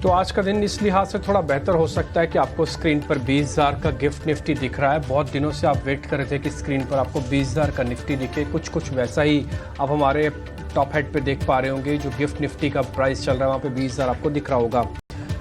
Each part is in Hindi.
तो आज का दिन इस लिहाज से थोड़ा बेहतर हो सकता है कि आपको स्क्रीन पर 20,000 का गिफ्ट निफ्टी दिख रहा है। बहुत दिनों से आप वेट कर रहे थे कि स्क्रीन पर आपको 20,000 का निफ्टी दिखे, कुछ वैसा ही आप हमारे टॉप हेड पे देख पा रहे होंगे। जो गिफ्ट निफ्टी का प्राइस चल रहा है वहाँ पे 20,000 आपको दिख रहा होगा।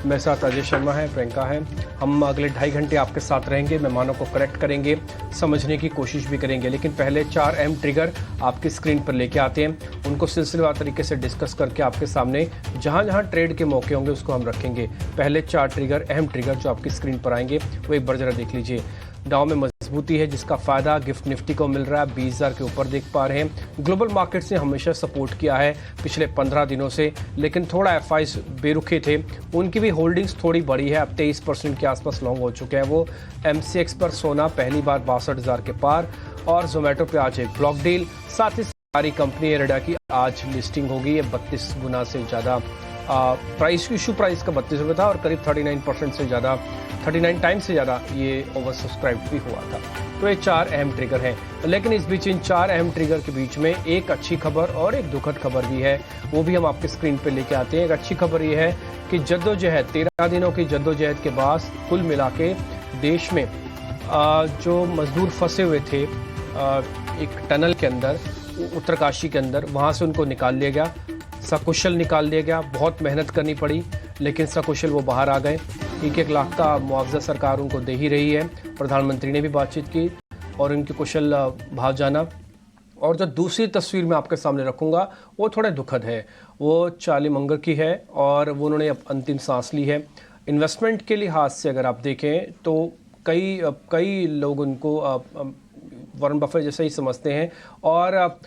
मेरे साथ अजय शर्मा है, प्रियंका है। हम अगले 2.5 घंटे आपके साथ रहेंगे, मेहमानों को करेक्ट करेंगे, समझने की कोशिश भी करेंगे। लेकिन पहले 4 अहम ट्रिगर आपकी स्क्रीन पर लेके आते हैं, उनको सिलसिलेवार तरीके से डिस्कस करके आपके सामने जहां जहां ट्रेड के मौके होंगे उसको हम रखेंगे। पहले 4 ट्रिगर, अहम ट्रिगर जो आपकी स्क्रीन पर आएंगे वो एक बार जरा देख लीजिए। डाउ में मजबूती है जिसका फायदा गिफ्ट निफ्टी को मिल रहा है, 20,000 के ऊपर देख पा रहे हैं। ग्लोबल मार्केट्स ने हमेशा सपोर्ट किया है पिछले 15 दिनों से, लेकिन थोड़ा एफआईज बेरुखे थे, उनकी भी होल्डिंग्स थोड़ी बढ़ी है। अब 23% के आसपास लॉन्ग हो चुके हैं वो। एमसीएक्स पर सोना पहली बार 62,000 के पार, और जोमेटो पे आज एक ब्लॉक डील। साथ ही सारी कंपनी एरेडा की आज लिस्टिंग होगी। ये 32 गुना से ज़्यादा प्राइस, इशू प्राइस का 32 रुपये था और करीब 39% से ज़्यादा, 39 टाइम्स से ज़्यादा ये ओवर सब्सक्राइब भी हुआ था। तो ये 4 अहम ट्रिगर हैं, लेकिन इस बीच इन 4 अहम ट्रिगर के बीच में एक अच्छी खबर और एक दुखद खबर भी है, वो भी हम आपके स्क्रीन पे लेके आते हैं। एक अच्छी खबर ये है कि जद्दोजहद, 13 दिनों की जद्दोजहद के बाद कुल मिला के देश में जो मजदूर फंसे हुए थे एक टनल के अंदर, उत्तरकाशी के अंदर, वहाँ से उनको निकाल लिया गया, सकुशल निकाल लिया गया। बहुत मेहनत करनी पड़ी लेकिन सकुशल वो बाहर आ गए। 1-1 लाख का मुआवजा सरकार उनको दे ही रही है। प्रधानमंत्री ने भी बातचीत की और उनके कुशल भाग जाना। और जो दूसरी तस्वीर मैं आपके सामने रखूंगा वो थोड़ा दुखद है। वो चार्ली मंगर की है और वो उन्होंने अब अंतिम सांस ली है। इन्वेस्टमेंट के लिहाज से अगर आप देखें तो कई लोग उनको वॉरेन बफेट जैसे ही समझते हैं और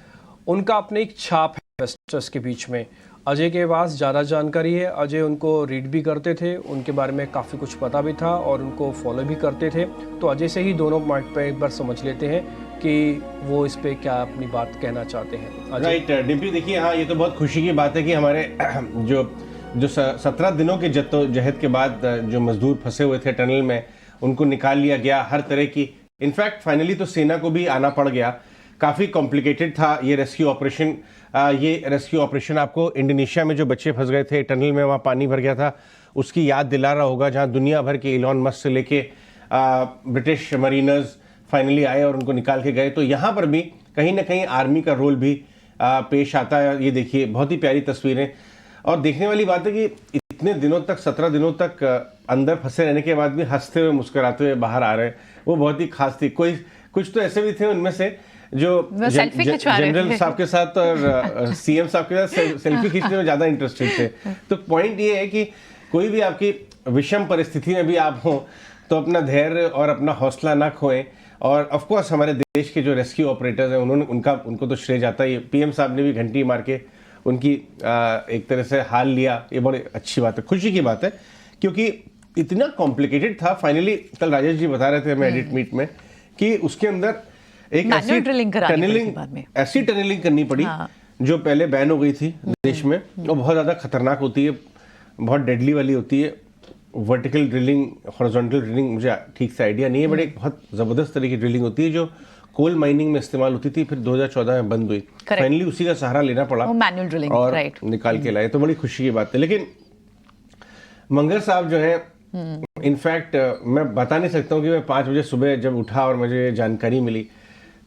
उनका अपने एक छाप है इन्वेस्टर्स के बीच में। अजय के पास ज़्यादा जानकारी है, अजय उनको रीड भी करते थे, उनके बारे में काफ़ी कुछ पता भी था और उनको फॉलो भी करते थे। तो अजय से ही दोनों पॉइंट पर एक बार समझ लेते हैं कि वो इस पे क्या अपनी बात कहना चाहते हैं। राइट डिम्पी, देखिए हाँ, ये तो बहुत खुशी की बात है कि हमारे जो 17 दिनों के जद्दोजहद के बाद जो मजदूर फंसे हुए थे टनल में, उनको निकाल लिया गया। हर तरह की, इनफैक्ट फाइनली तो सेना को भी आना पड़ गया। काफ़ी कॉम्प्लिकेटेड था ये रेस्क्यू ऑपरेशन। ये रेस्क्यू ऑपरेशन आपको इंडोनेशिया में जो बच्चे फंस गए थे टनल में, वहाँ पानी भर गया था, उसकी याद दिला रहा होगा, जहाँ दुनिया भर के इलॉन मस्क से लेके ब्रिटिश मरीनर्स फाइनली आए और उनको निकाल के गए। तो यहाँ पर भी कहीं ना कहीं आर्मी का रोल भी पेश आता है। ये देखिए, बहुत ही प्यारी तस्वीरें। और देखने वाली बात है कि इतने दिनों तक, 17 दिनों तक अंदर फंसे रहने के बाद भी हंसते हुए मुस्कुराते हुए बाहर आ रहे हैं, वो बहुत ही खास थी। कुछ तो ऐसे भी थे उनमें से जो जनरल साहब के साथ और सीएम साहब के साथ सेल्फी खींचने में ज़्यादा इंटरेस्टेड थे। तो पॉइंट ये है कि कोई भी आपकी विषम परिस्थिति में भी आप हों तो अपना धैर्य और अपना हौसला ना खोएं। और ऑफ कोर्स हमारे देश के जो रेस्क्यू ऑपरेटर्स हैं उनको तो श्रेय जाता है। पीएम साहब ने भी घंटी मार के उनकी एक तरह से हाल लिया। ये बड़ी अच्छी बात है, खुशी की बात है, क्योंकि इतना कॉम्प्लिकेटेड था। फाइनली कल राजेश जी बता रहे थे हमें एडिट मीट में कि उसके अंदर एक ऐसी टनलिंग करनी पड़ी जो पहले बैन हो गई थी देश में, और बहुत ज़्यादा खतरनाक होती है, बहुत डेडली वाली होती है। वर्टिकल ड्रिलिंग, हॉरिजॉन्टल ड्रिलिंग मुझे ठीक से आइडिया नहीं है, बट एक बहुत ज़बरदस्त तरह की ड्रिलिंग होती है जो कोल माइनिंग में इस्तेमाल होती थी, फिर 2014 में बंद हुई। फाइनली उसी का सहारा लेना पड़ा और निकाल के लाए। तो बड़ी खुशी की बात है। लेकिन मंगर साहब जो है, इनफैक्ट मैं बता नहीं सकता हूँ कि मैं 5 बजे सुबह जब उठा और मुझे जानकारी मिली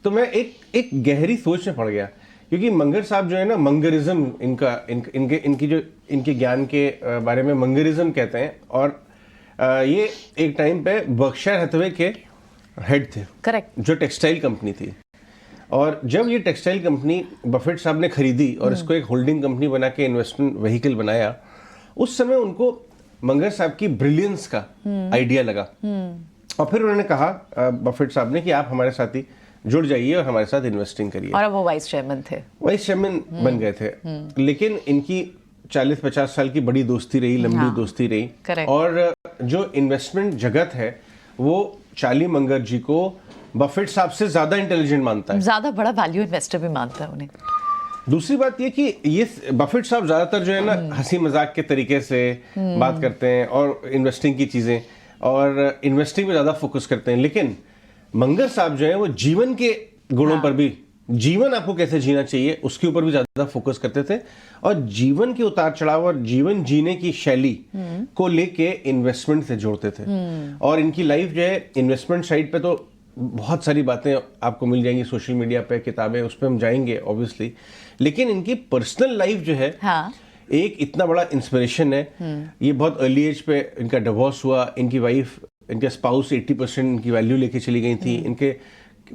तो मैं एक गहरी सोच में पड़ गया, क्योंकि मंगर साहब जो है ना, मंगरिज्म इनके ज्ञान के बारे में मंगरिज्म कहते हैं। और ये एक टाइम पे बर्कशायर हैथवे के हेड थे, करेक्ट, जो टेक्सटाइल कंपनी थी। और जब ये टेक्सटाइल कंपनी बफेट साहब ने खरीदी और इसको एक होल्डिंग कंपनी बना के इन्वेस्टमेंट व्हीकल बनाया, उस समय उनको मंगर साहब की ब्रिलियंस का आइडिया लगा। और फिर उन्होंने कहा बफेट साहब ने कि आप हमारे साथ ही जुड़ जाइए और हमारे साथ इन्वेस्टिंग करिए। और वो वाइस चेयरमैन थे, वाइस चेयरमैन बन गए थे। लेकिन इनकी 40-50 साल की बड़ी दोस्ती रही, लंबी दोस्ती रही। और जो इन्वेस्टमेंट जगत है वो चार्ली मंगर जी को बफेट साहब से ज्यादा इंटेलिजेंट मानता है, ज्यादा बड़ा वैल्यू इन्वेस्टर भी मानता है उन्हें। दूसरी बात ये कि ये बफेट साहब ज्यादातर जो है ना हंसी मजाक के तरीके से बात करते हैं और इन्वेस्टिंग की चीजें और इन्वेस्टिंग पे ज्यादा फोकस करते हैं। लेकिन मंगर साहब जो है वो जीवन के गुणों पर भी जीवन आपको कैसे जीना चाहिए उसके ऊपर भी ज्यादा फोकस करते थे, और जीवन के उतार चढ़ाव और जीवन जीने की शैली को लेके इन्वेस्टमेंट से जोड़ते थे। और इनकी लाइफ जो है इन्वेस्टमेंट साइड पे तो बहुत सारी बातें आपको मिल जाएंगी सोशल मीडिया पे, किताबें, उस पर हम जाएंगे ऑब्वियसली, लेकिन इनकी पर्सनल लाइफ जो है हाँ। एक इतना बड़ा इंस्पिरेशन है। ये बहुत अर्ली एज पे इनका डिवोर्स हुआ, इनकी वाइफ, इनके स्पाउस 80% इनकी वैल्यू लेके चली गई थी, इनके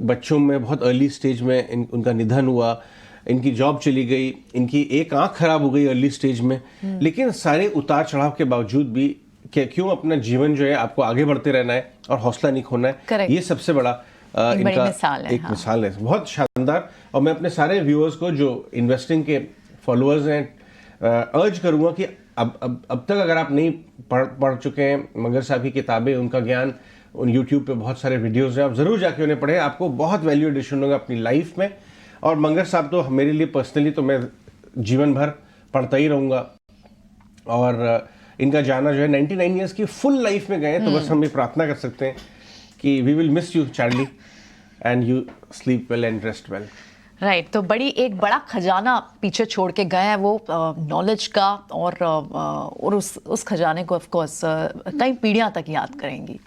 बच्चों में बहुत अर्ली स्टेज में उनका निधन हुआ, इनकी जॉब चली गई, इनकी एक आंख खराब हो गई अर्ली स्टेज में, लेकिन सारे उतार चढ़ाव के बावजूद भी क्यों अपना जीवन जो है आपको आगे बढ़ते रहना है और हौसला नहीं खोना है। Correct. ये सबसे बड़ा इनका मिसाल है, एक हाँ। मिसाल है, बहुत शानदार। और मैं अपने सारे व्यूअर्स को जो इन्वेस्टिंग के फॉलोअर्स हैं अर्ज करूंगा कि अब तक अगर आप नहीं पढ़ चुके हैं मंगर साहब की किताबें, उनका ज्ञान, उन यूट्यूब पे बहुत सारे वीडियोस हैं, आप जरूर जाके उन्हें पढ़ें, आपको बहुत वैल्यू एडिशन होगा अपनी लाइफ में। और मंगर साहब तो मेरे लिए पर्सनली तो मैं जीवन भर पढ़ता ही रहूंगा। और इनका जाना जो है 99 ईयर्स की फुल लाइफ में गए, तो बस हम ये प्रार्थना कर सकते हैं कि we will miss you Charlie and you sleep well and rest well. Right तो एक बड़ा खजाना पीछे छोड़ के गए हैं वो नॉलेज का, और उस खजाने को ऑफ कोर्स कई पीढ़ियां तक याद करेंगी।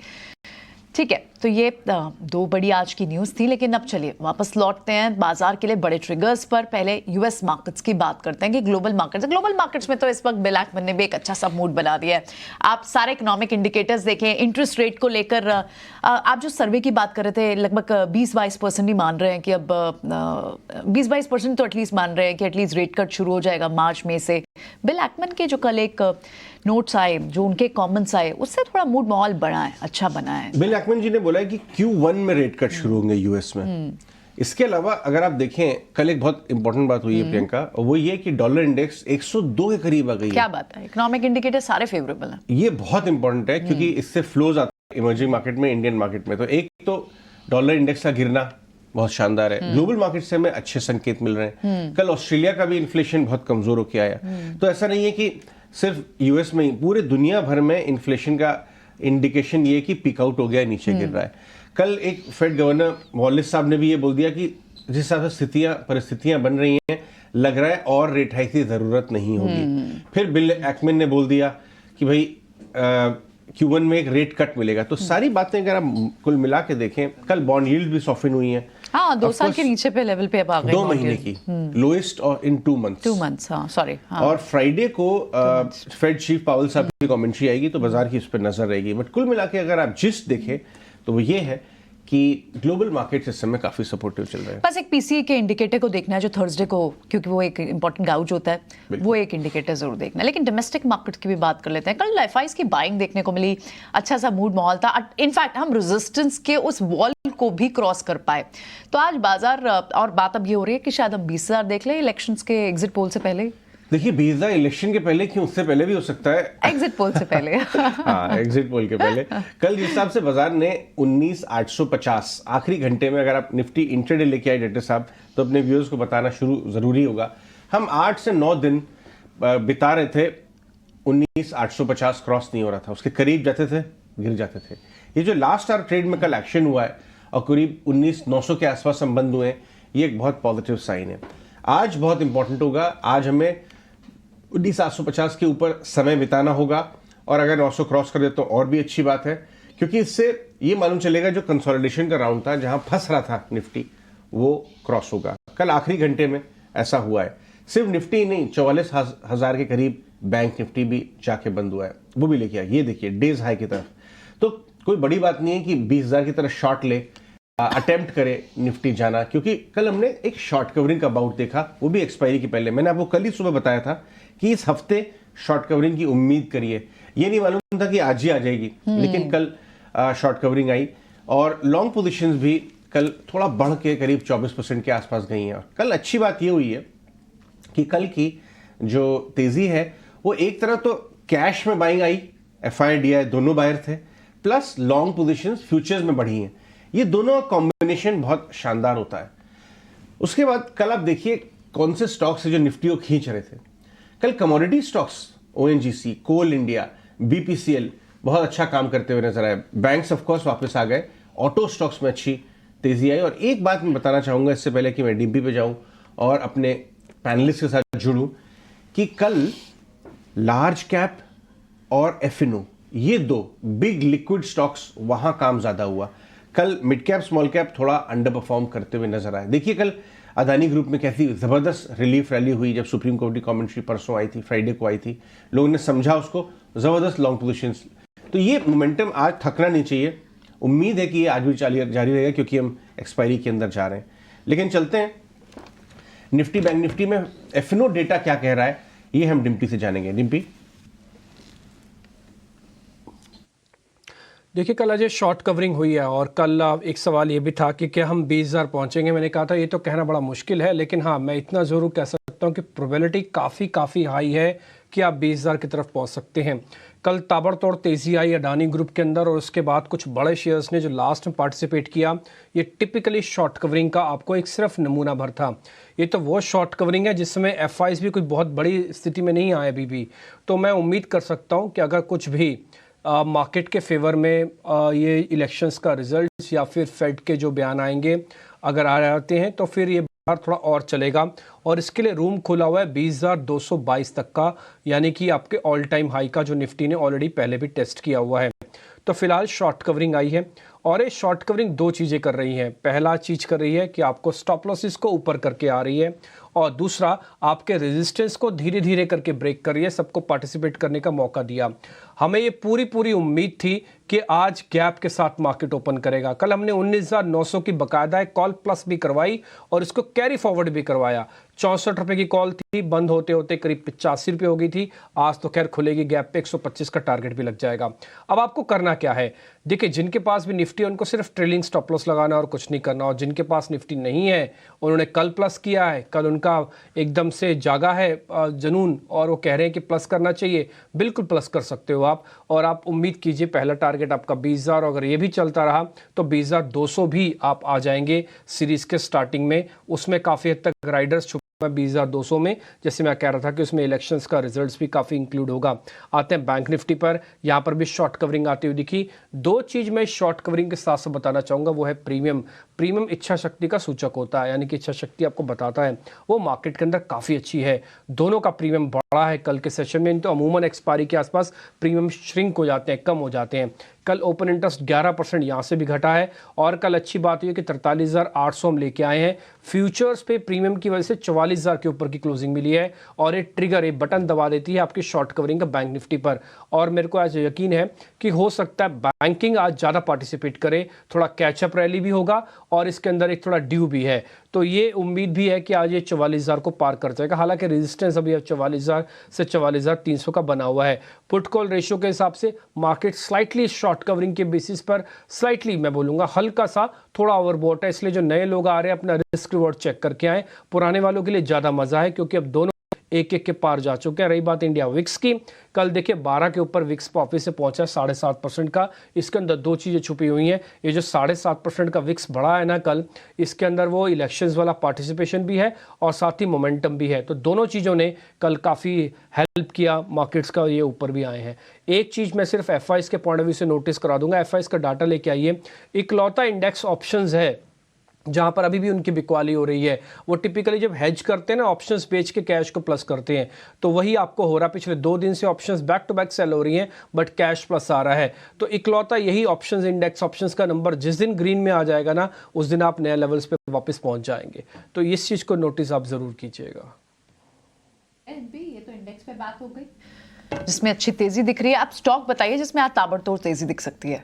ठीक है, तो ये दो बड़ी आज की न्यूज़ थी, लेकिन अब चलिए वापस लौटते हैं बाजार के लिए बड़े ट्रिगर्स पर। पहले यूएस मार्केट्स की बात करते हैं कि ग्लोबल मार्केट्स में तो इस वक्त बिल एक्मन ने भी एक अच्छा सा मूड बना दिया है। आप सारे इकोनॉमिक इंडिकेटर्स देखें, इंटरेस्ट रेट को लेकर आप जो सर्वे की बात कर रहे थे, लगभग 20-22% ही मान रहे हैं कि अब 20-22% तो एटलीस्ट मान रहे हैं कि एटलीस्ट रेट कट शुरू हो जाएगा मार्च में से। बिल एक्मन के जो कल एक नोट्स आए, जो उनके कमेंट्स आए, उससे थोड़ा मूड माहौल बना है, अच्छा बना है। बिल एक्मन जी ने बोला है कि Q1 में रेट कट शुरू होंगे यूएस में। इसके अलावा अगर आप देखें, कल एक बहुत इंपॉर्टेंट बात हुई है प्रियंका, और वो ये कि डॉलर इंडेक्स 102 के करीब आ गई है। क्या बात है, इकोनॉमिक इंडिकेटर सारे फेवरेबल हैं। ये बहुत इंपॉर्टेंट है क्योंकि इससे फ्लोज आते हैं इमर्जिंग मार्केट में, इंडियन मार्केट में। तो एक तो डॉलर इंडेक्स का गिरना बहुत शानदार है, ग्लोबल मार्केट से हमें अच्छे संकेत मिल रहे हैं। कल ऑस्ट्रेलिया का भी इन्फ्लेशन बहुत कमजोर होकर आया, तो ऐसा नहीं है कि सिर्फ यूएस में ही, पूरे दुनिया भर में इन्फ्लेशन का इंडिकेशन ये कि पीक आउट हो गया है, नीचे गिर रहा है। कल एक फेड गवर्नर वॉलिस साहब ने भी ये बोल दिया कि जिस हिसाब से परिस्थितियां बन रही हैं, लग रहा है और रेट हाइक की जरूरत नहीं होगी। फिर बिल एक्मन ने बोल दिया कि भाई Q1 में एक रेट कट मिलेगा। तो सारी बातें अगर आप कुल मिला के देखें, कल बॉन्ड यील्ड भी सॉफ्टन हुई है। हाँ, 2 साल के नीचे पे लेवल पे अब आ गए, 2 महीने की लोएस्ट और इन 2 मंथ्स। 2 मंथ्स, हाँ सॉरी। और फ्राइडे को फेड चीफ पावेल साहब की कमेंट्री आएगी, तो बाजार की उस पर नजर रहेगी। बट कुल मिला के अगर आप जिस्ट देखें तो वो ये है कि ग्लोबल मार्केट इस समय काफी सपोर्टिव चल रहे हैं। बस एक पीसीए के इंडिकेटर को देखना है जो थर्सडे को, क्योंकि वो एक इंपॉर्टेंट गाउज होता है, वो एक इंडिकेटर जरूर देखना है। लेकिन डोमेस्टिक मार्केट की भी बात कर लेते हैं। कल एफआईज की बाइंग देखने को मिली, अच्छा सा मूड माहौल था। इनफैक्ट हम रेजिस्टेंस के उस वॉल को भी क्रॉस कर पाए। तो आज बाजार, और बात अब ये हो रही है कि शायद हम 20,000 देख लें इलेक्शंस के एग्जिट पोल से पहले। देखिए 20,000 इलेक्शन के पहले क्यों, उससे पहले भी हो सकता है, एग्जिट पोल से पहले। हाँ, एग्जिट पोल के पहले। कल जिस हिसाब से बाजार ने 19,850 आखिरी घंटे में, अगर आप निफ्टी इंट्राडे लेके आए डाक्टर साहब, तो अपने व्यूअर्स को बताना जरूरी होगा। हम 8 से 9 दिन बिता रहे थे, 19,850 क्रॉस नहीं हो रहा था, उसके करीब जाते थे, गिर जाते थे। ये जो लास्ट आवर ट्रेड में कल एक्शन हुआ है और करीब 19,900 के आसपास हम बंद हुए हैं, ये एक बहुत पॉजिटिव साइन है। आज बहुत इंपॉर्टेंट होगा, आज हमें 19,850 के ऊपर समय बिताना होगा, और अगर 900 क्रॉस कर दे तो और भी अच्छी बात है, क्योंकि इससे ये मालूम चलेगा जो कंसोलिडेशन का राउंड था, जहां फंस रहा था निफ्टी, वो क्रॉस होगा। कल आखिरी घंटे में ऐसा हुआ है। सिर्फ निफ्टी ही नहीं, 44,000 के करीब बैंक निफ्टी भी जाके बंद हुआ है, वो भी लेके आया। ये देखिए डेज हाई की तरफ। तो कोई बड़ी बात नहीं है कि 20,000 की तरफ शॉर्ट ले अटेम्प्ट करे निफ्टी जाना, क्योंकि कल हमने एक शॉर्ट कवरिंग का बाउट देखा, वो भी एक्सपायरी की पहले। मैंने आपको कल ही सुबह बताया था कि इस हफ्ते शॉर्ट कवरिंग की उम्मीद करिए। ये नहीं मालूम था कि आज ही आ जाएगी, लेकिन कल शॉर्ट कवरिंग आई, और लॉन्ग पोजीशंस भी कल थोड़ा बढ़ के करीब 24% के आसपास गई हैं। और कल अच्छी बात ये हुई है कि कल की जो तेजी है वो एक तरह तो कैश में बाइंग आई, एफआई डीआई दोनों बायर थे, प्लस लॉन्ग पोजीशंस फ्यूचर्स में बढ़ी हैं। ये दोनों कॉम्बिनेशन बहुत शानदार होता है। उसके बाद कल आप देखिए कौन से स्टॉक्स है जो निफ्टी को खींच रहे थे। कल कमोडिटी स्टॉक्स, ओएनजीसी, कोल इंडिया, बीपीसीएल बहुत अच्छा काम करते हुए नजर आए। बैंक्स ऑफ कोर्स वापस आ गए, ऑटो स्टॉक्स में अच्छी तेजी आई। और एक बात मैं बताना चाहूँगा इससे पहले कि मैं डीपी पे जाऊँ और अपने पैनलिस्ट के साथ जुड़ूँ, कि कल लार्ज कैप और एफिनो, ये दो बिग लिक्विड स्टॉक्स वहां काम ज्यादा हुआ। कल मिड कैप स्मॉल कैप थोड़ा अंडर परफॉर्म करते हुए नजर आए। देखिए कल अदानी ग्रुप में कैसी जबरदस्त रिलीफ रैली हुई जब सुप्रीम कोर्ट की कमेंट्री परसों आई थी, फ्राइडे को आई थी, लोगों ने समझा उसको, जबरदस्त लॉन्ग पोजीशंस। तो ये मोमेंटम आज थकना नहीं चाहिए। उम्मीद है कि ये आज भी जारी रहेगा क्योंकि हम एक्सपायरी के अंदर जा रहे हैं। लेकिन चलते हैं निफ्टी बैंक निफ्टी में एफिनो डेटा क्या कह रहा है, ये हम डिम्पी से जानेंगे। डिम्पी, देखिए कल अजय शॉर्ट कवरिंग हुई है और कल एक सवाल ये भी था कि क्या हम 20,000 पहुंचेंगे। मैंने कहा था ये तो कहना बड़ा मुश्किल है, लेकिन हाँ मैं इतना ज़रूर कह सकता हूँ कि प्रोबेबिलिटी काफ़ी हाई है कि आप 20,000 की तरफ पहुंच सकते हैं। कल ताबड़तोड़ तेज़ी आई अडानी ग्रुप के अंदर और उसके बाद कुछ बड़े शेयर्स ने जो लास्ट में पार्टिसिपेट किया। ये टिपिकली शॉर्ट कवरिंग का आपको एक सिर्फ नमूना भर था। ये तो वो शॉर्ट कवरिंग है जिसमें एफआईज भी कोई बहुत बड़ी स्थिति में नहीं आए अभी भी। तो मैं उम्मीद कर सकता हूँ कि अगर कुछ भी मार्केट के फेवर में ये इलेक्शंस का रिजल्ट या फिर फेड के जो बयान आएंगे अगर आ जाते हैं तो फिर ये बाहर थोड़ा और चलेगा और इसके लिए रूम खुला हुआ है 20,222 तक का, यानी कि आपके ऑल टाइम हाई का जो निफ्टी ने ऑलरेडी पहले भी टेस्ट किया हुआ है। तो फिलहाल शॉर्ट कवरिंग आई है और ये शॉर्ट कवरिंग दो चीज़ें कर रही है। पहला चीज़ कर रही है कि आपको स्टॉप लॉसेस को ऊपर करके आ रही है और दूसरा आपके रेजिस्टेंस को धीरे धीरे करके ब्रेक कर रही है, सबको पार्टिसिपेट करने का मौका दिया। हमें ये पूरी उम्मीद थी कि आज गैप के साथ मार्केट ओपन करेगा। कल हमने 19,900 की बकायदा कॉल प्लस भी करवाई और इसको कैरी फॉरवर्ड भी करवाया। 64 रुपये की कॉल थी, बंद होते होते करीब 85 रुपये हो गई थी। आज तो खैर खुलेगी गैप पे 125 का टारगेट भी लग जाएगा। अब आपको करना क्या है, देखिए जिनके पास भी निफ्टी है उनको सिर्फ ट्रेलिंग स्टॉप लॉस लगाना और कुछ नहीं करना, और जिनके पास निफ्टी नहीं है उन्होंने कल प्लस किया है, कल उनका एकदम से जागा है जुनून और वो कह रहे हैं कि प्लस करना चाहिए, बिल्कुल प्लस कर सकते हो आप। और आप उम्मीद कीजिए पहला टारगेट आपका 20,000, अगर ये भी चलता रहा तो 20,200 भी आप आ जाएंगे सीरीज के स्टार्टिंग में। उसमें काफ़ी हद तक राइडर्स 20,200 में, जैसे मैं कह रहा था कि उसमें इलेक्शंस का रिजल्ट्स भी काफ़ी इंक्लूड होगा। आते हैं बैंक निफ्टी पर, यहाँ पर भी शॉर्ट कवरिंग आती हुई दिखी। दो चीज़ मैं शॉर्ट कवरिंग के साथ साथ बताना चाहूँगा, वो है प्रीमियम इच्छा शक्ति का सूचक होता है, यानी कि इच्छा शक्ति आपको बताता है वो मार्केट के अंदर काफ़ी अच्छी है। दोनों का प्रीमियम बढ़ा है कल के सेशन में, तो अमूमन एक्सपायरी के आसपास प्रीमियम श्रिंक हो जाते हैं, कम हो जाते हैं। कल ओपन इंटरेस्ट 11% यहाँ से भी घटा है और कल अच्छी बात यह कि 43,800 हम लेके आए हैं। फ्यूचर्स पे प्रीमियम की वजह से 44,000 के ऊपर की क्लोजिंग मिली है और ये ट्रिगर, ये बटन दबा देती है आपकी शॉर्ट कवरिंग का बैंक निफ्टी पर। और मेरे को आज यकीन है कि हो सकता है बैंकिंग आज ज़्यादा पार्टिसिपेट करे, थोड़ा कैचअप रैली भी होगा और इसके अंदर एक थोड़ा ड्यू भी है। तो ये उम्मीद भी है कि आज ये 44,000 को पार कर जाएगा। हालांकि रेजिस्टेंस अभी 44,000 से 44,300 का बना हुआ है। पुट कॉल रेशियो के हिसाब से मार्केट स्लाइटली शॉर्ट कवरिंग के बेसिस पर स्लाइटली, मैं बोलूँगा हल्का सा थोड़ा ओवरबॉट है, इसलिए जो नए लोग आ रहे हैं अपना रिस्क रिवॉर्ड चेक करके आए। पुराने वालों के लिए ज़्यादा मज़ा है क्योंकि अब दोनों एक के पार जा चुके हैं। रही बात इंडिया विक्स की, कल देखिए 12 के ऊपर विक्स वापस से पहुंचा 7.5% का। इसके अंदर दो चीज़ें छुपी हुई हैं। ये जो 7.5% का विक्स बढ़ा है ना कल, इसके अंदर वो इलेक्शंस वाला पार्टिसिपेशन भी है और साथ ही मोमेंटम भी है। तो दोनों चीज़ों ने कल काफ़ी हेल्प किया मार्केट्स का, ये ऊपर भी आए हैं। एक चीज़ मैं सिर्फ एफआईज के पॉइंट ऑफ व्यू से नोटिस करा दूंगा, एफआईज का डाटा लेके आइए। इकलौता इंडेक्स ऑप्शंस है जहां पर अभी भी उनकी बिकवाली हो रही है। वो टिपिकली जब हेज करते हैं ना, ऑप्शंस बेच के कैश को प्लस करते हैं, तो वही आपको हो रहा है। पिछले 2 दिन से options back to back sell हो रही हैं बट कैश प्लस आ रहा है। तो इकलौता यही ऑप्शंस, इंडेक्स ऑप्शंस का नंबर जिस दिन ग्रीन में आ जाएगा ना, उस दिन आप नए लेवल्स पे वापस पहुंच जाएंगे। तो इस चीज़ को नोटिस आप ज़रूर कीजिएगा। ये तो इंडेक्स पे बात हो गई जिसमें अच्छी तेजी दिख रही है। आप स्टॉक बताइए जिसमें आज ताबड़तोड़ तेजी दिख सकती है।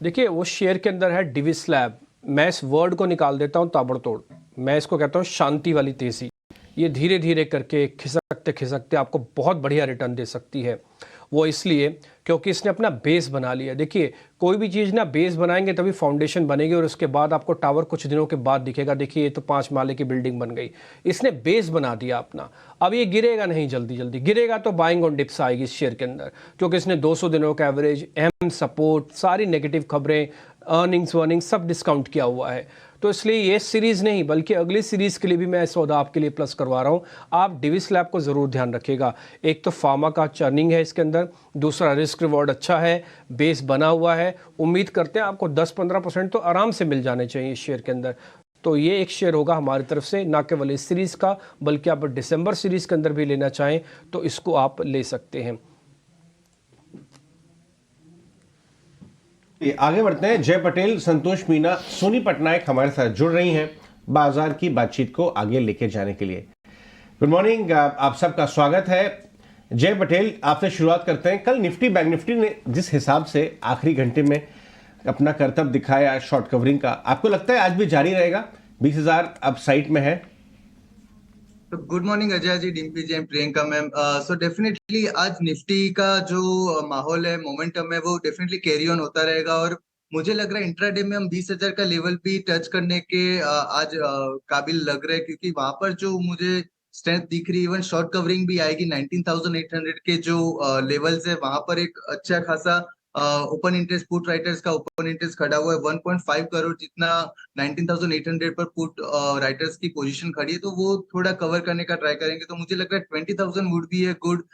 देखिए वो शेयर के अंदर है डिविस लैब। मैं इस वर्ड को निकाल देता हूँ ताबड़तोड़, मैं इसको कहता हूँ शांति वाली तेजी। ये धीरे धीरे करके खिसकते खिसकते आपको बहुत बढ़िया रिटर्न दे सकती है। वो इसलिए क्योंकि इसने अपना बेस बना लिया। देखिए कोई भी चीज़ ना बेस बनाएंगे तभी फाउंडेशन बनेगी और उसके बाद आपको टावर कुछ दिनों के बाद दिखेगा। देखिए ये तो 5 माले की बिल्डिंग बन गई, इसने बेस बना दिया अपना। अब ये गिरेगा नहीं, जल्दी जल्दी गिरेगा तो बाइंग ऑन डिप्स आएगी इस शेयर के अंदर, क्योंकि इसने 200 दिनों का एवरेज, अहम सपोर्ट, सारी नेगेटिव खबरें, अर्निंग्स वर्निंग्स सब डिस्काउंट किया हुआ है। तो इसलिए ये सीरीज़ नहीं बल्कि अगली सीरीज़ के लिए भी मैं सौदा आपके लिए प्लस करवा रहा हूँ। आप डिविस लैब को ज़रूर ध्यान रखिएगा। एक तो फार्मा का चर्निंग है इसके अंदर, दूसरा रिस्क रिवॉर्ड अच्छा है, बेस बना हुआ है। उम्मीद करते हैं आपको 10-15% तो आराम से मिल जाने चाहिए इस शेयर के अंदर। तो ये एक शेयर होगा हमारी तरफ से, ना केवल इस सीरीज़ का बल्कि आप दिसंबर सीरीज़ के अंदर भी लेना चाहें तो इसको आप ले सकते हैं। आगे बढ़ते हैं। जय पटेल, संतोष मीना, सोनी पटनायक हमारे साथ जुड़ रही हैं बाजार की बातचीत को आगे लेके जाने के लिए। गुड मॉर्निंग, आप सबका स्वागत है। जय पटेल, आपसे शुरुआत करते हैं। कल निफ्टी बैंक निफ्टी ने जिस हिसाब से आखिरी घंटे में अपना करतब दिखाया शॉर्ट कवरिंग का, आपको लगता है आज भी जारी रहेगा? 20,000 अब साइट में है। तो गुड मॉर्निंग अजय जी, डिम्पी जी, प्रियंका मैम। सो डेफिनेटली आज निफ्टी का जो माहौल है, मोमेंटम है, वो डेफिनेटली कैरी ऑन होता रहेगा। और मुझे लग रहा है इंट्राडे में हम 20,000 का लेवल भी टच करने के आज काबिल लग रहे हैं, क्योंकि वहां पर जो मुझे स्ट्रेंथ दिख रही है, इवन शॉर्ट कवरिंग भी आएगी। 19,800 के जो लेवल्स है वहां पर एक अच्छा खासा ओपन इंटरेस्ट पुट राइटर्स का ओपन इंटरेस्ट खड़ा हुआ है। 1.5 करोड़ जितना 19,800 पर पुट राइटर्स की पोजीशन खड़ी है, तो वो थोड़ा कवर करने का ट्राई करेंगे। तो मुझे लग रहा है 20,000 would be a good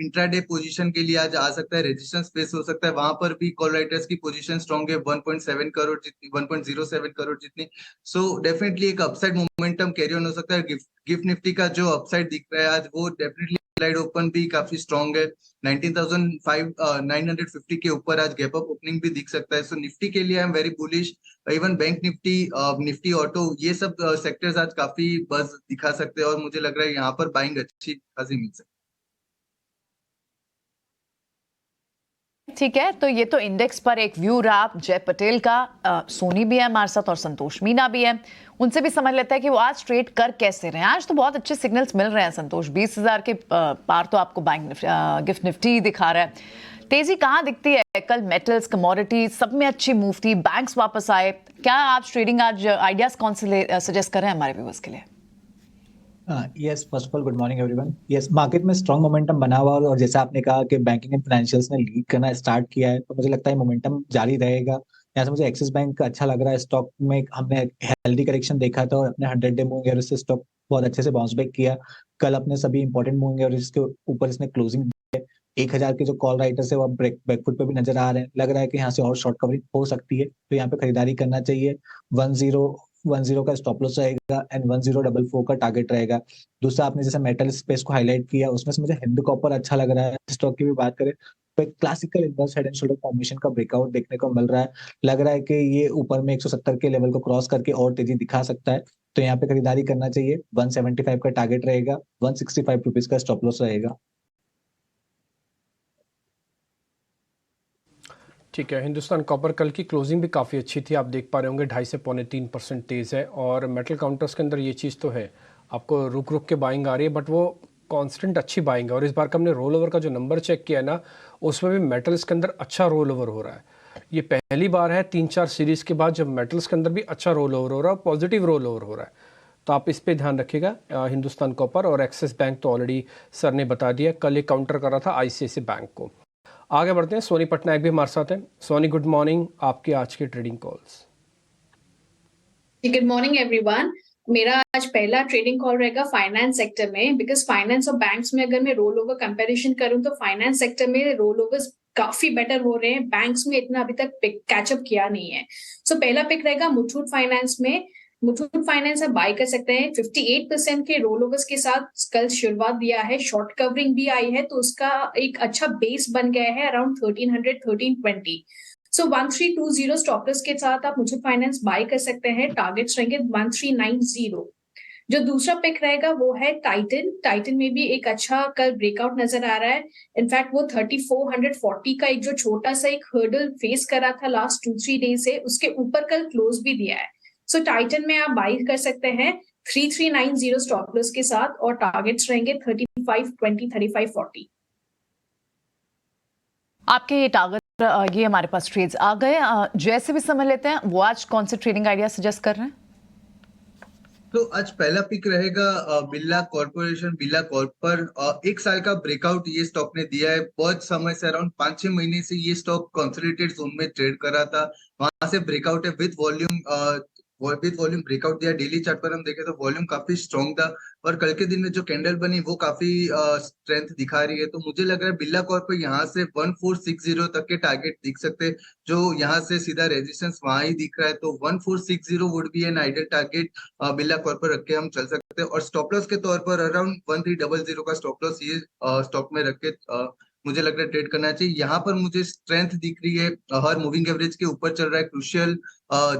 intraday position के लिए आज आ सकता है। रेजिस्टेंस स्पेस हो सकता है, वहां पर भी कॉल राइटर्स की पोजीशन स्ट्रॉन्ग है 1.7 करोड़ जितनी, 1.07 करोड़ जितनी। सो डेफिनेटली एक अपसाइड मोमेंटम कैरी ऑन हो सकता है। गिफ्ट निफ्टी का जो अपसाइड दिख रहा है आज, वो डेफिनेटली स्लाइड ओपन भी काफी स्ट्रॉन्ग है। 19,950 के ऊपर आज गैप अप ओपनिंग भी दिख सकता है। सो निफ्टी के लिए I am very bullish. Even bank Nifty, Nifty auto, ये सब सेक्टर्स आज काफी बज दिखा सकते हैं और मुझे लग रहा है यहाँ पर बाइंग अच्छी खासी मिल सकती है। ठीक है, तो ये तो इंडेक्स पर एक व्यू रहा जय पटेल का। सोनी भी है हमारे साथ और संतोष मीना भी है। उनसे भी समझ लेता है कि वो आज ट्रेड कर कैसे रहे हैं। आज तो बहुत अच्छे सिग्नल्स मिल रहे हैं संतोष, 20,000 के पार तो आपको गिफ्ट निफ्टी दिखा रहा है। तेजी कहाँ दिखती है? कल मेटल्स, कमोडिटी सब में अच्छी मूव थी, बैंक्स वापस आए। क्या आज ट्रेडिंग, आज आइडियाज कौन से सजेस्ट कर रहे हैं हमारे व्यूअर्स के लिए? Yes, first of all good morning everyone. Yes, market में स्ट्रॉन्ग मोमेंटम बना हुआ और जैसा आपने कहा कि बैंकिंग एंड फाइनेंशियल्स ने लीड करना स्टार्ट किया है, तो मुझे लगता है मोमेंटम जारी रहेगा। यहाँ से मुझे एक्सिस बैंक अच्छा लग रहा है। स्टॉक में हमने हेल्दी करेक्शन देखा था और अपने 100 डे मूविंग एवरेज से स्टॉक बहुत अच्छे से बाउंस बैक किया। कल अपने सभी इंपॉर्टेंट मूविंग एवरेज के ऊपर इसने क्लोजिंग 1,000 के जो कॉल राइटर्स है वो बैकफुट पे भी नजर आ रहे हैं। लग रहा है कि यहाँ से और शॉर्ट कवरिंग हो सकती है, तो यहाँ पे खरीदारी करना चाहिए। 1010 का स्टॉप लॉस रहेगा एंड 1044 का टारगेट रहेगा। दूसरा, आपने जैसे मेटल स्पेस को हाईलाइट किया, उसमें से मुझे हिंद कॉपर अच्छा लग रहा है। स्टॉक की भी बात करें तो एक classical inverse head and shoulder formation का ब्रेकआउट देखने को मिल रहा है। लग रहा है कि ये ऊपर में 170 के लेवल को क्रॉस करके और तेजी दिखा सकता है, तो यहाँ पे खरीदारी करना चाहिए। 175 का टारगेट रहेगा, 165 रुपीज का स्टॉप लॉस रहेगा। ठीक है, हिंदुस्तान कॉपर कल की क्लोजिंग भी काफ़ी अच्छी थी, आप देख पा रहे होंगे 2.5 से 3.25% तेज़ है। और मेटल काउंटर्स के अंदर ये चीज़ तो है, आपको रुक रुक के बाइंग आ रही है, बट वो कांस्टेंट अच्छी बाइंग है। और इस बार का हमने रोल ओवर का जो नंबर चेक किया ना, उसमें भी मेटल्स के अंदर अच्छा रोल ओवर हो रहा है। ये पहली बार है 3-4 सीरीज़ के बाद जब मेटल्स के अंदर भी अच्छा रोल ओवर हो रहा है, पॉजिटिव रोल ओवर हो रहा है। तो आप इस पे ध्यान रखिएगा। हिंदुस्तान कॉपर और एक्सिस बैंक तो ऑलरेडी सर ने बता दिया, कल ये काउंटर कर रहा था ICICI बैंक को। आगे बढ़ते हैं, सोनी पटनायक भी हमारे साथ हैं। सोनी, गुड मॉर्निंग, आपके आज के trading calls. Good morning everyone. मेरा आज पहला ट्रेडिंग कॉल रहेगा फाइनेंस सेक्टर में, बिकॉज फाइनेंस और बैंक्स में अगर मैं रोल ओवर कंपेरिजन करूं तो फाइनेंस सेक्टर में रोल ओवर्स काफी बेटर हो रहे हैं, बैंक्स में इतना अभी तक कैचअप किया नहीं है। सो पहला पिक रहेगा मुथूट फाइनेंस में। मुथूट फाइनेंस आप बाय कर सकते हैं 58% के रोल ओवर्स के साथ कल शुरुआत दिया है। शॉर्ट कवरिंग भी आई है, तो उसका एक अच्छा बेस बन गया है अराउंड 1300-1320। सो 1320 स्टॉप लॉस के साथ आप मुथूट फाइनेंस बाय कर सकते हैं। टारगेट्स रहेंगे 1390। जो दूसरा पिक रहेगा वो है टाइटन। टाइटन में भी एक अच्छा कल ब्रेकआउट नजर आ रहा है। इनफैक्ट वो 3440 का एक जो छोटा सा एक हर्डल फेस करा था लास्ट 2-3 डेज से, उसके ऊपर कल क्लोज भी दिया है। सो टाइटन में आप बाई कर सकते हैं 3390 स्टॉप लॉस के साथ और टारगेट्स रहेंगे 3520, 3540। आपके ये टारगेट, ये हमारे पास ट्रेड्स आ गए। जैसे भी समझ लेते हैं, वो आज कौन से ट्रेडिंग आइडिया सजेस्ट कर रहे हैं? तो आज पहला पिक रहेगा बिरला कॉर्पोरेशन, बिरला कॉर्पर। 1 साल का ब्रेकआउट ये स्टॉक ने दिया है। बहुत समय से, अराउंड 5-6 महीने से ये स्टॉक कंसोलिडेटेड जोन में ट्रेड कर रहा था, वहां से ब्रेकआउट है with volume with volume breakout दिया। डेली चार्ट पर हम देखें तो वॉल्यूम काफी स्ट्रॉन्ग था और कल के दिन में जो कैंडल बनी वो काफी स्ट्रेंथ दिखा रही है। तो मुझे लग रहा है बिरला कॉर्प को यहाँ से 1460 तक के टारगेट दिख सकते हैं, जो यहाँ से सीधा रेजिस्टेंस वहां ही दिख रहा है। तो 1460 would be an ideal target Birla Corp पर रख के हम चल सकते हैं। और स्टॉप लॉस के तौर पर अराउंड 1300 का स्टॉप लॉस ये स्टॉक में रख के मुझे लग रहा है ट्रेड करना चाहिए। यहाँ पर मुझे स्ट्रेंथ दिख रही है, हर मूविंग एवरेज के ऊपर चल रहा है। क्रूशियल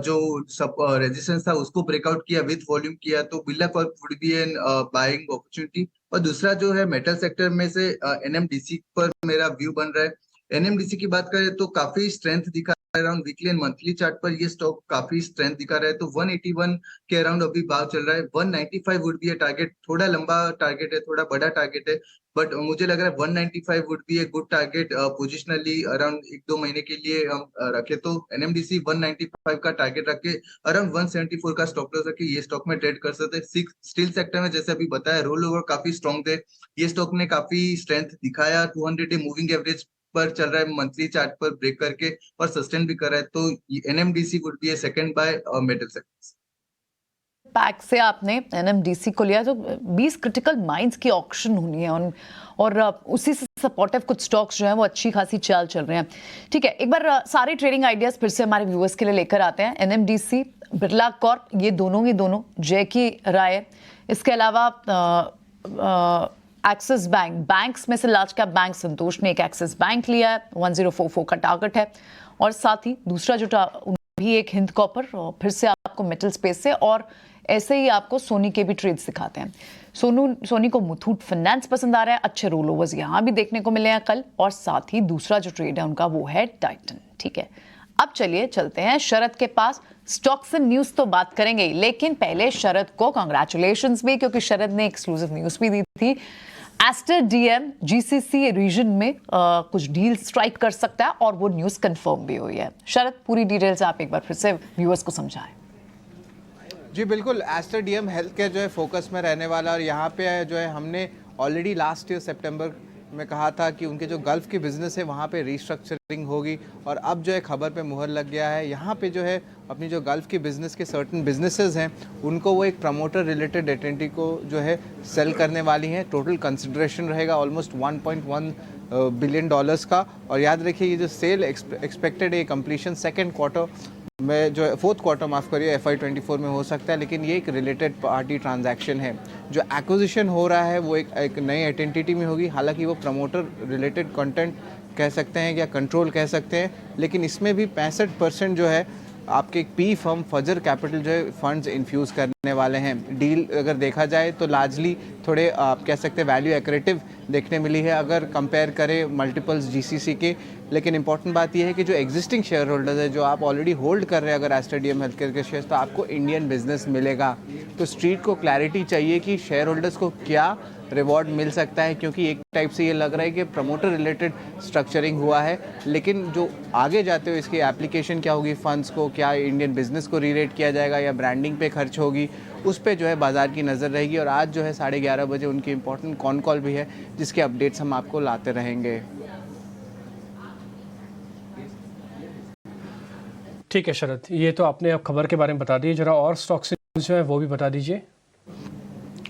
जो सब रेजिस्टेंस था उसको ब्रेकआउट किया, विद वॉल्यूम किया, तो Birla corp would be an buying opportunity. और दूसरा जो है मेटल सेक्टर में से एनएमडीसी पर मेरा व्यू बन रहा है। एनएमडीसी की बात करें तो काफी स्ट्रेंथ दिखा around weekly and monthly chart पर ये स्टॉक काफी स्ट्रेंथ दिखा रहा है। तो 181 के अराउंड अभी भाव चल रहा है। 195 वुड बी ए टारगेट, थोड़ा लंबा टारगेट है, थोड़ा बड़ा टारगेट है, बट मुझे लग रहा है 195 would be a good target positionally around 1-2 महीने के लिए हम रखे तो एनएमडीसी 195 का टारगेट रख के अराउंड 174 का स्टॉप लॉस रख के ये स्टॉक में ट्रेड कर सकते हैं। स्टील सेक्टर में जैसे अभी बताया रोल ओवर काफी स्ट्रॉन्ग थे, ये स्टॉक ने काफी स्ट्रेंथ दिखाया। 200 डे मूविंग एवरेज पर चल रहा है, मंथली चार्ट पर ब्रेक करके और सस्टेन भी कर रहा है। तो NMDC would be A second by metal sectors. Pack से आपने एनएमडीसी को लिया, तो 20 क्रिटिकल माइंस की ऑक्शन होनी है और उसी से सपोर्टिव कुछ स्टॉक्स जो हैं वो अच्छी खासी चाल चल रहे हैं। ठीक है, एक बार सारे ट्रेडिंग आइडियाज फिर से हमारे व्यूअर्स के लिए लेकर आते हैं। एनएमडीसी, बिरला कॉर्प, ये दोनों जय की राय। इसके अलावा एक्सिस बैंक्स में से लार्ज कैप बैंक संतोष ने एक एक्सिस बैंक लिया है, 1044 का टारगेट है। और साथ ही दूसरा जो भी एक हिंद कॉपर, फिर से आपको मेटल स्पेस से, और ऐसे ही आपको सोनी के भी ट्रेड्स दिखाते हैं। सोनी को मुथूट फाइनेंस पसंद आ रहा है, अच्छे रोल ओवर्स यहाँ भी देखने को मिले हैं कल। और साथ ही दूसरा जो ट्रेड है उनका वो है टाइटन। ठीक है, अब चलिए चलते हैं शरद के पास। स्टॉक्स एंड न्यूज तो बात करेंगे ही, लेकिन पहले शरद को कांग्रेचुलेशंस भी, क्योंकि शरद ने एक्सक्लूसिव न्यूज भी दी थी। एस्टर डीएम जीसीसी रीजन में कुछ डील स्ट्राइक कर सकता है और वो न्यूज कंफर्म भी हुई है। शरद, पूरी डिटेल्स आप एक बार फिर से व्यूअर्स को समझाएं। जी बिल्कुल, एस्टर डीएम हेल्थ केयर जो है फोकस में रहने वाला, और यहाँ पे जो है हमने ऑलरेडी लास्ट ईयर सितंबर में कहा था कि उनके जो गल्फ की बिजनेस है वहाँ पे रीस्ट्रक्चरिंग होगी, और अब जो है खबर पे मुहर लग गया है। यहाँ पे जो है अपनी जो गल्फ की बिजनेस के सर्टेन बिजनेसेस हैं उनको वो एक प्रमोटर रिलेटेड एंटिटी को जो है सेल करने वाली हैं। टोटल कंसिडरेशन रहेगा ऑलमोस्ट 1.1 बिलियन डॉलर्स का। और याद रखिए ये जो सेल एक्सपेक्टेड है कंप्लीशन सेकेंड क्वार्टर में, जो फोर्थ क्वार्टर माफ़ करिए FY24 में हो सकता है, लेकिन ये एक रिलेटेड पार्टी ट्रांजैक्शन है। जो एक्विजिशन हो रहा है वो एक नई आइडेंटिटी में होगी। हालांकि वो प्रमोटर रिलेटेड कंटेंट कह सकते हैं या कंट्रोल कह सकते हैं, लेकिन इसमें भी 65% जो है आपके एक पी फर्म फजर कैपिटल जो है फंड्स इन्फ्यूज़ करने वाले हैं। डील अगर देखा जाए तो लार्जली थोड़े आप कह सकते हैं वैल्यू एक्रेटिव देखने मिली है अगर कंपेयर करें मल्टीपल्स जीसीसी के। लेकिन इंपॉर्टेंट बात यह है कि जो एग्जिस्टिंग शेयर होल्डर्स है, जो आप ऑलरेडी होल्ड कर रहे हैं अगर एस्टर डीएम हेल्थ केयर के शेयर्स, तो आपको इंडियन बिजनेस मिलेगा। तो स्ट्रीट को क्लैरिटी चाहिए कि शेयर होल्डर्स को क्या रिवॉर्ड मिल सकता है, क्योंकि एक टाइप से ये लग रहा है कि प्रमोटर रिलेटेड स्ट्रक्चरिंग हुआ है, लेकिन जो आगे जाते हुए इसकी एप्लीकेशन क्या होगी फंड्स को, क्या इंडियन बिजनेस को रीरेट किया जाएगा या ब्रांडिंग पे खर्च होगी, उस पे जो है बाजार की नज़र रहेगी। और आज जो है 11:30 बजे उनकी इंपॉर्टेंट कॉन कॉल भी है, जिसके अपडेट्स हम आपको लाते रहेंगे। ठीक है शरद, ये तो आपने अब खबर के बारे में बता दी, जरा और स्टॉक्स जो है वो भी बता दीजिए।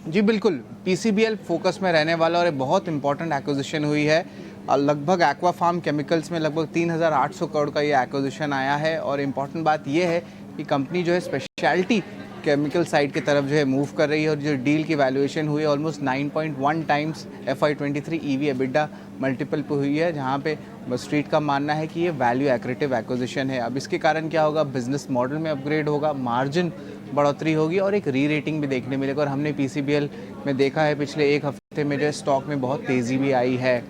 जी बिल्कुल, पीसीबीएल फोकस में रहने वाला और एक बहुत इंपॉर्टेंट एक्विजिशन हुई है। लगभग एक्वा फार्म केमिकल्स में लगभग 3,800 करोड़ का ये एक्विजिशन आया है। और इम्पॉर्टेंट बात ये है कि कंपनी जो है स्पेशलिटी केमिकल साइड की तरफ जो है मूव कर रही है। और जो डील की वैल्यूएशन हुई है almost 9.1 times FY23 EV EBITDA multiple पे हुई है, जहाँ पे स्ट्रीट का मानना है कि ये वैल्यू एक्रेटिव एक्विजिशन है। अब इसके कारण क्या होगा, बिजनेस मॉडल में अपग्रेड होगा, मार्जिन बढ़ोतरी होगी और एक री रेटिंग भी देखने मिलेगा। और हमने पीसीबीएल में देखा है पिछले एक हफ्ते में जो स्टॉक में बहुत तेज़ी भी आई है।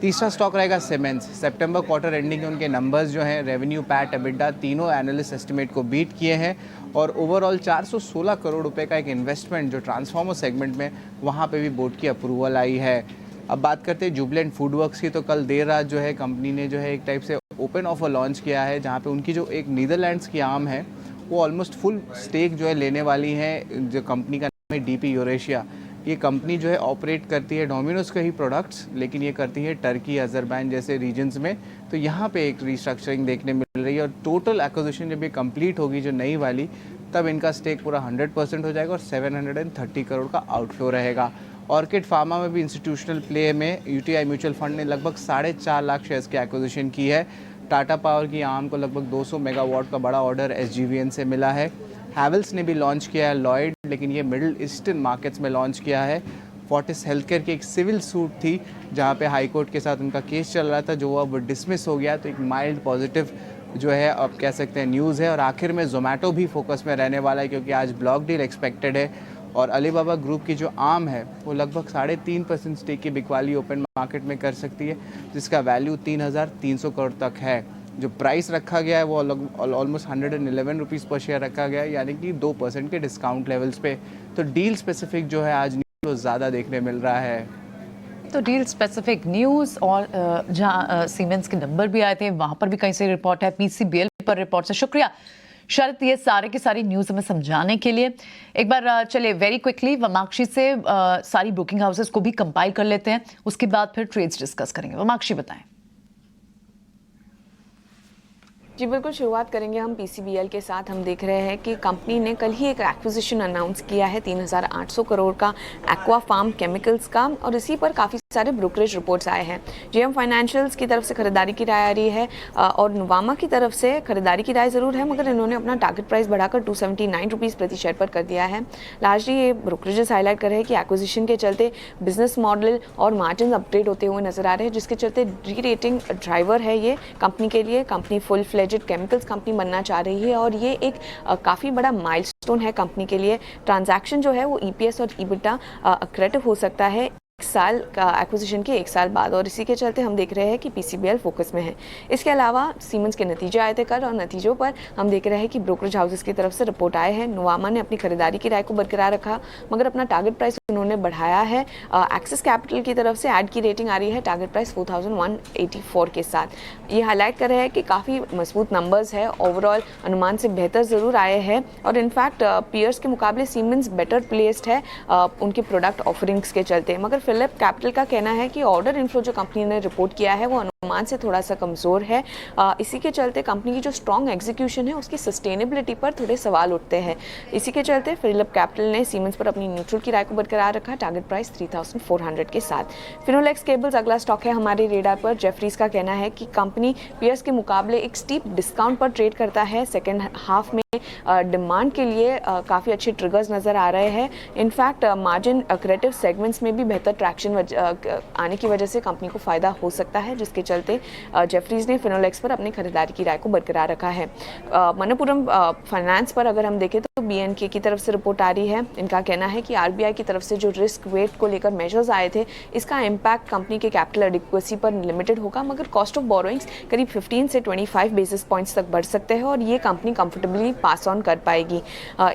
तीसरा स्टॉक रहेगा सीमेंस। सितंबर क्वार्टर एंडिंग के उनके नंबर्स जो हैं रेवेन्यू, पैट, एबिटा तीनों एनालिस्ट एस्टिमेट को बीट किए हैं। और ओवरऑल 416 करोड़ रुपए का एक इन्वेस्टमेंट जो ट्रांसफॉर्मर सेगमेंट में, वहाँ पे भी बोर्ड की अप्रूवल आई है। अब बात करते हैं जुबिलेंट फूडवर्क्स की, तो कल देर रात जो है कंपनी ने जो है एक टाइप से ओपन ऑफर लॉन्च किया है, जहाँ पे उनकी जो एक नीदरलैंड्स की आर्म है वो ऑलमोस्ट फुल स्टेक जो है लेने वाली है। जो कंपनी का नाम है DP यूरेशिया। ये कंपनी जो है ऑपरेट करती है डोमिनोज के ही प्रोडक्ट्स, लेकिन ये करती है टर्की, अजरबैजान जैसे रीजन्स में। तो यहाँ पे एक रीस्ट्रक्चरिंग देखने मिल रही है। और टोटल एक्विजिशन जब ये कंप्लीट होगी जो नई वाली, तब इनका स्टेक पूरा 100% हो जाएगा और 730 करोड़ का आउटफ्लो रहेगा। ऑर्किड फार्मा में भी इंस्टीट्यूशनल प्ले में यूटीआई म्यूचुअल फंड ने लगभग 4.5 लाख शेयर्स की एक्विजिशन की है। टाटा पावर की आर्म को लगभग 200 मेगावाट का बड़ा ऑर्डर एसजीवीएन से मिला है। हैवेल्स ने भी लॉन्च किया है लॉयड, लेकिन ये मिडिल ईस्टर्न मार्केट्स में लॉन्च किया है। फोर्टिस हेल्थकेयर की एक सिविल सूट थी जहाँ पे हाई कोर्ट के साथ उनका केस चल रहा था, जो अब डिसमिस हो गया, तो एक माइल्ड पॉजिटिव जो है अब कह सकते हैं न्यूज़ है। और आखिर में जोमेटो भी फोकस में रहने वाला है क्योंकि आज ब्लॉक डील एक्सपेक्टेड है और अलीबाबा ग्रुप की जो आर्म है वो लगभग 3.5% स्टेक की बिकवाली ओपन मार्केट में कर सकती है, जिसका वैल्यू 3,300 करोड़ तक है। जो प्राइस रखा गया है वो ऑलमोस्ट 111 रुपीज़ पर शेयर रखा गया है, यानी कि 2% के डिस्काउंट लेवल्स पे। तो डील स्पेसिफिक जो है आज न्यूज़ वो ज़्यादा देखने मिल रहा है। तो डील स्पेसिफिक न्यूज़ और जहां सीमेंस के नंबर भी आए थे वहां पर भी कहीं से रिपोर्ट है, पीसीबीएल पर रिपोर्ट से। शुक्रिया शरद ये सारे की सारी न्यूज़ हमें समझाने के लिए। एक बार चलिए वेरी क्विकली वमाक्षी से सारी ब्रोकिंग हाउसेस को भी कंपाइल कर लेते हैं, उसके बाद फिर ट्रेड्स डिस्कस करेंगे। वमाक्षी बताएं। जी बिल्कुल, शुरुआत करेंगे हम पीसीबीएल के साथ। हम देख रहे हैं कि कंपनी ने कल ही एक एक्विजिशन अनाउंस किया है 3,800 करोड़ का एक्वा फार्म केमिकल्स का, और इसी पर काफ़ी सारे ब्रोकरेज रिपोर्ट्स आए हैं। जेएम फाइनेंशियल्स की तरफ से खरीदारी की राय आ रही है और नुवामा की तरफ से खरीदारी की राय ज़रूर है, मगर इन्होंने अपना टारगेट प्राइस बढ़ाकर 279 रुपीज़ प्रति शेयर पर कर दिया है। लार्जली ये ब्रोकरेजेस हाईलाइट कर रहे हैं कि एक्विजिशन के चलते बिजनेस मॉडल और मार्जिन अपग्रेड होते हुए नजर आ रहे हैं, जिसके चलते री रेटिंग ड्राइवर है ये कंपनी के लिए। Company full fledged chemicals company बनना चाह रही है और ये एक काफ़ी बड़ा माइलस्टोन है कंपनी के लिए। ट्रांजैक्शन जो है वो ईपीएस और ईबिटा एक्रेटिव हो सकता है 1 साल का एक्विजिशन के 1 साल बाद, और इसी के चलते हम देख रहे हैं कि पीसीबीएल फोकस में है। इसके अलावा सीमेंस के नतीजे आए थे कल, और नतीजों पर हम देख रहे हैं कि ब्रोकरेज हाउसेस की तरफ से रिपोर्ट आए हैं। नुवामा ने अपनी खरीदारी की राय को बरकरार रखा, मगर अपना टारगेट प्राइस उन्होंने बढ़ाया है। एक्सिस कैपिटल की तरफ से ऐड की रेटिंग आ रही है टारगेट प्राइस 4,184 के साथ। ये हाईलाइट कर रहे हैं कि काफ़ी मजबूत नंबर्स है, ओवरऑल अनुमान से बेहतर ज़रूर आए हैं, और इनफैक्ट पीयर्स के मुकाबले सीमेंस बेटर प्लेस्ड है उनके प्रोडक्ट ऑफरिंग्स के चलते। मगर फिलिप कैपिटल का कहना है कि ऑर्डर इनफ्लो जो कंपनी ने रिपोर्ट किया है वो अनुमान से थोड़ा सा कमज़ोर है। इसी के चलते कंपनी की जो स्ट्रॉन्ग एग्जीक्यूशन है उसकी सस्टेनेबिलिटी पर थोड़े सवाल उठते हैं। इसी के चलते फिलिप कैपिटल ने सीमेंस पर अपनी न्यूट्रल की राय को बरकरार रखा, टारगेट प्राइस 3,400 के साथ। फिनोलेक्स केबल्स अगला स्टॉक है हमारे रेडार पर। जेफरीज का कहना है कि कंपनी पीयर्स के मुकाबले एक स्टीप डिस्काउंट पर ट्रेड करता है। सेकेंड हाफ में डिमांड के लिए काफ़ी अच्छे ट्रिगर्स नज़र आ रहे हैं। इनफैक्ट मार्जिन क्रिएटिव सेगमेंट्स में भी बेहतर ट्रैक्शन आने की वजह से कंपनी को फ़ायदा हो सकता है, जिसके चलते जेफरीज ने फिनोलेक्स पर अपनी खरीदारी की राय को बरकरार रखा है। मनप्पुरम फाइनेंस पर अगर हम देखें तो बीएनके की तरफ से रिपोर्ट आ रही है। इनका कहना है कि आरबीआई की तरफ से जो रिस्क वेट को लेकर मेजर्स आए थे, इसका इम्पैक्ट कंपनी के कैपिटल एडिक्वेसी पर लिमिटेड होगा, मगर कॉस्ट ऑफ बोरोइंग्स करीब 15 से 25 बेसिस पॉइंट्स तक बढ़ सकते हैं और ये कंपनी कंफर्टेबली पास ऑन कर पाएगी।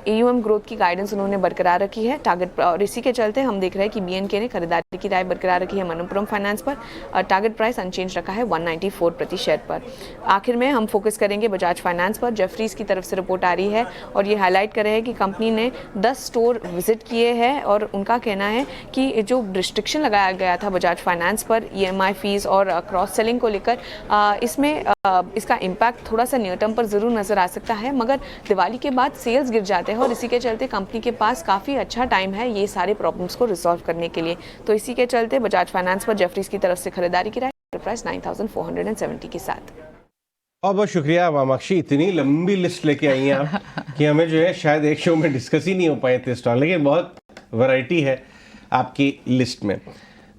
एयूएम ग्रोथ की गाइडेंस उन्होंने बरकरार रखी है टारगेट, और इसी के चलते हम देख रहे हैं कि बीएनके ने खरीदारी की राय बरकरार रखी है मनप्पुरम फाइनेंस पर। टारगेट प्राइस अनचेंज रखा है 194 प्रति शेयर पर। आखिर में हम फोकस करेंगे बजाज फाइनेंस पर। जेफरीज की तरफ से रिपोर्ट आ रही है और ये हाईलाइट कर रहे हैं कि कंपनी ने 10 स्टोर विजिट किए हैं और उनका कहना है कि जो रिस्ट्रिक्शन लगाया गया था बजाज फाइनेंस पर ईएमआई फीस और क्रॉस सेलिंग को लेकर, इसमें इसका इम्पैक्ट थोड़ा सा नियर टर्म पर ज़रूर नज़र आ सकता है, मगर दिवाली के बाद सेल्स गिर जाते हैं और इसी के चलते कंपनी के पास काफ़ी अच्छा टाइम है ये सारे प्रॉब्लम्स को रिजॉल्व करने के लिए। तो इसी के चलते बजाज फाइनेंस पर जेफरीज की तरफ से खरीदारी की राय, प्राइस 9,470 के साथ। बहुत बहुत शुक्रिया वामाक्षी, इतनी लंबी लिस्ट लेके आई हैं आप कि हमें जो है शायद एक शो में डिस्कस ही नहीं हो पाए थे स्टॉक, लेकिन बहुत वैरायटी है आपकी लिस्ट में।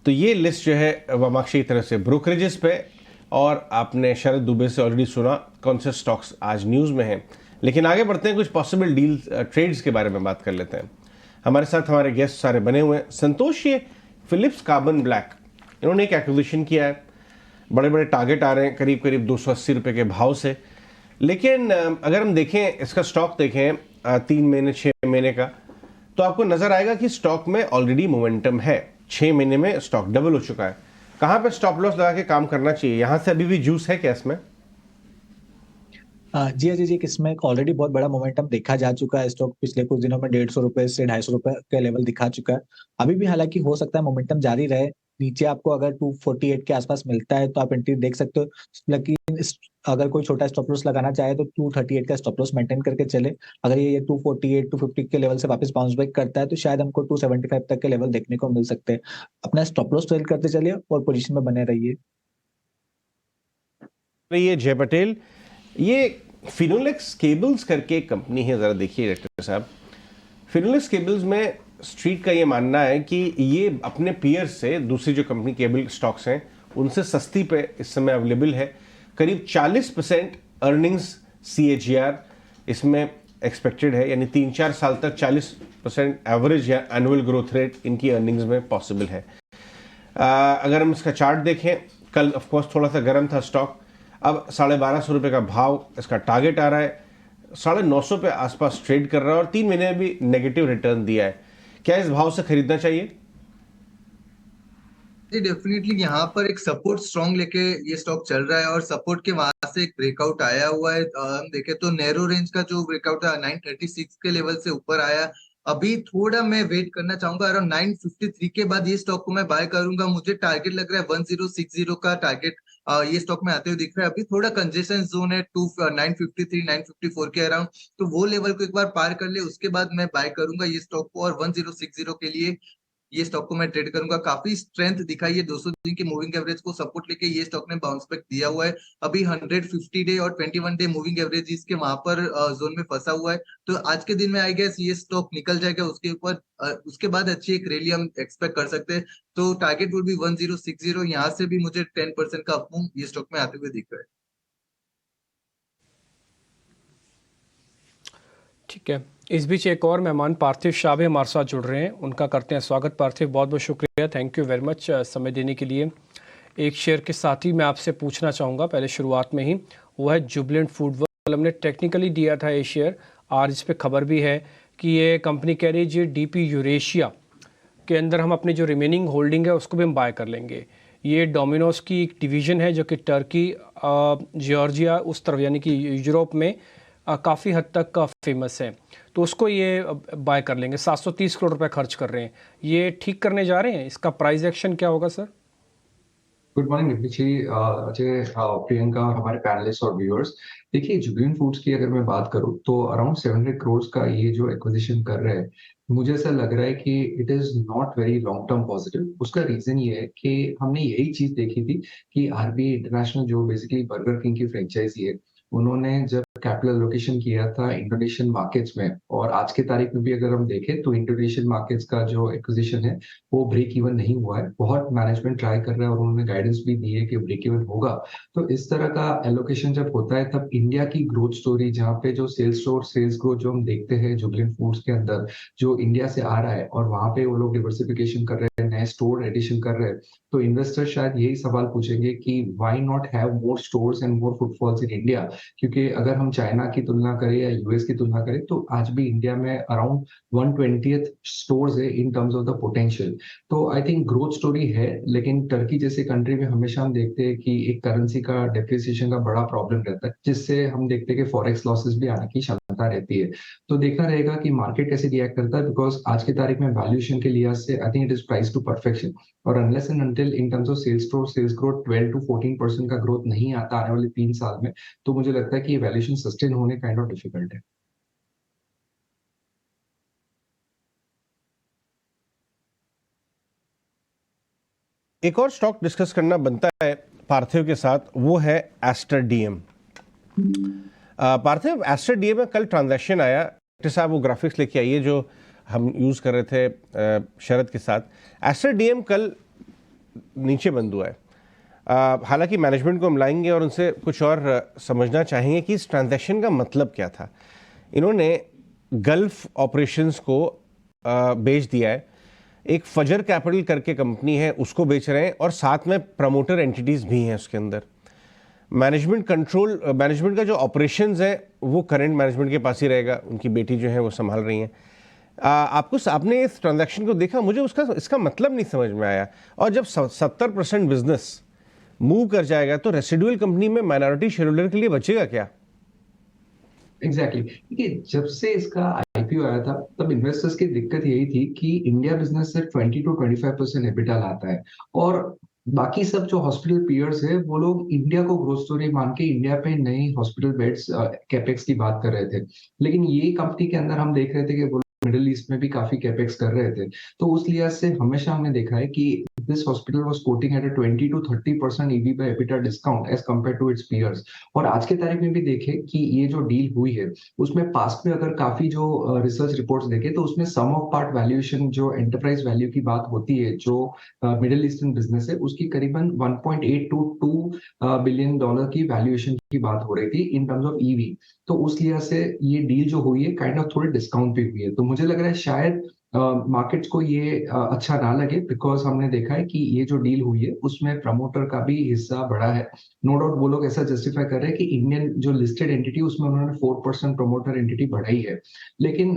तो ये लिस्ट जो है वामाक्षी की तरफ से ब्रोकरेजेस पे, और आपने शरद दुबे से ऑलरेडी सुना कौन से स्टॉक्स आज न्यूज़ में हैं। लेकिन आगे बढ़ते हैं, कुछ पॉसिबल डील ट्रेड्स के बारे में बात कर लेते हैं। हमारे साथ हमारे गेस्ट सारे बने हुए हैं। संतोष, ये फिलिप्स कार्बन ब्लैक इन्होंने एक एक्विजिशन किया है, बड़े बड़े टारगेट आ रहे हैं करीब करीब 280 रुपये के भाव से। लेकिन अगर हम देखें इसका स्टॉक देखें 3 महीने 6 महीने का, तो आपको नज़र आएगा कि स्टॉक में ऑलरेडी मोमेंटम है। 6 महीने में स्टॉक डबल हो चुका है। कहाँ पे स्टॉप लॉस लगा के काम करना चाहिए? यहाँ से अभी भी जूस है क्या इसमें? जी अजय जी, इसमें ऑलरेडी बहुत बड़ा मोमेंटम देखा जा चुका है। स्टॉक पिछले कुछ दिनों में 150 रुपए से 250 रुपए का लेवल दिखा चुका है। अभी भी हालांकि हो सकता है मोमेंटम जारी रहे, नीचे आपको अगर 248 के आसपास मिलता है तो आप एंट्री देख सकते हो, लेकिन अगर कोई छोटा स्टॉप लॉस लगाना चाहे तो 238 का स्टॉप लॉस मेंटेन करके चले। अगर ये 248 250 के लेवल से वापस बाउंस बैक करता है तो शायद हमको 275 तक के लेवल देखने को मिल सकते हैं। अपना स्टॉप लॉस ट्रेल करते चलिए और पोजीशन में बने रहिए। ये जय पटेल, ये फिनोलेक्स केबल्स करके एक कंपनी है, जरा देखिए डायरेक्टर साहब। फिनोलेक्स केबल्स में स्ट्रीट का ये मानना है कि ये अपने पीयर से, दूसरी जो कंपनी केबल स्टॉक्स हैं उनसे सस्ती पे इस समय अवेलेबल है। करीब 40% अर्निंग्स CAGR इसमें एक्सपेक्टेड है, यानी 3-4 साल तक 40% एवरेज या एनुअल ग्रोथ रेट इनकी अर्निंग्स में पॉसिबल है। अगर हम इसका चार्ट देखें, कल ऑफकोर्स थोड़ा सा गर्म था स्टॉक, अब 1250 रुपये का भाव इसका टारगेट आ रहा है, 950 पे आसपास ट्रेड कर रहा है और 3 महीने में भी नेगेटिव रिटर्न दिया है। क्या इस भाव से खरीदना चाहिए? जी डेफिनेटली यहाँ पर एक सपोर्ट स्ट्रॉन्ग लेके ये स्टॉक चल रहा है और सपोर्ट के वहां से एक ब्रेकआउट आया हुआ है। हम देखें तो नैरो रेंज का जो ब्रेकआउट है 936 के लेवल से ऊपर आया। अभी थोड़ा मैं वेट करना चाहूंगा, अराउंड 953 के बाद ये स्टॉक को मैं बाय करूंगा। मुझे टारगेट लग रहा है 1060 का टारगेट ये स्टॉक में आते हुए दिख रहा है। अभी थोड़ा कंजेशन जोन है 953 954 के अराउंड, तो वो लेवल को एक बार पार कर ले उसके बाद मैं बाय करूंगा ये स्टॉक को। और 1060 के लिए ये स्टॉक को मैं ट्रेड करूंगा। काफी स्ट्रेंथ दिखाई है, 200 दिन की मूविंग एवरेज को सपोर्ट लेके ये स्टॉक ने बाउंस बैक दिया हुआ है। अभी 150 डे और 21 डे मूविंग एवरेज इसके वहां पर जोन में फंसा हुआ है। तो आज के दिन में आई गेस ये स्टॉक निकल जाएगा उसके ऊपर, उसके बाद अच्छी एक रैली हम एक्सपेक्ट कर सकते हैं। तो टारगेट वुड बी 1060। यहाँ से भी मुझे 10% का अपमूव ये स्टॉक में आते हुए दिख रहा है। ठीक है, इस बीच एक और मेहमान पार्थिव शाह भी हमारे साथ जुड़ रहे हैं, उनका करते हैं स्वागत। पार्थिव, बहुत बहुत शुक्रिया, थैंक यू वेरी मच समय देने के लिए। एक शेयर के साथ ही मैं आपसे पूछना चाहूँगा पहले शुरुआत में ही, वो है जुबिलेंट फूड। हमने टेक्निकली दिया था ये शेयर, आज इस पर खबर भी है कि ये कंपनी कह रही है DP यूरेशिया के अंदर हम अपनी जो रिमेनिंग होल्डिंग है उसको भी हम बाय कर लेंगे। ये डोमिनोज की एक डिवीज़न है जो कि टर्की, जॉर्जिया उस तरफ यानी कि यूरोप में काफ़ी हद तक फेमस है, तो उसको ये बाय कर लेंगे। 730 करोड़ रुपए खर्च कर रहे हैं, ये ठीक करने जा रहे हैं। इसका प्राइस एक्शन क्या होगा sir? Good morning Nitin ji, Ajay, Priyanka और हमारे पैनलिस्ट और व्यूअर्स। देखिए, जुबिलेंट फूड्स की अगर मैं बात करूं तो अराउंड 700 करोड़ का ये जो एक्विजिशन कर रहे हैं, मुझे ऐसा लग रहा है कि it is not very long term positive. उसका रीजन ये है कि हमने यही चीज देखी थी कि RBI इंटरनेशनल जो बेसिकली बर्गर किंग की फ्रेंचाइजी है, उन्होंने जब कैपिटल एलोकेशन किया था इंडोनेशियन मार्केट्स में, और आज के तारीख में भी अगर हम देखें तो इंडोनेशियन मार्केट्स का जो एक्विजिशन है वो ब्रेक इवन नहीं हुआ है। बहुत मैनेजमेंट ट्राई कर रहा है और उन्होंने गाइडेंस भी दी है कि ब्रेक इवन होगा। तो इस तरह का एलोकेशन जब होता है तब इंडिया की ग्रोथ स्टोरी, जहाँ पे जो सेल्स ग्रोथ जो हम देखते हैं जुबिलेंट फूड्स के अंदर, जो इंडिया से आ रहा है और वहां पे वो लोग डिवर्सिफिकेशन कर रहे हैं, नए स्टोर एडिशन कर रहे हैं, तो इन्वेस्टर शायद यही सवाल पूछेंगे कि why not have more stores and more footfalls in India. क्योंकि अगर हम चाइना की तुलना करें या US की तुलना करें तो आज भी इंडिया में अराउंड 120th स्टोर्स है इन टर्म्स ऑफ द पोटेंशियल। तो आई थिंक ग्रोथ स्टोरी है, लेकिन टर्की जैसे कंट्री में हमेशा हम देखते हैं कि एक करेंसी का डेप्रिसिएशन का बड़ा प्रॉब्लम रहता है, जिससे हम देखते हैं कि फॉरेक्स लॉसेस भी आने की क्षमता रहती है। तो देखना रहेगा कि मार्केट कैसे रिएक्ट करता है, बिकॉज आज की तारीख में वैल्यूएशन के लिहाज से I think it is price to perfection. और unless and until in terms of sales growth 12 to 14% का ग्रोथ नहीं आता आने वाले 3 साल में, तो मुझे लगता है कि ये वैल्यूएशन सस्टेन होने काइंड ऑफ डिफिकल्ट है। एक और स्टॉक डिस्कस करना बनता है पार्थिव के साथ, वो है एस्टर DM। पार्थिव, एस्टर DM में कल ट्रांजैक्शन आया, डॉक्टर साहब वो ग्राफिक्स लेके आइए जो हम यूज़ कर रहे थे शरद के साथ। एस्टर DM कल नीचे बंद हुआ है। हालांकि मैनेजमेंट को हम लाएंगे और उनसे कुछ और समझना चाहेंगे कि इस ट्रांजैक्शन का मतलब क्या था। इन्होंने गल्फ ऑपरेशंस को बेच दिया है, एक फजर कैपिटल करके कंपनी है उसको बेच रहे हैं, और साथ में प्रमोटर एंटिटीज़ भी हैं उसके अंदर। मैनेजमेंट का जो ऑपरेशंस है वो करंट मैनेजमेंट के पास ही रहेगा, उनकी बेटी जो है वो संभाल रही हैं। आपने इस ट्रांजैक्शन को देखा, मुझे इसका मतलब नहीं समझ में आया। और जब 70% बिजनेस मूव कर जाएगा तो रेसिडुअल कंपनी में माइनॉरिटी शेयर होल्डर के लिए बचेगा क्या? एग्जैक्टली देखिए, जब से इसका आईपीओ आया था तब इन्वेस्टर्स की दिक्कत यही थी कि इंडिया बिजनेस सिर्फ 20 to 25% एबिटा लाता है और बाकी सब जो हॉस्पिटल पीयर्स है वो लोग इंडिया को ग्रोथ स्टोरी मान के इंडिया पे नई हॉस्पिटल बेड्स कैपेक्स की बात कर रहे थे। लेकिन ये कंपनी के अंदर हम देख रहे थे कि वो मिडिल ईस्ट में भी काफी कैपेक्स कर रहे थे। तो उस लिहाज से हमेशा हमने देखा है कि this hospital was quoting at a 20 to 30% EV by EBITDA discount as compare to its peers. और आज के तारीख में भी देखें कि ये जो डील हुई है उसमें पास्ट में अगर काफी जो रिसर्च रिपोर्ट्स देखे तो उसमें सम ऑफ पार्ट वैल्यूएशन जो एंटरप्राइज वैल्यू की बात होती है जो मिडिल ईस्टर्न बिजनेस है उसकी करीबन 1.8 to 2 बिलियन डॉलर की वैल्यूएशन की बात हो रही थी इन टर्म्स ऑफ ईवी। तो उस लिहाज से ये डील जो हुई है काइंड ऑफ थोड़ी डिस्काउंट पे हुई है। तो मुझे लग रहा है शायद मार्केट्स को ये अच्छा ना लगे बिकॉज हमने देखा है कि ये जो डील हुई है उसमें प्रमोटर का भी हिस्सा बढ़ा है। नो डाउट वो लोग ऐसा जस्टिफाई कर रहे हैं कि इंडियन जो लिस्टेड एंटिटी उसमें उन्होंने 4% प्रमोटर एंटिटी बढ़ाई है। लेकिन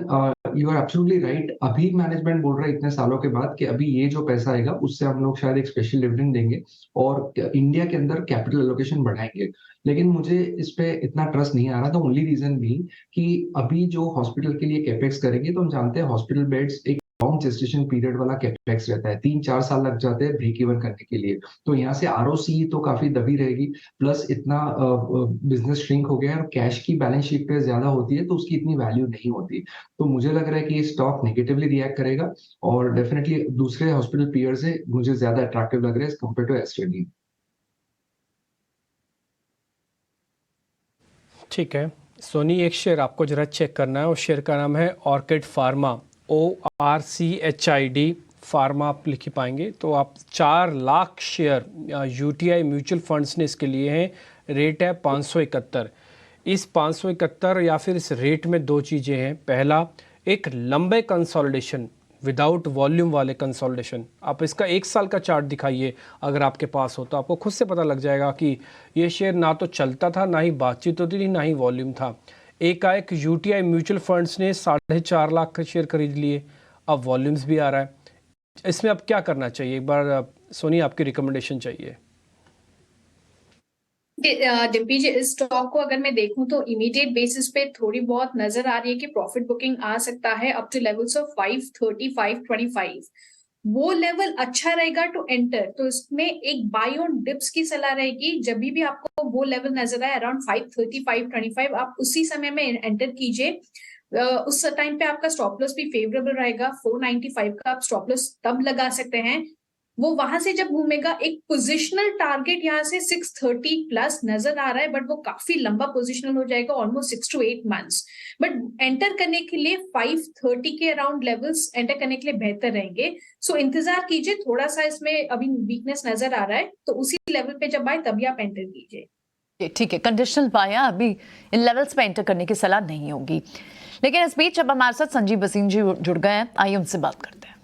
यू आर एब्सोल्युटली राइट, अभी मैनेजमेंट बोल रहा है इतने सालों के बाद कि अभी ये जो पैसा आएगा उससे हम लोग शायद एक स्पेशल डिविडेंड देंगे और इंडिया के अंदर कैपिटल एलोकेशन बढ़ाएंगे। लेकिन मुझे इस पे इतना ट्रस्ट नहीं आ रहा। तो ओनली रीजन भी कि अभी जो हॉस्पिटल के लिए कैपेक्स करेंगे तो हम जानते हैं हॉस्पिटल बेड्स एक लॉन्ग जेस्टेशन पीरियड वाला कैपेक्स रहता है, 3-4 साल लग जाते हैं ब्रेक इवन करने के लिए। तो यहाँ से आरओसी तो काफी दबी रहेगी, प्लस इतना बिजनेस श्रिंक हो गया है और कैश की बैलेंस शीट पे ज्यादा होती है तो उसकी इतनी वैल्यू नहीं होती। तो मुझे लग रहा है कि ये स्टॉक नेगेटिवली रिएक्ट करेगा और डेफिनेटली दूसरे हॉस्पिटल पीयर से मुझे ज्यादा अट्रैक्टिव लग रहा है as compare to Aster deal. ठीक है सोनी, एक शेयर आपको जरा चेक करना है, उस शेयर का नाम है ऑर्किड फार्मा, ORCHID फार्मा आप लिख पाएंगे। तो आप 4 lakh share UTI mutual funds ने इसके लिए हैं, रेट है 571। इस 571 या फिर इस रेट में 2 चीज़ें हैं। पहला, एक लंबे कंसोलिडेशन विदाउट वॉल्यूम वाले कंसोलिडेशन। आप इसका 1 साल का चार्ट दिखाइए अगर आपके पास हो तो आपको खुद से पता लग जाएगा कि ये शेयर ना तो चलता था, ना ही बातचीत होती थी, ना ही वॉल्यूम था। एक UTI म्यूचुअल फंड्स ने 4.5 लाख के शेयर खरीद लिए, अब वॉल्यूम्स भी आ रहा है। इसमें अब क्या करना चाहिए, एक बार सोनी आपकी रिकमेंडेशन चाहिए। डिम्पी जी, इस स्टॉक को अगर मैं देखूं तो इमीडिएट बेसिस पे थोड़ी बहुत नजर आ रही है कि प्रॉफिट बुकिंग आ सकता है अप टू लेवल्स ऑफ 535.25। वो लेवल अच्छा रहेगा टू एंटर, तो इसमें एक बाय ऑन डिप्स की सलाह रहेगी। जब भी आपको वो लेवल नजर आए अराउंड 535.25 आप उसी समय में एंटर कीजिए। उस टाइम पे आपका स्टॉप लॉस भी फेवरेबल रहेगा। 495 का आप स्टॉप लॉस तब लगा सकते हैं। वो वहां से जब घूमेगा, एक पोजिशनल टारगेट यहाँ से 630 प्लस नजर आ रहा है, बट वो काफी लंबा पोजिशनल हो जाएगा, almost 6 to 8 months. But enter करने के लिए 530 के अराउंड लेवल्स एंटर करने के लिए बेहतर रहेंगे। सो इंतजार कीजिए, थोड़ा सा इसमें अभी वीकनेस नजर आ रहा है, तो उसी लेवल पे जब आए तभी आप एंटर कीजिए। ठीक है, कंडीशनल बाया अभी इन लेवल्स पे एंटर करने की सलाह नहीं होगी। लेकिन इस बीच अब हमारे साथ संजीव बसीन जी जुड़ गए हैं, आइए उनसे बात करते हैं।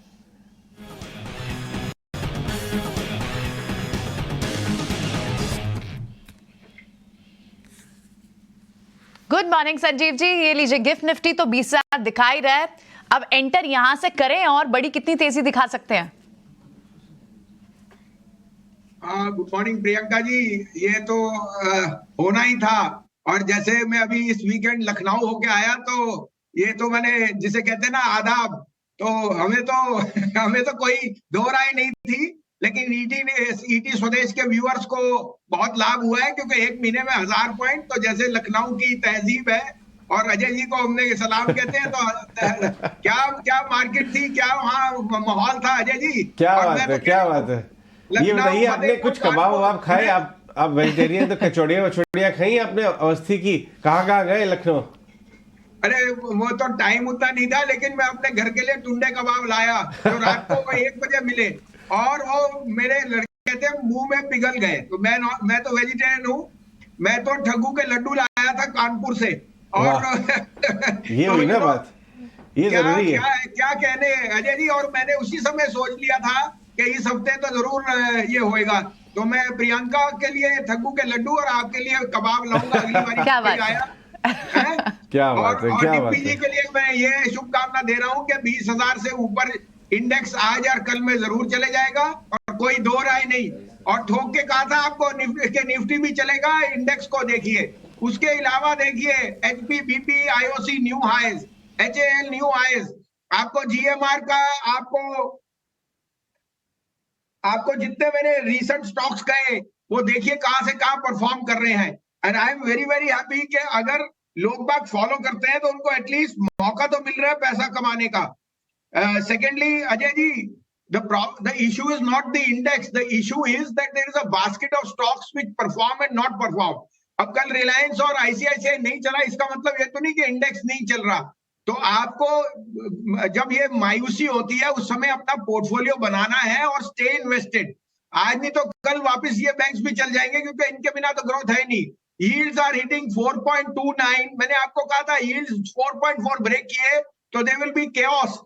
गुड मॉर्निंग संजीव जी, ये लीजिए गिफ्ट निफ्टी तो 20,000 दिखा ही रहा है, अब एंटर यहां से करें और बड़ी कितनी तेजी दिखा सकते हैं? गुड मॉर्निंग प्रियंका जी, ये तो होना ही था। और जैसे मैं अभी इस वीकेंड लखनऊ होके आया तो ये तो मैंने जिसे कहते हैं ना आदाब, तो हमें तो कोई दो राय नहीं थी, लेकिन ईटी स्वदेश के व्यूअर्स को बहुत लाभ हुआ है क्योंकि 1 महीने में 1000 पॉइंट, तो जैसे लखनऊ की तहजीब है और अजय जी को हमने सलाम कहते हैं, तो क्या मार्केट थी, क्या वहाँ माहौल था अजय जी? क्या बात है। ये बताइए, आपने कुछ कबाब खाए? आप वेजिटेरियन, तो कचौड़ियाँ खाई आपने अवस्थी की? कहाँ गए लखनऊ? अरे वो तो टाइम उतना नहीं था, लेकिन मैं अपने घर के लिए टुंडे कबाब लाया जो रात को 1 बजे मिले और वो मेरे लड़के थे मुंह में पिघल गए। तो मैं तो वेजिटेरियन हूँ, मैं तो ठग्गू के लड्डू लाया था कानपुर से। और ये हुई ना बात, ये जरूरी है। क्या कहने अजय जी, और मैंने उसी समय सोच लिया था कि इस हफ्ते तो जरूर ये होएगा, तो मैं प्रियंका के लिए ठग्गू के लड्डू और आपके लिए कबाब लाऊंगा अगली बार। क्या बात और डिप्पी जी के लिए मैं ये शुभकामना दे रहा हूँ कि 20,000 से ऊपर इंडेक्स आज और कल में जरूर चले जाएगा और कोई दो राय नहीं। और ठोक के कहा था आपको निफ्टी भी चलेगा, इंडेक्स को देखिए। उसके अलावा देखिए HP BP IOC new highs, HAL new highs, आपको GMR का, आपको जितने मैंने रिसेंट स्टॉक्स कहे वो देखिए कहां से कहां परफॉर्म कर रहे हैं। And I am very very happy कि अगर लोग बाग फॉलो करते हैं तो उनको एटलीस्ट मौका तो मिल रहा है पैसा कमाने का। Secondly, Ajay ji, the issue is not the index. The issue is that there is a basket of stocks which perform and not perform. अब कल रिलायंस और ICICI नहीं चला, इसका मतलब ये तो नहीं कि इंडेक्स नहीं चल रहा। तो आपको जब ये मायूसी होती है उस समय अपना पोर्टफोलियो बनाना है और स्टे इन्वेस्टेड। आज नहीं तो कल वापस ये बैंक्स भी चल जाएंगे क्योंकि इनके बिना तो ग्रोथ है नहीं। यील्ड्स आर हिटिंग 4.29, मैंने आपको कहा था यील्ड्स 4.4 ब्रेक किए तो they will be chaos.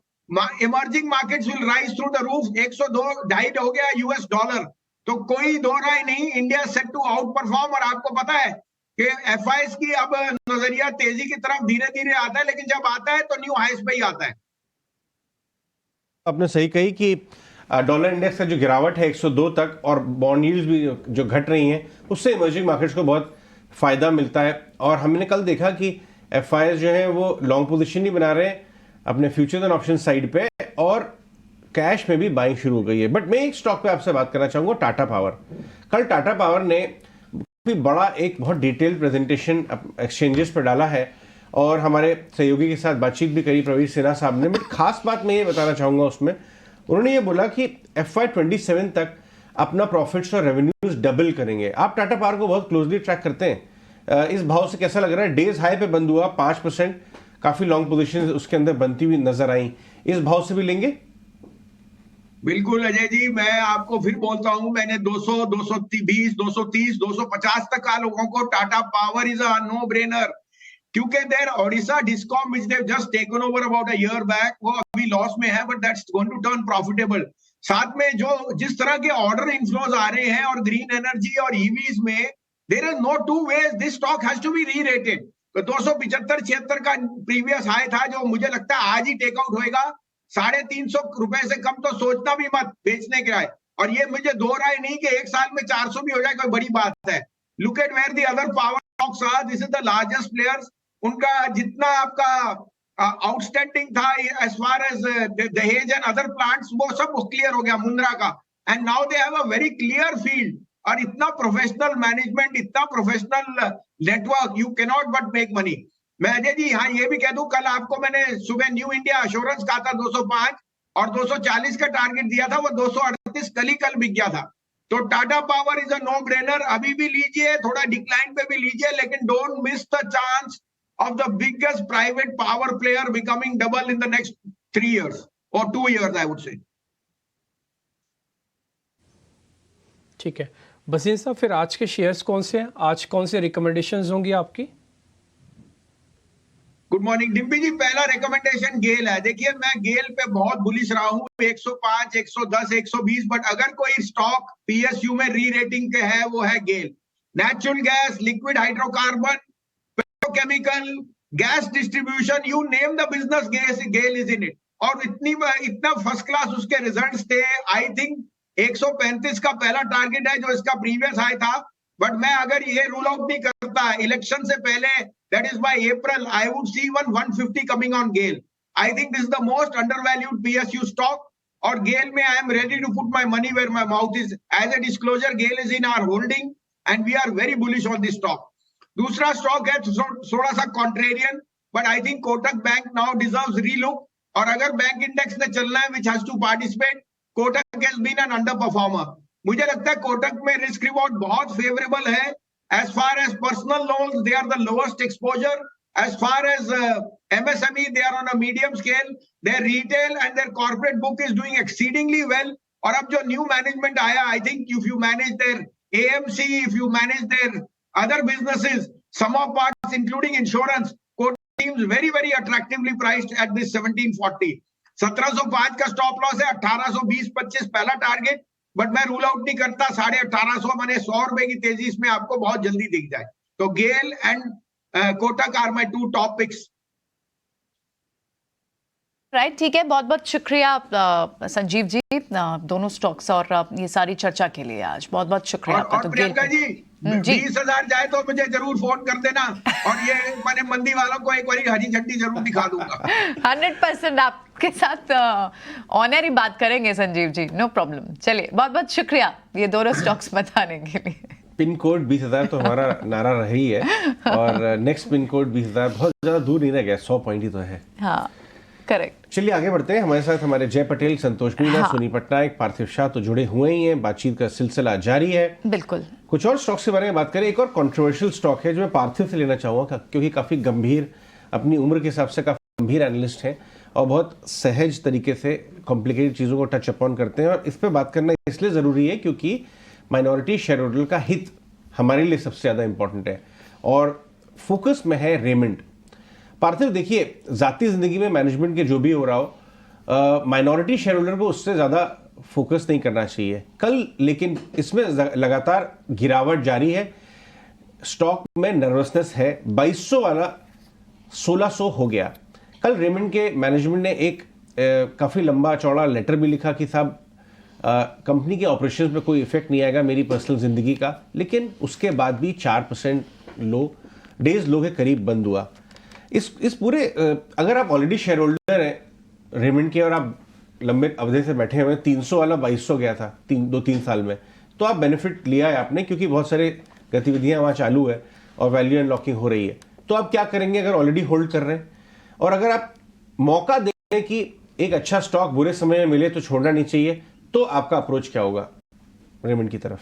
Emerging markets will rise through the roof. 102.5 हो गया US डॉलर, तो कोई दो राय नहीं, India set to outperform. और आपको पता है कि FIs की अब नजरिया तेजी की तरफ धीरे धीरे आता है, लेकिन जब आता है तो न्यू हाईस पे ही आता है। आपने सही कही कि डॉलर इंडेक्स का जो गिरावट है 102 तक और बॉन्ड यील्ड्स भी जो घट रही हैं उससे इमर्जिंग मार्केट्स को बहुत फायदा मिलता है। और हमने कल देखा कि FIs जो हैं वो लॉन्ग पोजीशन ही बना रहे हैं अपने फ्यूचर्स एंड ऑप्शन साइड पे, और कैश में भी बाइंग शुरू हो गई है। बट मैं एक स्टॉक पे आपसे बात करना चाहूंगा, टाटा पावर। कल टाटा पावर ने भी बड़ा एक बहुत डिटेल प्रेजेंटेशन एक्सचेंजेस पर डाला है और हमारे सहयोगी के साथ बातचीत भी करी प्रवीर सिन्हा साहब ने। बट खास बात मैं ये बताना चाहूंगा उसमें, उन्होंने ये बोला कि FY27 तक अपना प्रॉफिट्स और रेवेन्यूज डबल करेंगे। आप टाटा पावर को बहुत क्लोजली ट्रैक करते हैं, इस भाव से कैसा लग रहा है? डेज हाई पे बंद हुआ 5%, काफी लॉन्ग पोजीशन उसके अंदर बनती हुई नजर आई, इस भाव से भी लेंगे? बिल्कुल अजय जी, मैं आपको फिर बोलता हूं, मैंने 200, 220, 230, 250 तक का लोगों को Tata power is a no brainer, क्योंकि there Odisha discom which they have just taken over about a year back, वो अभी लॉस में है but that's going to turn profitable. साथ में जो जिस तरह के ऑर्डर इनफ्लोज आ रहे हैं और ग्रीन एनर्जी और ईवीज में, there is no two ways, this stock has to be rerated. तो 275-76 का प्रीवियस हाई था जो मुझे लगता है आज ही टेकआउट होएगा। 350 रुपए से कम तो सोचना भी मत बेचने के राय। और ये मुझे दो राय नहीं कि एक साल में 400 भी हो जाए कोई बड़ी बात है। Look at where the other power stocks are, this is the largest players. उनका जितना आपका आउटस्टैंडिंग था as far as Dahej and other plants, वो सब क्लियर हो गया मुंद्रा का। And now they have a very clear field और इतना प्रोफेशनल मैनेजमेंट, इतना professional network, you can not but make money. मैं अजय जी यहाँ ये भी कह दूं, कल आपको मैंने सुबह न्यू इंडिया एश्योरेंस कहा था 205 और 240 का टारगेट दिया था, वो 238 कल बिक गया था। तो Tata power is a no brainer, अभी भी लीजिए, थोड़ा डिक्लाइन पे भी लीजिए, लेकिन don't miss the chance of the biggest private power player becoming double in the next 3 years और 2 years आई वुड से। ठीक है बसीर साहब, फिर आज के शेयर्स कौन से हैं? आज कौन से रिकमेंडेशंस होंगी आपकी? गुड मॉर्निंग डिम्पी जी, पहला रिकमेंडेशन गेल है। देखिए मैं गेल पे बहुत बुलिश रहा हूँ, 105, 110, 120, बट अगर कोई स्टॉक PSU में री रेटिंग के है वो है GAIL. Natural gas, liquid hydrocarbon, petrochemical, gas distribution, you name the business, GAIL is in it. और इतना फर्स्ट क्लास उसके रिजल्ट्स थे। आई थिंक 135 का पहला टारगेट है जो इसका प्रीवियस हाई था, बट मैं अगर ये रूल आउट नहीं करता इलेक्शन से पहले, that is by April, I would see 150 coming on GAIL. I think this is the most undervalued PSU stock, और GAIL में I am ready to put my money where my mouth is. As a disclosure, GAIL is in our holding and we are very bullish on this stock. दूसरा स्टॉक है थोड़ा सा contrarian, but I think Kotak Bank now deserves relook, और अगर बैंक इंडेक्स ने चलना है which has to participate, Kotak has been an underperformer. मुझे लगता है कोटक में रिस्क रिवॉर्ड बहुत फेवरेबल है। As far as personal loans, they are the lowest exposure. As far as MSME, they are on a medium scale. Their retail and their corporate book is doing exceedingly well. और अब जो new management आया, I think if you manage their AMC, if you manage their other businesses, some of parts including insurance, Kotak seems very, very attractively priced at this 1740. 1705 का स्टॉप लॉस है, 1820-25 पहला टारगेट, बट मैं रूल आउट नहीं करता 1850 मैंने 100 रुपए की तेजी इसमें आपको बहुत जल्दी दिख जाए। तो GAIL and Kotak are my 2 top picks. Right, ठीक है, बहुत बहुत शुक्रिया संजीव जी दोनों स्टॉक्स और ये सारी चर्चा के लिए आज बहुत बहुत शुक्रिया आपका। और प्रियंका जी, जी 20,000 जाए तो मुझे जरूर फोन कर देना, और ये मैंने मंदी वालों को एक बार हरी झंडी जरूर दिखा दूंगा। 100% आपके साथ ऑनर ही बात करेंगे संजीव जी, नो प्रॉब्लम। चलिए, बहुत बहुत शुक्रिया ये दोनों स्टॉक्स बताने के लिए। पिन कोड 20,000 तो हमारा नारा रहा ही है, और नेक्स्ट पिन कोड 20,000 बहुत ज्यादा दूर नहीं रह गया, 100 पॉइंट ही तो है। हाँ, करेक्ट। चलिए आगे बढ़ते हैं। हमारे साथ हमारे जय पटेल, संतोष मीणा, हाँ। सुनी पटनायक, पार्थिव शाह तो जुड़े हुए ही हैं। बातचीत का सिलसिला जारी है। बिल्कुल। कुछ और स्टॉक्स के बारे में बात करें। एक और कंट्रोवर्शियल स्टॉक है जो मैं पार्थिव से लेना चाहूंगा, क्योंकि काफी गंभीर, अपनी उम्र के हिसाब से काफी गंभीर एनालिस्ट हैं और बहुत सहज तरीके से कॉम्प्लिकेटेड चीजों को टच अपॉन करते हैं। और इस पर बात करना इसलिए जरूरी है क्योंकि माइनॉरिटी शेयर होल्डर का हित हमारे लिए सबसे ज्यादा इंपॉर्टेंट है, और फोकस में है रेमंड। पार्थिव, देखिए, जाती जिंदगी में मैनेजमेंट के जो भी हो रहा हो, माइनॉरिटी शेयर होल्डर को उससे ज्यादा फोकस नहीं करना चाहिए कल, लेकिन इसमें लगातार गिरावट जारी है। स्टॉक में नर्वसनेस है। 2200 वाला 1600 हो गया। कल रेमंड के मैनेजमेंट ने एक काफी लंबा चौड़ा लेटर भी लिखा कि साहब कंपनी के ऑपरेशंस पे कोई इफेक्ट नहीं आएगा मेरी पर्सनल जिंदगी का, लेकिन उसके बाद भी 4% लो, डेज लो के करीब बंद हुआ। इस पूरे अगर आप ऑलरेडी शेयर होल्डर हैं रेमंड के और आप लंबे अवधि से बैठे हुए, 300 वाला 2200 गया था 2-3 साल में, तो आप बेनिफिट लिया है आपने, क्योंकि बहुत सारे गतिविधियां वहां चालू है और वैल्यू अनलॉकिंग हो रही है। तो आप क्या करेंगे अगर ऑलरेडी होल्ड कर रहे हैं? और अगर आप मौका दें कि एक अच्छा स्टॉक बुरे समय में मिले तो छोड़ना नहीं चाहिए, तो आपका अप्रोच क्या होगा रेमंड की तरफ?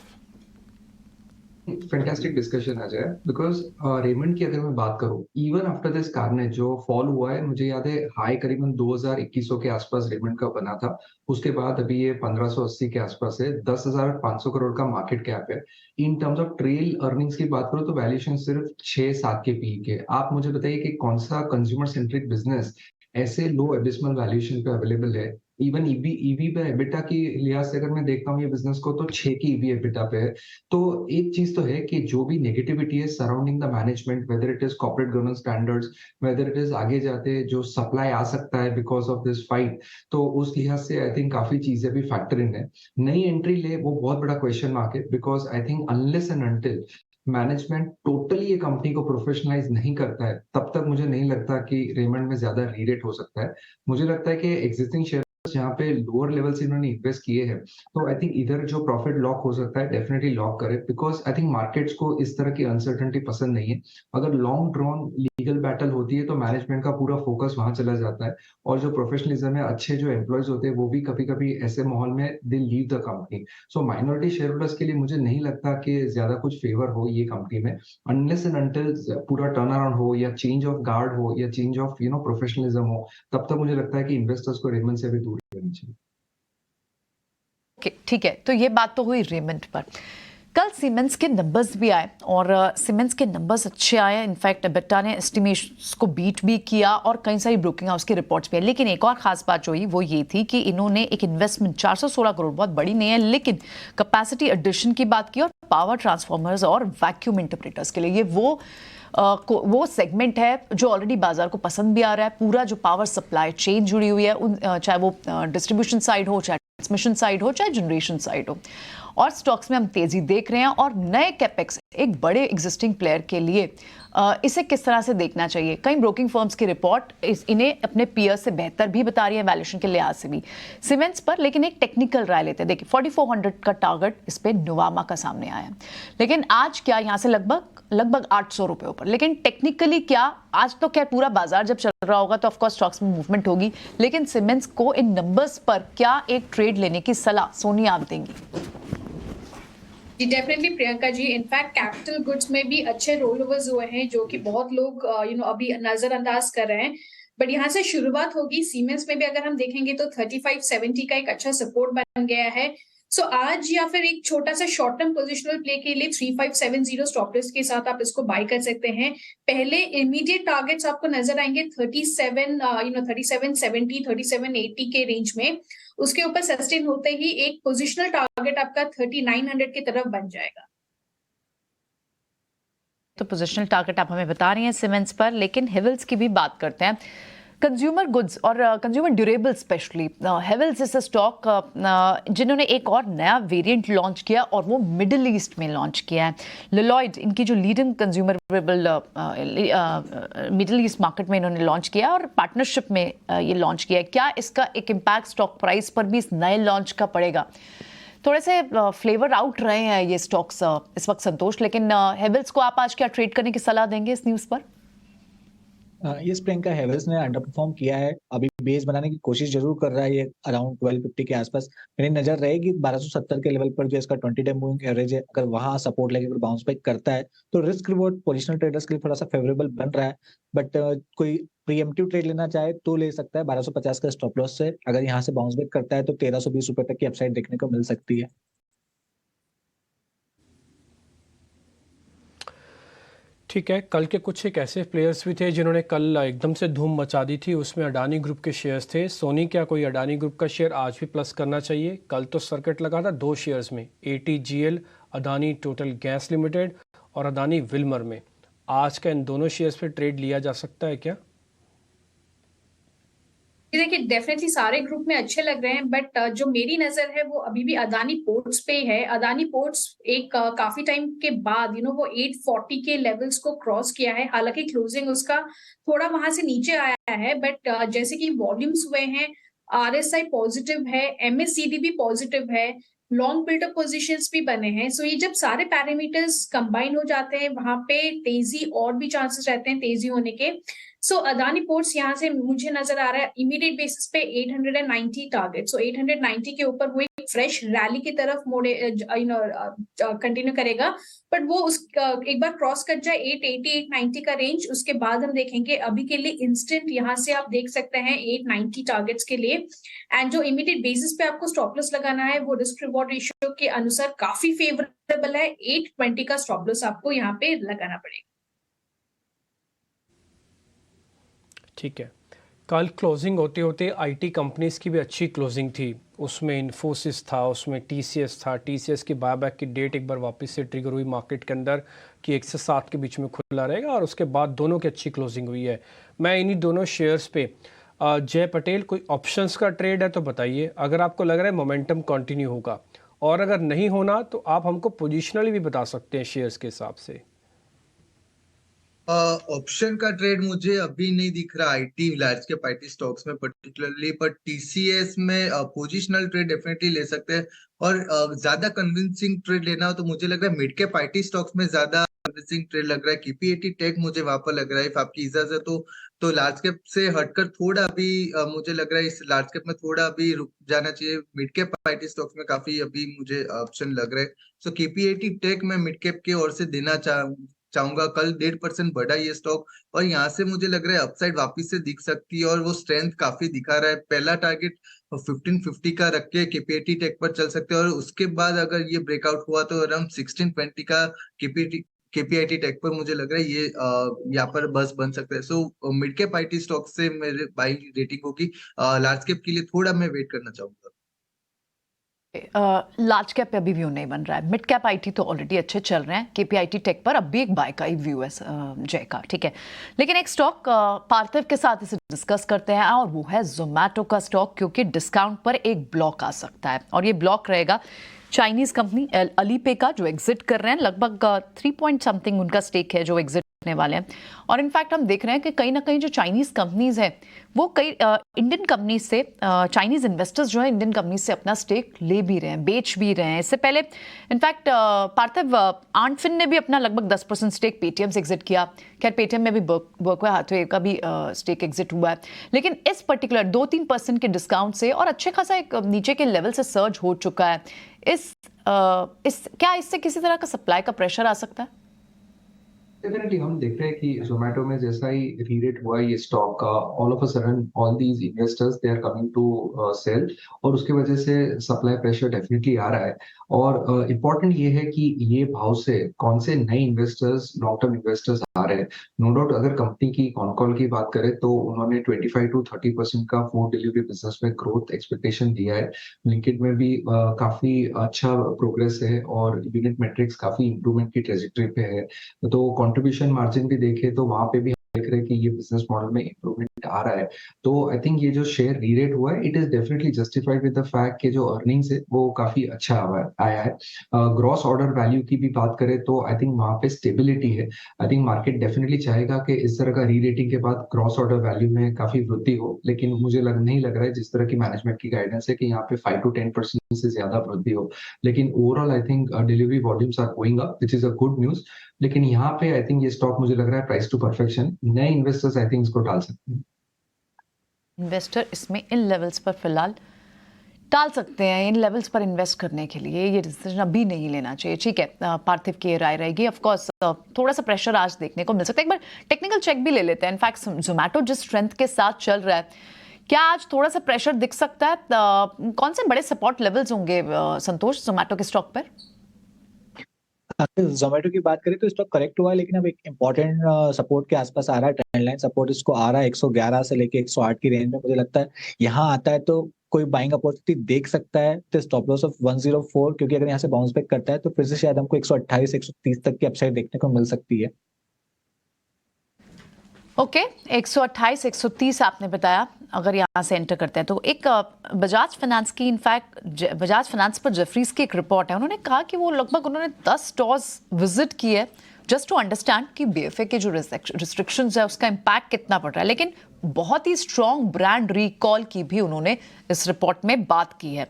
Fantastic discussion Ajay, because Raymond की अगर मैं बात करूं, इवन आफ्टर दिस कार्नेज जो फॉल हुआ है, मुझे याद है हाई करीबन 2000-2100 के आसपास रेमंड का बना था। उसके बाद अभी ये 1580 के आसपास है। 10,500 करोड़ का मार्केट कैप है। इन टर्म्स ऑफ ट्रेल अर्निंग्स की बात करो तो वैल्यूएशन सिर्फ 6-7 के पी के। आप मुझे बताइए कि कौन सा कंज्यूमर सेंट्रिक बिजनेस ऐसे लो एबिसमल वैल्यूएशन पे अवेलेबल है? इवन ईवी पे एबिटा की लिहाज से अगर मैं देखता हूँ ये बिजनेस को, तो 6 की ईवी एबिटा पे है। तो एक चीज तो है कि जो भी नेगेटिविटी है surrounding the management, whether it is corporate governance standards, whether it is आगे जाते जो सप्लाई आ सकता है बिकॉज ऑफ दिस फाइट, तो उस लिहाज से आई थिंक काफी चीजें भी फैक्टर इन है। नई एंट्री ले वो बहुत बड़ा क्वेश्चन मार्क है, because I think unless and until management totally ये कंपनी को प्रोफेशनलाइज नहीं करता है, तब तक मुझे नहीं लगता कि रेमंड में ज्यादा रीरेट हो सकता है। मुझे लगता है कि एग्जिस्टिंग शेयर जहाँ पे लोअर लेवल से इन्होंने इन्वेस्ट किए हैं, तो आई थिंक इधर जो प्रॉफिट लॉक हो सकता है डेफिनेटली लॉक करे, बिकॉज आई थिंक मार्केट्स को इस तरह की अनसर्टेनिटी पसंद नहीं है। अगर लॉन्ग ड्रॉन लीगल बैटल होती है तो मैनेजमेंट का पूरा फोकस वहां चला जाता है, और जो प्रोफेशनलिज्म है, अच्छे जो एम्प्लॉयज होते हैं, वो भी कभी कभी ऐसे माहौल में they leave the company. So minority share holders के लिए मुझे नहीं लगता कि ज्यादा कुछ फेवर हो ये कंपनी में, अनलेस एंड अनटिल पूरा टर्न अराउंड हो या चेंज ऑफ गार्ड हो या चेंज ऑफ प्रोफेशनलिज्म हो, तब तक मुझे लगता है कि इन्वेस्टर्स को रेमंड से भी दूर रहना चाहिए। ठीक है, तो ये बात तो हुई रेमंड पर। कल सीमेंस के नंबर्स भी आए और सीमेंस के नंबर्स अच्छे आए। इनफैक्ट एबिटा ने एस्टिमेशंस को बीट भी किया और कई सारी ब्रोकिंग हाउस की रिपोर्ट्स भी आई। लेकिन एक और खास बात जो हुई वो ये थी कि इन्होंने एक इन्वेस्टमेंट 416 करोड़, बहुत बड़ी नहीं है, लेकिन कैपेसिटी एडिशन की बात की और पावर ट्रांसफॉर्मर्स और वैक्यूम इंटरप्रेटर्स के लिए। ये वो सेगमेंट है जो ऑलरेडी बाजार को पसंद भी आ रहा है। पूरा जो पावर सप्लाई चेन जुड़ी हुई है, चाहे वो डिस्ट्रीब्यूशन साइड हो, चाहे ट्रांसमिशन साइड हो, चाहे जनरेशन साइड हो, और स्टॉक्स में हम तेजी देख रहे हैं। और नए कैपेक्स एक बड़े एग्जिस्टिंग प्लेयर के लिए इसे किस तरह से देखना चाहिए? कई ब्रोकिंग फर्म्स की रिपोर्ट इन्हें अपने पीयर से बेहतर भी बता रही है वैल्यूएशन के लिहाज से भी सीमेंट्स पर। लेकिन एक टेक्निकल राय लेते हैं। देखिए 4400 का टारगेट इस पे नुवामा का सामने आया, लेकिन आज क्या यहाँ से लगभग 800 रुपए ऊपर। लेकिन टेक्निकली क्या, आज तो क्या पूरा बाजार जब चल रहा होगा तो ऑफकोर्स स्टॉक्स में मूवमेंट होगी, लेकिन सीमेंट्स को इन नंबर्स पर क्या एक ट्रेड लेने की सलाह सोनिया आप देंगी? जी definitely Priyanka ji, in fact capital goods में भी अच्छे रोल ओवर्स हुए हैं जो कि बहुत लोग अभी नजरअंदाज कर रहे हैं, बट यहाँ से शुरुआत होगी। सीमेंस में भी अगर हम देखेंगे तो 3570 का एक अच्छा सपोर्ट बन गया है। सो आज या फिर एक छोटा सा शॉर्ट टर्म पोजिशनल प्ले के लिए 3570 स्टॉप लॉस के साथ आप इसको बाय कर सकते हैं। पहले इमीडिएट टारगेट्स आपको नजर आएंगे 3770, 3780 के रेंज में। उसके ऊपर सस्टेन होते ही एक पोजिशनल टारगेट आपका 3900 की तरफ बन जाएगा। तो पोजिशनल टारगेट आप हमें बता रही हैं सीमेंट्स पर, लेकिन हेवल्स की भी बात करते हैं। कंज्यूमर गुड्स और consumer durable specially, Havells is a stock जिन्होंने एक और नया वेरिएंट लॉन्च किया और वो मिडिल ईस्ट में लॉन्च किया है। लिलॉयड इनकी जो leading consumer durable middle east market में इन्होंने लॉन्च किया और पार्टनरशिप में ये लॉन्च किया है। क्या इसका एक इम्पैक्ट स्टॉक प्राइस पर भी इस नए लॉन्च का पड़ेगा? थोड़े से फ्लेवर आउट रहे हैं ये स्टॉक्स इस वक्त संतोष, लेकिन हेवल्स को आप आज क्या ट्रेड करने की सलाह देंगे इस न्यूज़ पर? यस प्रियंका, हेवल्स ने अंडर परफॉर्म किया है, अभी बेस बनाने की कोशिश जरूर कर रहा है, ये अराउंड 1250 के आसपास मेरी नजर रहेगी। 1270 के लेवल पर जो इसका 20 डे मूविंग एवरेज है, अगर वहां सपोर्ट लेके अगर बाउंस बैक करता है तो रिस्क रिवॉर्ड पोजिशनल ट्रेडर्स के लिए थोड़ा सा फेवरेबल बन रहा है। बट कोई प्रीएम्प्टिव ट्रेड लेना चाहे तो ले सकता है 1250 का स्टॉप लॉस से। अगर यहाँ से बाउंस बैक करता है तो 1320 रुपए तक की अपसाइड देखने को मिल सकती है। ठीक है, कल के कुछ एक ऐसे प्लेयर्स भी थे जिन्होंने कल एकदम से धूम मचा दी थी, उसमें अडानी ग्रुप के शेयर्स थे। सोनी, क्या कोई अडानी ग्रुप का शेयर आज भी प्लस करना चाहिए? कल तो सर्किट लगा था दो शेयर्स में, ATGL, Adani total gas limited और अडानी विल्मर में। आज का इन दोनों शेयर्स पे ट्रेड लिया जा सकता है क्या? देखिए डेफिनेटली सारे ग्रुप में अच्छे लग रहे हैं, बट जो मेरी नजर है वो अभी भी अदानी पोर्ट्स पे है। अदानी पोर्ट्स एक काफी टाइम के बाद वो 840 के लेवल्स को क्रॉस किया है। हालांकि क्लोजिंग उसका थोड़ा वहां से नीचे आया है, बट जैसे कि वॉल्यूम्स हुए हैं, RSI पॉजिटिव है, MACD भी पॉजिटिव है, लॉन्ग बिल्डअप पोजीशंस भी बने हैं। सो ये जब सारे पैरामीटर्स कंबाइन हो जाते हैं, वहां पे तेजी और भी चांसेस रहते हैं तेजी होने के। सो अदानी पोर्ट्स यहाँ से मुझे नजर आ रहा है इमीडिएट बेसिस पे 890 टारगेट। सो 890 के ऊपर वो एक फ्रेश रैली की तरफ मोड़े कंटिन्यू करेगा, बट वो उस एक बार क्रॉस कर जाए 880 890 का रेंज, उसके बाद हम देखेंगे। अभी के लिए इंस्टेंट यहाँ से आप देख सकते हैं 890 टारगेट्स के लिए। एंड जो इमीडिएट बेसिस पे आपको स्टॉप लॉस लगाना है वो रिस्क रिवॉर्ड रेशियो के अनुसार काफी फेवरेबल है। 820 का स्टॉप लॉस आपको यहाँ पे लगाना पड़ेगा। ठीक है, कल क्लोजिंग होते होते आईटी कंपनीज की भी अच्छी क्लोजिंग थी। उसमें इन्फोसिस था, उसमें TCS था। TCS की बायबैक की डेट एक बार वापस से ट्रिगर हुई मार्केट के अंदर कि 1 से 7 के बीच में खुला रहेगा, और उसके बाद दोनों की अच्छी क्लोजिंग हुई है। मैं इन्हीं दोनों शेयर्स पे जय पटेल, कोई ऑप्शंस का ट्रेड है तो बताइए, अगर आपको लग रहा है मोमेंटम कंटिन्यू होगा, और अगर नहीं होना तो आप हमको पोजिशनली भी बता सकते हैं शेयर्स के हिसाब से। ऑप्शन का ट्रेड मुझे अभी नहीं दिख रहा IT large cap IT stocks में पर्टिकुलरली, बट TCS में पोजिशनल ट्रेड डेफिनेटली ले सकते हैं। और ज्यादा कन्विंसिंग ट्रेड लेना हो तो मुझे लग रहा है मिड कैप आईटी स्टॉक्स में ज्यादा कन्विंसिंग ट्रेड लग रहा है। KPIT टेक मुझे वहां पर लग रहा है, इफ आपकी इजाजत हो तो लार्ज कैप से हटकर थोड़ा अभी मुझे लग रहा है इस लार्ज कैप में थोड़ा अभी रुक जाना चाहिए। मिड कैप आईटी स्टॉक्स में काफी अभी मुझे ऑप्शन लग रहे हैं। सो KPIT टेक में मिड कैप की ओर से देना चाहूंगा। कल 1.5% बढ़ा ये स्टॉक, और यहाँ से मुझे लग रहा है अपसाइड वापस से दिख सकती है, और वो स्ट्रेंथ काफी दिखा रहा है। पहला टारगेट 1550 का रख के KPIT टेक पर चल सकते हैं, और उसके बाद अगर ये ब्रेकआउट हुआ तो अराउंड 1620 का KPIT टेक पर मुझे लग रहा है ये यहाँ पर बस बन सकता है। So mid cap IT stock से मेरे बाई रेटिंग होगी। लार्ज कैप के लिए थोड़ा मैं वेट करना चाहूंगा। लार्ज कैप पे अभी व्यू नहीं बन रहा है, मिड कैप आईटी तो ऑलरेडी अच्छे चल रहे हैं। KPIT टेक पर अब भी एक बाय का ही व्यू है जय का, ठीक है। लेकिन एक स्टॉक पार्थिव के साथ इसे डिस्कस करते हैं, और वो है जोमैटो का स्टॉक, क्योंकि डिस्काउंट पर एक ब्लॉक आ सकता है, और ये ब्लॉक रहेगा चाइनीज कंपनी अलीपे का, जो एग्जिट कर रहे हैं। लगभग 3 पॉइंट समथिंग उनका स्टेक है जो एग्जिट करने वाले हैं। और इनफैक्ट हम देख रहे हैं कि कहीं ना कहीं जो चाइनीज कंपनीज हैं वो कई इंडियन कंपनीज से, चाइनीज इन्वेस्टर्स जो है इंडियन कंपनीज से अपना स्टेक ले भी रहे हैं, बेच भी रहे हैं। इससे पहले इनफैक्ट पार्थिव, आंटफिन ने भी अपना लगभग 10% स्टेक पेटीएम से एग्जिट किया। खैर पेटीएम में भी बर्कवे हाथवे का भी स्टेक एग्जिट हुआ है, लेकिन इस पर्टिकुलर 2-3% के डिस्काउंट से और अच्छे खासा एक नीचे के लेवल से सर्ज हो चुका है। क्या इससे किसी तरह का सप्लाई का प्रेशर आ सकता है? डेफिनेटली हम देख रहे हैं कि जोमेटो में जैसा ही रीरेट हुआ ये स्टॉक का, all of a sudden all these investors they are coming to sell, और उसके वजह से सप्लाई प्रेशर डेफिनेटली आ रहा है। और इम्पोर्टेंट ये है कि ये भाव से कौन से नए इन्वेस्टर्स, लॉन्ग टर्म इन्वेस्टर्स आ रहे हैं। नो डाउट अगर कंपनी की कॉन की बात करें तो उन्होंने 25 to 30% का फूड डिलीवरी बिजनेस में ग्रोथ एक्सपेक्टेशन दिया है। लिंक्डइन में भी काफी अच्छा प्रोग्रेस है, और यूनिट मेट्रिक्स काफी इंप्रूवमेंट की ट्रेजेक्टरी पे है। तो कंट्रीब्यूशन मार्जिन भी देखे तो वहां पे भी हम देख रहे हैं कि ये बिजनेस मॉडल में इंप्रूवमेंट आ रहा है, तो आई थिंक ये जो शेयर रीरेट हुआ है, it is definitely justified with the fact कि जो अर्निंग्स है वो काफी अच्छा आया है। ग्रॉस ऑर्डर वैल्यू की भी बात करें तो आई थिंक वहां पे स्टेबिलिटी है। आई थिंक मार्केट डेफिनेटली चाहेगा कि इस तरह का री रेटिंग के बाद ग्रॉस ऑर्डर वैल्यू में काफी वृद्धि हो, लेकिन मुझे नहीं लग रहा है जिस तरह की मैनेजमेंट की गाइडेंस है कि यहाँ पे 5 to 10% से ज्यादा वृद्धि हो। लेकिन overall I think delivery volumes are going up, which is a good news. लेकिन यहाँ पे आई थिंक ये स्टॉक मुझे लग रहा है प्राइस टू परफेक्शन, नए इन्वेस्टर्स आई थिंक इसको डाल सकते हैं। इन्वेस्टर इसमें इन लेवल्स पर फिलहाल टाल सकते हैं। इन लेवल्स पर इन्वेस्ट करने के लिए ये डिसीजन अभी नहीं लेना चाहिए। ठीक है, पार्थिव की राय रहेगी। ऑफ कोर्स थोड़ा सा प्रेशर आज देखने को मिल सकता है। एक बार टेक्निकल चेक भी ले लेते हैं। इनफैक्ट जोमेटो जिस स्ट्रेंथ के साथ चल रहा है, क्या आज थोड़ा सा प्रेशर दिख सकता है? कौन से बड़े सपोर्ट लेवल्स होंगे संतोष जोमेटो के स्टॉक पर? अगर जोमेटो की बात करें तो स्टॉक करेक्ट हुआ है, लेकिन अब एक इंपॉर्टेंट सपोर्ट के आसपास आ रहा है। ट्रेंड लाइन सपोर्ट इसको आ रहा है 111 से लेके 108 की रेंज में। मुझे लगता है यहाँ आता है तो कोई बाइंग अपॉर्चुनिटी देख सकता है। तो स्टॉप लॉस ऑफ 104, क्योंकि अगर यहाँ से बाउंस बैक करता है तो फिर से शायद हमको 128 130 तक की अपसाइड देखने को मिल सकती है। ओके, 128 130 आपने बताया अगर यहाँ से एंटर करते हैं तो। एक बजाज फाइनेंस की, इनफैक्ट बजाज फाइनेंस पर जेफरीज की एक रिपोर्ट है। उन्होंने कहा कि वो लगभग उन्होंने 10 स्टोर्स विजिट किए जस्ट टू अंडरस्टैंड कि बीएफए के जो रिस्ट्रिक्शंस है उसका इम्पैक्ट कितना पड़ रहा है। लेकिन बहुत ही स्ट्रॉन्ग ब्रांड रिकॉल की भी उन्होंने इस रिपोर्ट में बात की है।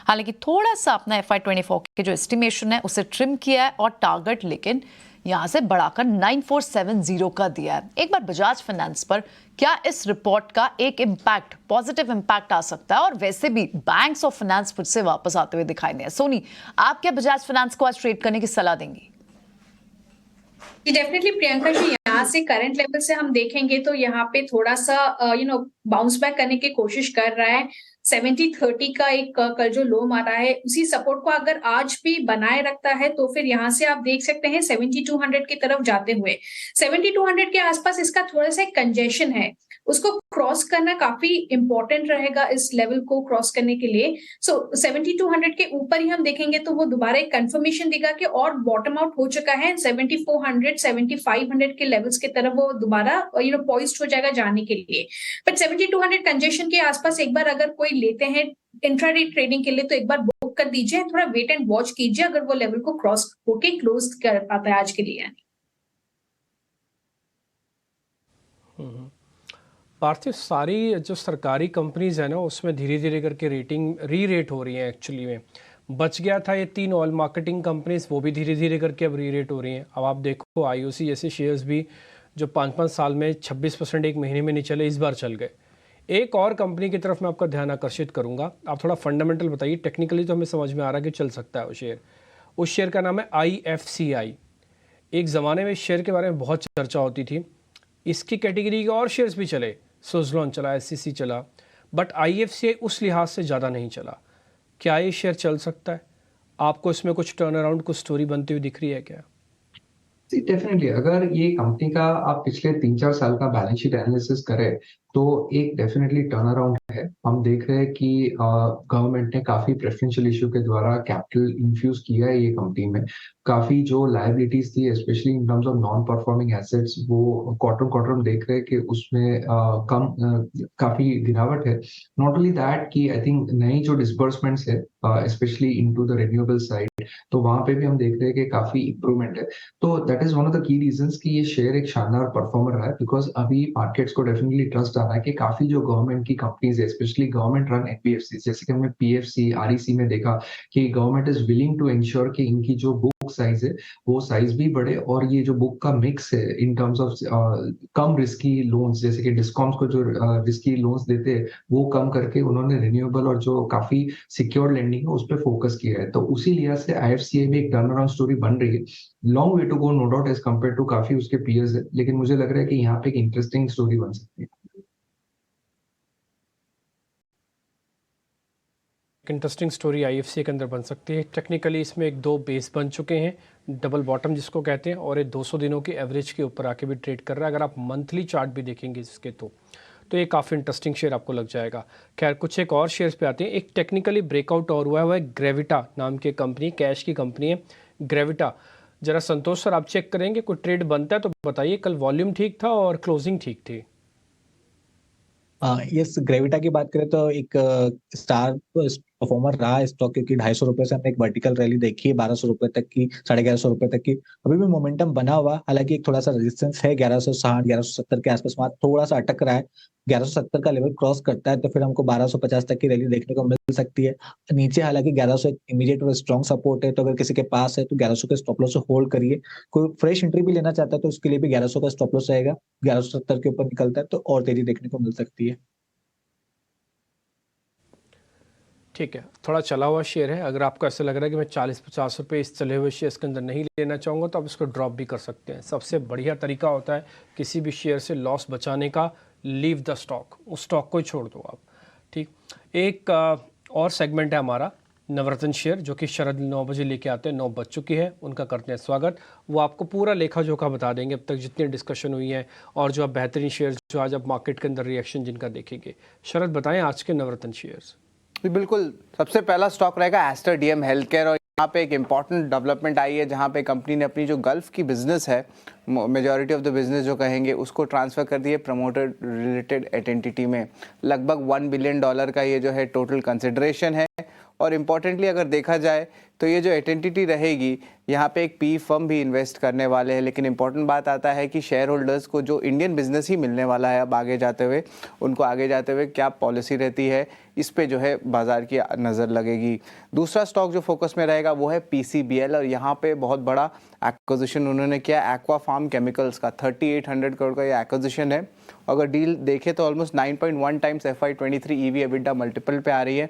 हालांकि थोड़ा सा अपना FY24 के जो एस्टिमेशन है उसे ट्रिम किया है और टारगेट लेकिन यहां से बढ़ाकर 9470 का दिया है। एक बार बजाज फाइनेंस पर क्या इस रिपोर्ट का एक इम्पैक्ट, पॉजिटिव इम्पैक्ट आ सकता है? और वैसे भी बैंक्स और फाइनेंस फिर से वापस आते हुए दिखाई दे। सोनी, आप क्या बजाज फाइनेंस को आज ट्रेड करने की सलाह देंगी? जी डेफिनेटली प्रियंका जी, यहाँ से करंट लेवल से हम देखेंगे तो यहाँ पे थोड़ा सा बाउंस बैक करने की कोशिश कर रहा है। 70-30 का एक कल जो लो मारा है, उसी सपोर्ट को अगर आज भी बनाए रखता है तो फिर यहाँ से आप देख सकते हैं 7200 की तरफ जाते हुए। 7200 के आसपास इसका थोड़ा सा कंजेशन है, उसको क्रॉस करना काफी इंपॉर्टेंट रहेगा इस लेवल को क्रॉस करने के लिए। सो 7200 के ऊपर ही हम देखेंगे तो वो दोबारा एक कंफर्मेशन देगा कि और बॉटम आउट हो चुका है। 7400 7500 के लेवल्स की तरफ वो दोबारा पॉइज्ड हो जाएगा जाने के लिए। बट 7200 कंजेशन के आसपास एक बार अगर कोई लेते हैं इंट्राडे ट्रेडिंग के लिए तो एक बार बुक कर दीजिए, थोड़ा वेट एंड वॉच कीजिए अगर वो लेवल को क्रॉस होके क्लोज कर पाता है आज के लिए। पार्थिव, सारी जो सरकारी कंपनीज है ना उसमें धीरे धीरे करके रेटिंग री-रेट हो रही है। एक्चुअली में बच गया था ये 3 ऑयल मार्केटिंग कंपनीज, वो भी धीरे धीरे करके अब री-रेट हो रही हैं। अब आप देखो आईओसी जैसे शेयर्स भी जो 5-5 साल में 26% एक महीने में नहीं चले, इस बार चल गए। एक और कंपनी की तरफ मैं आपका ध्यान आकर्षित करूंगा। आप थोड़ा फंडामेंटल बताइए। टेक्निकली तो हमें समझ में आ रहा है कि चल सकता है वो शेयर। उस शेयर का नाम है IFCI। एक ज़माने में इस शेयर के बारे में बहुत चर्चा होती थी। इसकी कैटेगरी के और शेयर्स भी चले, सुजलॉन चला, SCC चला, बट IFCI उस लिहाज से ज़्यादा नहीं चला। क्या ये शेयर चल सकता है? आपको इसमें कुछ टर्न अराउंड, कुछ स्टोरी बनती हुई दिख रही है क्या? डेफिनेटली अगर ये कंपनी का आप पिछले 3-4 साल का बैलेंस शीट एनालिसिस करें तो एक डेफिनेटली टर्न अराउंड है। हम देख रहे हैं कि गवर्नमेंट ने काफी प्रेफरेंशियल इशू के द्वारा कैपिटल इन्फ्यूज किया है ये कंपनी में। काफी जो लायबिलिटीज थी specially in terms of non performing assets, वो क्वार्टर हम देख रहे हैं कि उसमें काफी गिरावट है। नॉट ओनली दैट कि आई थिंक नई जो डिसबर्समेंट्स है specially into the renewable side, तो वहां पे भी हम देख रहे हैं कि काफी इंप्रूवमेंट है। तो that is one of the key reasons कि ये शेयर एक शानदार परफॉर्मर रहा है, बिकॉज अभी मार्केट्स को डेफिनेटली ट्रस्ट आ रहा है कि काफी जो गवर्नमेंट की कंपनीज है स्पेशली गवर्नमेंट रन NBFC, जैसे कि हमने PFC REC में देखा कि government is willing to ensure कि इनकी जो बुक साइज है वो साइज भी बढ़े और ये जो बुक का मिक्स है इन terms of come risky loans, जैसे कि डिस्कॉम्स को जो रिस्की लोन्स देते हैं वो कम करके उन्होंने रिन्यूएबल और जो काफी सिक्योर लेंडिंग है उस पर फोकस किया है। तो उसी लिहाज से IFCI में एक टर्न अराउंड स्टोरी बन रही है। Long way to go no doubt as compare to काफी उसके पीयर्स है, लेकिन मुझे लग रहा है कि यहाँ पे एक इंटरेस्टिंग स्टोरी बन सकती है। इंटरेस्टिंग स्टोरी IFCI के अंदर बन सकती है। टेक्निकली इसमें 1-2 बेस बन चुके हैं, डबल बॉटम जिसको कहते हैं, और ये 200 दिनों की एवरेज के ऊपर आके भी ट्रेड कर रहा है। अगर आप मंथली चार्ट भी देखेंगे इसके तो ये काफ़ी इंटरेस्टिंग शेयर आपको लग जाएगा। खैर, कुछ एक और शेयर्स पे आते हैं। एक टेक्निकली ब्रेकआउट और हुआ है ग्रेविटा नाम की कंपनी, कैश की कंपनी है ग्रेविटा। जरा संतोष सर आप चेक करेंगे, कोई ट्रेड बनता है तो बताइए। कल वॉल्यूम ठीक था और क्लोजिंग ठीक थी। यस, ग्रेविटा की बात करें तो एक स्टार परफॉर्मर रहा है स्टॉक, क्योंकि 250 से हमने एक वर्टिकल रैली देखी है 1200 रुपए तक की, 1150 रुपए तक की। अभी भी मोमेंटम बना हुआ, हालांकि एक थोड़ा सा रेजिस्टेंस है 1160 1170 के आसपास, वहां थोड़ा सा अटक रहा है। 1170 का लेवल क्रॉस करता है तो फिर हमको 1250 तक की रैली देखने को मिल सकती है। नीचे हालांकि 1100 एक इमीडिएट और स्ट्रॉन्ग सपोर्ट है, तो अगर किसी के पास है तो 1100 के स्टॉप लॉस से होल्ड करिए। कोई फ्रेश एंट्री भी लेना चाहता है तो उसके लिए भी 1100 का स्टॉप लॉस रहेगा। 1170 के ऊपर निकलता है तो और तेजी देखने को मिल सकती है। ठीक है, थोड़ा चला हुआ शेयर है। अगर आपको ऐसा लग रहा है कि मैं 40-50 रुपये इस चले हुए शेयर्स के अंदर नहीं लेना चाहूँगा तो आप इसको ड्रॉप भी कर सकते हैं। सबसे बढ़िया तरीका होता है किसी भी शेयर से लॉस बचाने का, लीव द स्टॉक, उस स्टॉक को ही छोड़ दो आप। ठीक, एक और सेगमेंट है हमारा नवरत्न शेयर, जो कि शरद 9 बजे लेके आते हैं, 9 बज चुकी है, उनका करते हैं स्वागत। वो आपको पूरा लेखा जोखा बता देंगे अब तक जितनी डिस्कशन हुई है और जो आप बेहतरीन शेयर जो आज आप मार्केट के अंदर रिएक्शन जिनका देखेंगे। शरद बताएं आज के नवरत्न शेयर्स। बिल्कुल, सबसे पहला स्टॉक रहेगा एस्टर डीएम हेल्थ केयर, और यहाँ पे एक इम्पॉर्टेंट डेवलपमेंट आई है जहाँ पे कंपनी ने अपनी जो गल्फ की बिजनेस है, मेजॉरिटी ऑफ द बिजनेस जो कहेंगे, उसको ट्रांसफ़र कर दिए प्रमोटर रिलेटेड एंटिटी में। लगभग $1 बिलियन का ये जो है टोटल कंसिडरेशन है। और इम्पॉर्टेंटली अगर देखा जाए तो ये जो एंटिटी रहेगी, यहाँ पे एक पी फर्म भी इन्वेस्ट करने वाले हैं। लेकिन इंपॉर्टेंट बात आता है कि शेयर होल्डर्स को जो इंडियन बिजनेस ही मिलने वाला है अब आगे जाते हुए, उनको आगे जाते हुए क्या पॉलिसी रहती है, इस पे जो है बाजार की नज़र लगेगी। दूसरा स्टॉक जो फोकस में रहेगा वो है PCBL, और यहाँ पे बहुत बड़ा एक्विजिशन उन्होंने किया एक्वा फार्म केमिकल्स का। 3800 करोड़ का ये एक्विजिशन है। अगर डील देखें तो almost 9.1 times FY23 EV EBITDA multiple पे आ रही है।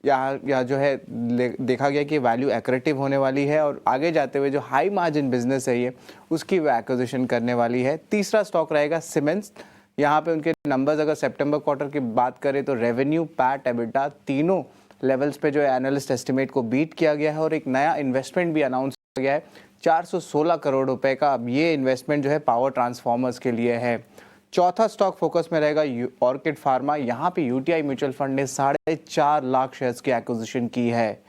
यहाँ जो है देखा गया कि वैल्यू एक्रेटिव होने वाली है, और आगे जाते हुए जो हाई मार्जिन बिजनेस है ये, उसकी वो एक्विजिशन करने वाली है। तीसरा स्टॉक रहेगा सीमेंट्स। यहाँ पे उनके नंबर्स अगर सितंबर क्वार्टर की बात करें तो रेवेन्यू, पैट, एबिटा तीनों लेवल्स पे जो है एनालिस्ट एस्टिमेट को बीट किया गया है, और एक नया इन्वेस्टमेंट भी अनाउंस किया गया है 416 करोड़ रुपए का। अब ये इन्वेस्टमेंट जो है पावर ट्रांसफॉर्मर्स के लिए है। चौथा स्टॉक फोकस में रहेगा ऑर्किड फार्मा। यहाँ पे UTI म्यूचुअल फंड ने 4.5 लाख शेयर्स की एक्विजिशन की है।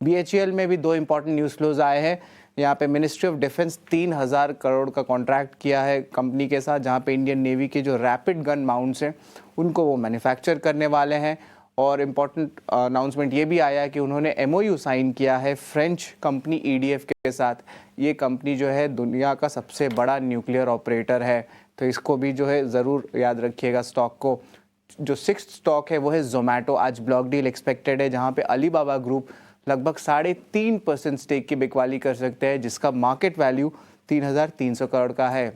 BHEL में भी 2 इंपॉर्टेंट न्यूज़ फ्लोज आए हैं। यहाँ पे मिनिस्ट्री ऑफ डिफेंस 3000 करोड़ का कॉन्ट्रैक्ट किया है कंपनी के साथ, जहाँ पे इंडियन नेवी के जो रैपिड गन माउंट्स हैं उनको वो मैन्युफैक्चर करने वाले हैं। और इम्पॉर्टेंट अनाउंसमेंट ये भी आया है कि उन्होंने MOU साइन किया है फ्रेंच कंपनी EDF के साथ। ये कंपनी जो है दुनिया का सबसे बड़ा न्यूक्लियर ऑपरेटर है, तो इसको भी जो है ज़रूर याद रखिएगा स्टॉक को। जो 6th स्टॉक है वो है जोमेटो। आज ब्लॉक डील एक्सपेक्टेड है, जहाँ पे अलीबाबा ग्रुप लगभग 3.5% स्टेक की बिकवाली कर सकते हैं, जिसका मार्केट वैल्यू 3300 करोड़ का है।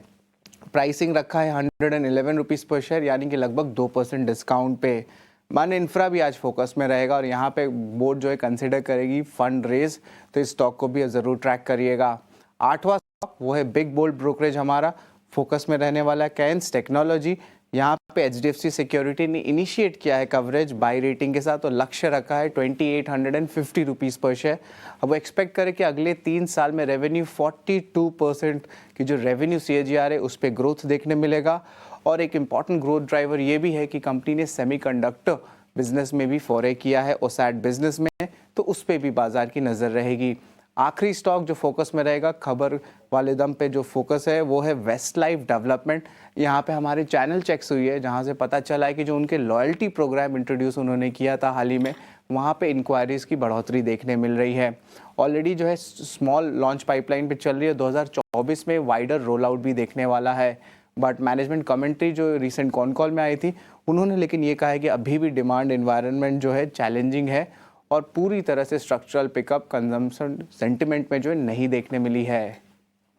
प्राइसिंग रखा है 111 रुपीज़ पर शेयर, यानी कि लगभग 2% डिस्काउंट पे। मान इंफ्रा भी आज फोकस में रहेगा, और यहाँ पे बोर्ड जो है कंसिडर करेगी फंड रेज, तो इस स्टॉक को भी ज़रूर ट्रैक करिएगा। 8वां स्टॉक वो है बिग बोल्ड ब्रोकरेज, हमारा फोकस में रहने वाला है कैंस टेक्नोलॉजी। यहाँ पे HDFC सिक्योरिटी ने इनिशिएट किया है कवरेज बाई रेटिंग के साथ, और लक्ष्य रखा है 2850 रुपीज़ पर शेयर। अब वो एक्सपेक्ट करें कि अगले 3 साल में रेवेन्यू 42% की जो रेवेन्यू CAGR है उस पर ग्रोथ देखने मिलेगा। और एक इम्पॉर्टेंट ग्रोथ ड्राइवर ये भी है कि कंपनी ने सेमीकंडक्टर बिजनेस में भी फोरे किया है, OSAT बिजनेस में, तो उस पर भी बाजार की नज़र रहेगी। आखिरी स्टॉक जो फोकस में रहेगा, खबर वाले दम पे जो फोकस है वो है वेस्ट लाइफ डेवलपमेंट। यहाँ पे हमारे चैनल चेक्स हुई है, जहाँ से पता चला है कि जो उनके लॉयल्टी प्रोग्राम इंट्रोड्यूस उन्होंने किया था हाल ही में, वहाँ पे इंक्वायरीज़ की बढ़ोतरी देखने मिल रही है। ऑलरेडी जो है स्मॉल लॉन्च पाइपलाइन पे चल रही है, 2024 में वाइडर रोल आउट भी देखने वाला है। बट मैनेजमेंट कमेंट्री जो रिसेंट कॉन कॉल में आई थी, उन्होंने लेकिन ये कहा है कि अभी भी डिमांड एनवायरनमेंट जो है चैलेंजिंग है, और पूरी तरह से स्ट्रक्चरल पिकअप कंजम्पशन सेंटिमेंट में जो है नहीं देखने मिली है।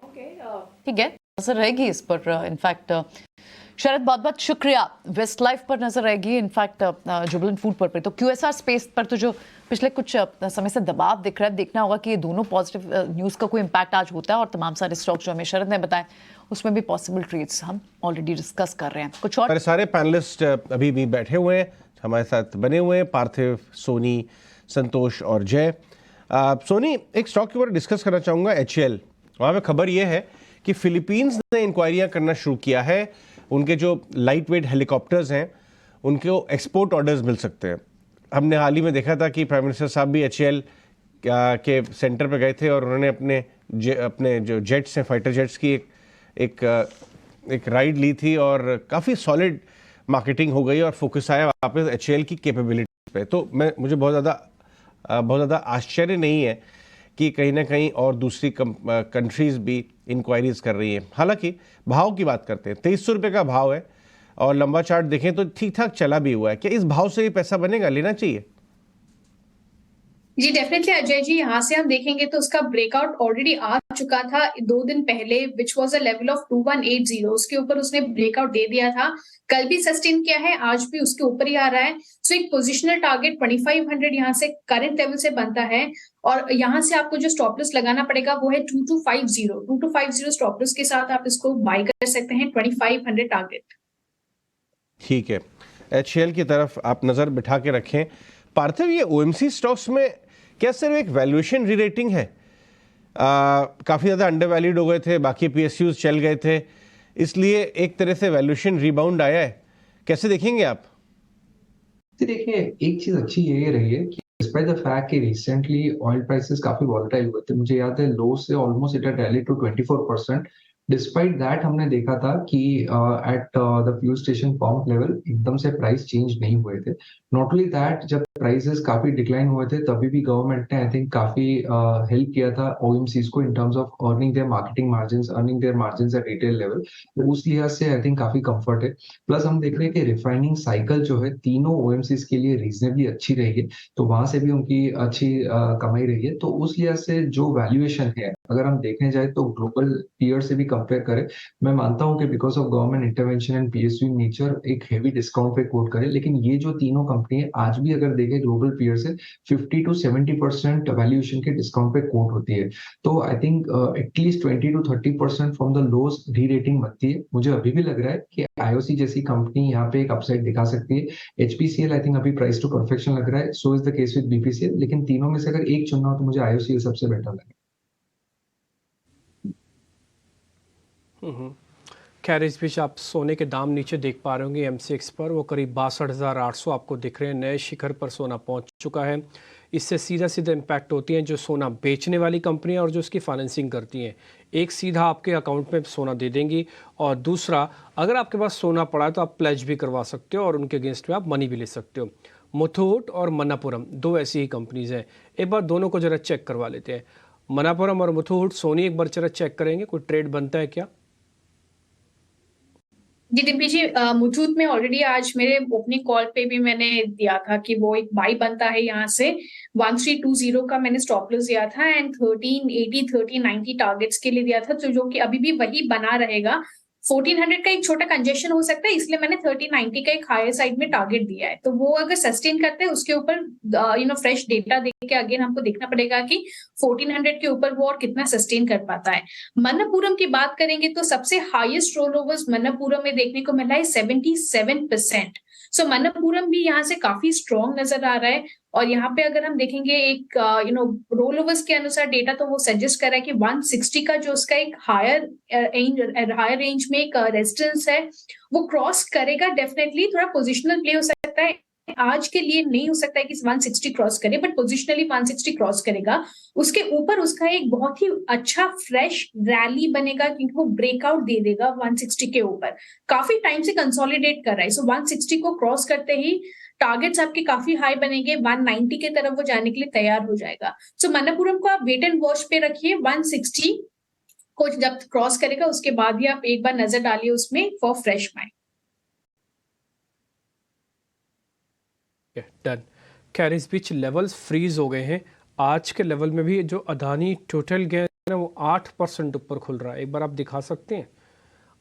ठीक है, नजर रहेगी इस पर। इनफैक्ट शरद बहुत बहुत शुक्रिया। वेस्ट लाइफ पर नजर रहेगी, इनफैक्ट जुबिलेंट फूड पर तो QSR स्पेस पर तो जो पिछले कुछ समय से दबाव दिख रहा है, देखना होगा कि ये दोनों पॉजिटिव न्यूज़ का कोई इम्पैक्ट आज होता है, और तमाम सारे स्टॉक जो हमें शरद ने बताए उसमें भी पॉसिबल ट्रेड्स हम ऑलरेडी डिस्कस कर रहे हैं। कुछ और सारे पैनलिस्ट अभी भी बैठे हुए हैं, हमारे साथ बने हुए हैं, पार्थिव, सोनी, संतोष और जय। सोनी, एक स्टॉक के ऊपर डिस्कस करना चाहूँगा, HAL। वहाँ पे खबर ये है कि फिलीपींस ने इंक्वायरियाँ करना शुरू किया है। उनके जो लाइट वेट हेलीकॉप्टर्स हैं उनको एक्सपोर्ट ऑर्डर्स मिल सकते हैं। हमने हाल ही में देखा था कि प्राइम मिनिस्टर साहब भी HAL के सेंटर पे गए थे, और उन्होंने अपने जो जेट्स हैं, फाइटर जेट्स की एक राइड ली थी, और काफ़ी सॉलिड मार्केटिंग हो गई और फोकस आया वापस HAL की कैपेबिलिटी पे। तो मुझे बहुत ज़्यादा आश्चर्य नहीं है कि कहीं ना कहीं और दूसरी कंट्रीज भी इंक्वायरीज कर रही हैं। हालांकि भाव की बात करते हैं, 2300 रुपये का भाव है और लंबा चार्ट देखें तो ठीक ठाक चला भी हुआ है। क्या इस भाव से ये पैसा बनेगा, लेना चाहिए? जी डेफिनेटली अजय जी, यहाँ से हम देखेंगे तो उसका ब्रेकआउट ऑलरेडी आ चुका था 2 दिन पहले, which was a level of 2180। उसके ऊपर उसने ब्रेकआउट दे दिया था, कल भी सस्टेन किया है, आज भी उसके ऊपर ही आ रहा है। सो एक पोजिशनल टारगेट 2500 यहाँ से करंट लेवल से बनता है और यहाँ से आपको जो स्टॉप लॉस लगाना पड़ेगा वो है 2250 स्टॉप लॉस के साथ आप इसको बाय कर सकते हैं 2500 टारगेट। ठीक है, HAL की तरफ आप नज़र बिठा के रखें। पार्थिव, ये OMC स्टॉक्स में क्या सिर्फ एक वैल्यूएशन रीरेटिंग है? काफ़ी ज़्यादा अंडर वैल्यूड हो गए थे, बाकी PSUs चल गए थे, इसलिए एक तरह से वैल्यूएशन रिबाउंड आया है, कैसे देखेंगे आप? देखिए, एक चीज अच्छी ये रही है कि डिस्पाइट द फैक्ट कि रिसेंटली ऑयल प्राइसेस काफी वॉलेटाइल हुए थे, मुझे याद है लो से almost it had rally to 24%। Despite that हमने देखा था कि at the fuel station pump level एकदम से प्राइस चेंज नहीं हुए थे। नॉट ओनली दैट, जब प्राइसेस काफी डिक्लाइन हुए थे तभी भी गवर्नमेंट ने आई थिंक काफी हेल्प किया था OMCs को in terms of earning their marketing margins, earning their margins at retail level. तो उस लिहाज से आई थिंक काफी कंफर्ट है। प्लस हम देख रहे हैं कि रिफाइनिंग साइकिल जो है तीनों OMCs के लिए रीजनेबली अच्छी रही है, तो वहां से भी उनकी अच्छी कमाई रही है। तो उस लिहाज से जो वैल्यूएशन है, अगर हम देखने जाए तो ग्लोबल पीयर से भी कंपेयर करें, मैं मानता हूं कि because of government intervention and PSU nature एक हेवी डिस्काउंट पे कोट करे, लेकिन ये जो तीनों कंपनी आज भी अगर देखें ग्लोबल पीयर से 50 to 70% वैल्यूएशन के डिस्काउंट पे कोट होती है। तो I think at least 20 to 30% from the lows री रेटिंग बनती है। मुझे अभी भी लग रहा है कि IOC जैसी कंपनी यहाँ पे एक अपसाइड दिखा सकती है। HPCL आई थिंक अभी प्राइस टू परफेक्शन लग रहा है, so is the case with BPCL, लेकिन तीनों में से अगर एक चुनना हो तो मुझे IOCL सबसे बेटर लगा। खैर, इस बीच आप सोने के दाम नीचे देख पा रहे होंगे MCX पर, वो करीब 62,800 आपको दिख रहे हैं। नए शिखर पर सोना पहुंच चुका है। इससे सीधा इम्पैक्ट होती हैं जो सोना बेचने वाली कंपनियां और जो उसकी फाइनेंसिंग करती हैं। एक सीधा आपके अकाउंट में सोना दे देंगी और दूसरा, अगर आपके पास सोना पड़ा है तो आप प्लेज भी करवा सकते हो और उनके अगेंस्ट में आप मनी भी ले सकते हो। मुथूट और मन्नापुरम दो ऐसी ही कंपनीज हैं। एक बार दोनों को जरा चेक करवा लेते हैं। मन्नापुरम और मुथूट, सोनी एक बार जरा चेक करेंगे, कोई ट्रेड बनता है क्या? जी डिम्पी जी, मुथूट में ऑलरेडी आज मेरे ओपनिंग कॉल पे भी मैंने दिया था कि वो एक बाई बनता है यहाँ से 1320 का मैंने स्टॉप लॉस दिया था एंड 1380 1390 टारगेट्स के लिए दिया था, तो जो कि अभी भी वही बना रहेगा। 1400 का एक छोटा कंजेशन हो सकता है, इसलिए मैंने 1390 का एक हायर साइड में टारगेट दिया है। तो वो अगर सस्टेन करते हैं उसके ऊपर फ्रेश डेटा देके अगेन हमको देखना पड़ेगा कि 1400 के ऊपर वो और कितना सस्टेन कर पाता है। मन्नापुरम की बात करेंगे तो सबसे हाईएस्ट रोल ओवर्स मन्नापुरम में देखने को मिला है 77%। सो मन्नापुरम भी यहाँ से काफी स्ट्रॉन्ग नजर आ रहा है और यहाँ पे अगर हम देखेंगे एक रोल ओवर्स के अनुसार डेटा, तो वो सजेस्ट कर रहा है कि 160 का जो उसका एक हायर रेंज में एक रेजिस्टेंस है वो क्रॉस करेगा डेफिनेटली। थोड़ा पोजिशनल प्ले हो सकता है, आज के लिए नहीं हो सकता है कि 160 क्रॉस करे, बट पोजिशनली 160 क्रॉस करेगा। उसके ऊपर उसका एक बहुत ही अच्छा फ्रेश रैली बनेगा क्योंकि वो ब्रेकआउट दे देगा 160 के ऊपर। काफी टाइम से कंसोलिडेट कर रहा है, सो 160 को क्रॉस करते ही टारगेट्स आपके काफी हाई बनेंगे, 190 के तरफ वो जाने के लिए तैयार हो जाएगा। सो मन्नापुरम को आप वेट एंड वॉच पे रखिए, 160 को जब क्रॉस करेगा उसके बाद ही आप एक बार नजर डालिए उसमें फॉर फ्रेश बाय। डन। खैर, इस बीच लेवल्स फ्रीज हो गए हैं। आज के लेवल में भी जो अदानी टोटल गैस है वो 8% ऊपर खुल रहा है। एक बार आप दिखा सकते हैं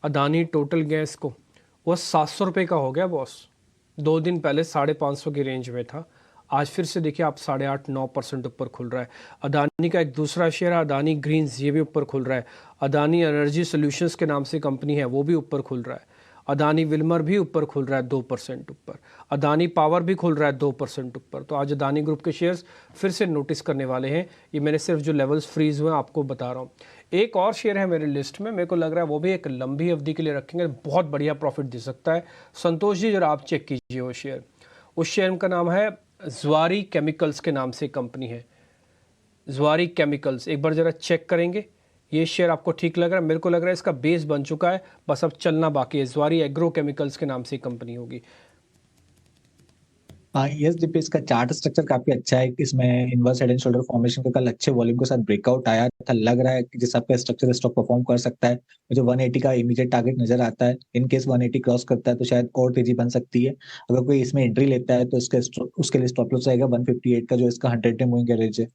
अदानी टोटल गैस को, वो 700 रुपये का हो गया बॉस। 2 दिन पहले 550 की रेंज में था, आज फिर से देखिए आप 8.5-9% ऊपर खुल रहा है। अदानी का एक दूसरा शेयर है अदानी ग्रीन्स, ये भी ऊपर खुल रहा है। अदानी एनर्जी सॉल्यूशंस के नाम से कंपनी है, वो भी ऊपर खुल रहा है। अदानी विल्मर भी ऊपर खुल रहा है 2% ऊपर। अदानी पावर भी खुल रहा है 2% ऊपर। तो आज अदानी ग्रुप के शेयर्स फिर से नोटिस करने वाले हैं। ये मैंने सिर्फ जो लेवल्स फ्रीज हुए आपको बता रहा हूँ। एक और शेयर है मेरी लिस्ट में, मेरे को लग रहा है वो भी एक लंबी अवधि के लिए रखेंगे, बहुत बढ़िया प्रॉफिट दे सकता है। संतोष जी जरा आप चेक कीजिए वो शेयर। उस शेयर का नाम है ज़्वारी केमिकल्स के नाम से कंपनी है, ज़्वारी केमिकल्स। एक बार ज़रा चेक करेंगे ये शेयर आपको ठीक लग रहा है? मेरे को लग रहा है इसका बेस बन चुका है, बस अब चलना बाकी है। ज़्वारी एग्रो केमिकल्स के नाम से कंपनी होगी। यस दीपेश, इसका चार्ट स्ट्रक्चर काफी अच्छा है। इसमें inverse head and shoulder formation का कल अच्छे वॉल्यूम के साथ ब्रेकआउट आया था। लग रहा है कि जिस आपका स्ट्रक्चर स्टॉक परफॉर्म कर सकता है। मुझे 180 का इमीडिएट टारगेट नजर आता है। इन केस 180 क्रॉस करता है तो शायद और तेजी बन सकती है। अगर कोई इसमें एंट्री लेता है तो उसके लिए स्टॉप लॉस रहेगा 158 का, जो इसका 100 डे मूविंग एवरेज है।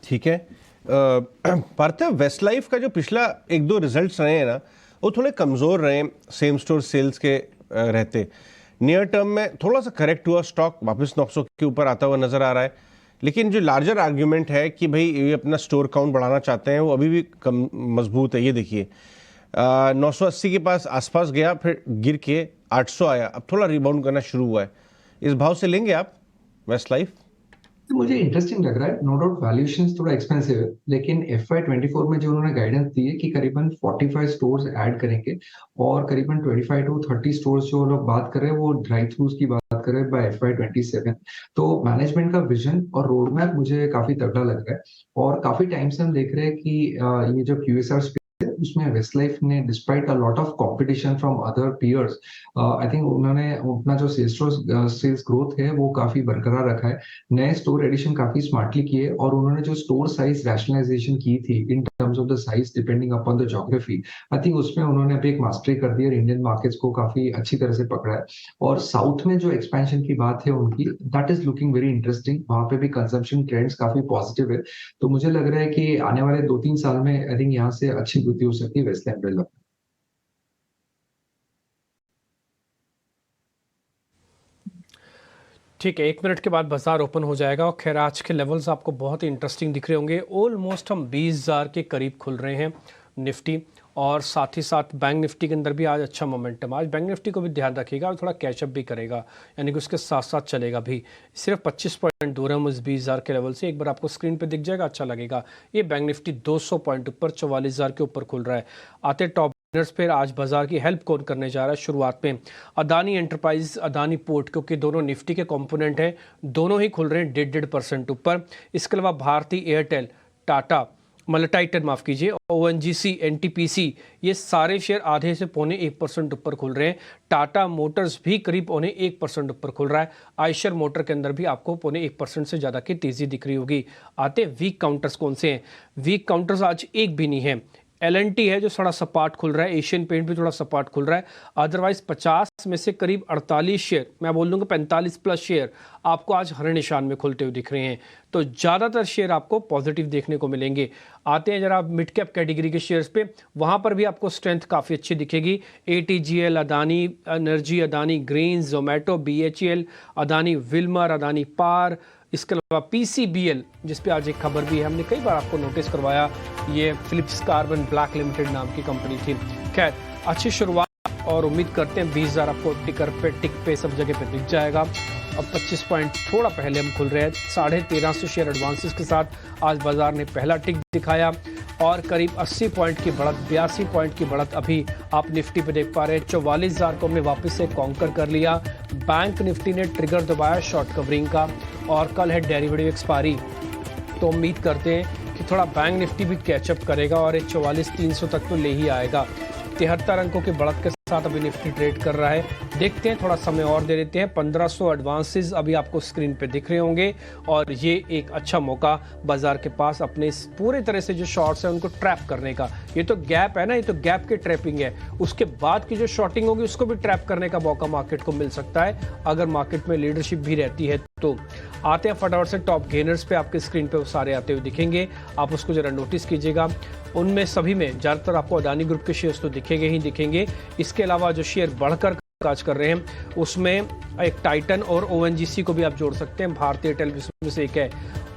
ठीक है पार्थिव, वेस्ट लाइफ का जो पिछला 1-2 रिजल्ट्स रहे हैं ना, वो थोड़े कमज़ोर रहे सेम स्टोर सेल्स के रहते। नियर टर्म में थोड़ा सा करेक्ट हुआ, स्टॉक वापस 900 के ऊपर आता हुआ नज़र आ रहा है। लेकिन जो लार्जर आर्ग्यूमेंट है कि भाई ये अपना स्टोर काउंट बढ़ाना चाहते हैं, वो अभी भी कम मजबूत है। ये देखिए 980 के पास आसपास गया, फिर गिर के 800 आया, अब थोड़ा रिबाउंड करना शुरू हुआ है। इस भाव से लेंगे आप वेस्ट लाइफ? तो मुझे इंटरेस्टिंग लग रहा है। नो डाउट वैल्यूएशन थोड़ा एक्सपेंसिव है, लेकिन FY24 में जो उन्होंने गाइडेंस दी है कि करीबन 45 स्टोर्स ऐड करेंगे और करीबन 25 to 30 स्टोर्स जो लोग बात कर रहे हैं वो ड्राइव थ्रूज की बात कर रहे हैं बाय FY27। तो मैनेजमेंट का विजन और रोड मैप मुझे काफी तगड़ा लग रहा है। और काफी टाइम से हम देख रहे हैं कि ये जो QSR उसमें वेस्ट लाइफ ने despite a lot of competition from other peers, I think उन्होंने अपना जो सेल्स ग्रोथ है वो काफी बरकरार रखा है। नए स्टोर एडिशन काफी स्मार्टली किए और उन्होंने जो स्टोर साइज रैशनलाइजेशन की थी इन terms of the size depending upon the geography, I think उसमें उन्होंने अभी एक मास्टरी कर दी और इंडियन मार्केट्स को काफी अच्छी तरह से पकड़ा है। और साउथ में जो एक्सपेंशन की बात है उनकी, that is looking very interesting. वहां पे भी कंजम्पशन ट्रेंड्स काफी पॉजिटिव है। तो मुझे लग रहा है कि आने वाले 2-3 साल में आई थिंक यहाँ से अच्छी वृद्धि हो सकती है वेस्टलैंड डेवलपमेंट। ठीक है, 1 मिनट के बाद बाजार ओपन हो जाएगा और खैर आज के लेवल्स आपको बहुत ही इंटरेस्टिंग दिख रहे होंगे। ऑलमोस्ट हम 20,000 के करीब खुल रहे हैं निफ्टी, और साथ ही साथ बैंक निफ्टी के अंदर भी आज अच्छा मोमेंटम। आज बैंक निफ्टी को भी ध्यान रखिएगा और थोड़ा कैचअप भी करेगा, यानी कि उसके साथ साथ चलेगा भी। सिर्फ 25 पॉइंट दूर है हम उस 20,000 के लेवल से। एक बार आपको स्क्रीन पे दिख जाएगा, अच्छा लगेगा। ये बैंक निफ्टी 200 पॉइंट ऊपर 44,000 के ऊपर खुल रहा है। आते टॉप फिर आज बाजार की हेल्प कौन करने जा रहा है? शुरुआत में अदानी एंटरप्राइज, अदानी पोर्ट, क्योंकि दोनों निफ्टी के कंपोनेंट हैं, दोनों ही खुल रहे हैं 1.5% ऊपर। इसके अलावा भारती एयरटेल, टाटा, मतलब टाइटन माफ कीजिए, ONGC, NTPC, ये सारे शेयर आधे से पौने 1% ऊपर खुल रहे हैं। टाटा मोटर्स भी करीब पौने 1% ऊपर खुल रहा है। आयशर मोटर के अंदर भी आपको पौने 1% से ज़्यादा की तेज़ी दिख रही होगी। आते वीक काउंटर्स कौन से हैं? वीक काउंटर्स आज एक भी नहीं है। L&T है जो थोड़ा सपाट खुल रहा है, एशियन पेंट भी थोड़ा सपाट खुल रहा है। अदरवाइज 50 में से करीब 48 शेयर, मैं बोल दूंगा 45 प्लस शेयर आपको आज हरे निशान में खुलते हुए दिख रहे हैं। तो ज़्यादातर शेयर आपको पॉजिटिव देखने को मिलेंगे। आते हैं जरा मिड कैप कैटेगरी के शेयर्स पे, वहाँ पर भी आपको स्ट्रेंथ काफ़ी अच्छी दिखेगी। ATGL, Adani energy, Adani greens, Zomato, BHEL, Adani Wilmar, Adani पार, इसके अलावा PCBL, जिस पे आज एक खबर भी है, हमने कई बार आपको नोटिस करवाया, ये फिलिप्स कार्बन ब्लैक लिमिटेड नाम की कंपनी थी। खैर अच्छी शुरुआत, और उम्मीद करते हैं 20,000 आपको टिकर पे, टिक पे, सब जगह पे दिख जाएगा। अब 25 पॉइंट थोड़ा पहले हम खुल रहे हैं। 1350 शेयर एडवांसेस के साथ आज बाजार ने पहला टिक दिखाया और करीब 80 पॉइंट की बढ़त, 82 पॉइंट की बढ़त अभी आप निफ्टी पे देख पा रहे हैं। 44,000 को हमने वापस से कॉन्कर कर लिया। बैंक निफ्टी ने ट्रिगर दबाया शॉर्ट कवरिंग का, और कल है डेरिवेटिव एक्सपायरी, तो उम्मीद करते हैं कि थोड़ा बैंक निफ्टी भी कैचअप करेगा और 44,300 तक तो ले ही आएगा। 73 अंकों की बढ़त के साथ अभी निफ्टी ट्रेड कर रहा है। देखते हैं, थोड़ा समय और दे देते हैं। 1500 एडवांसेस अभी आपको स्क्रीन पे दिख रहे होंगे, और ये एक अच्छा मौका बाजार के पास अपने पूरे तरह से जो शॉर्ट्स हैं उनको ट्रैप करने का। ये तो गैप है ना, ये तो गैप की ट्रैपिंग है। उसके बाद की जो शॉर्टिंग होगी उसको भी ट्रैप करने का मौका मार्केट को मिल सकता है, अगर मार्केट में लीडरशिप भी रहती है तो। आते हैं फटाफट से टॉप गेनर्स पे, आपके स्क्रीन पे वो सारे आते हुए दिखेंगे, आप उसको जरा नोटिस कीजिएगा। उनमें सभी में ज़्यादातर आपको अदानी ग्रुप के शेयर्स तो दिखेंगे ही दिखेंगे। इसके अलावा जो शेयर बढ़कर काज कर रहे हैं उसमें एक टाइटन और ONGC को भी आप जोड़ सकते हैं। भारतीय एयरटेल में से एक है।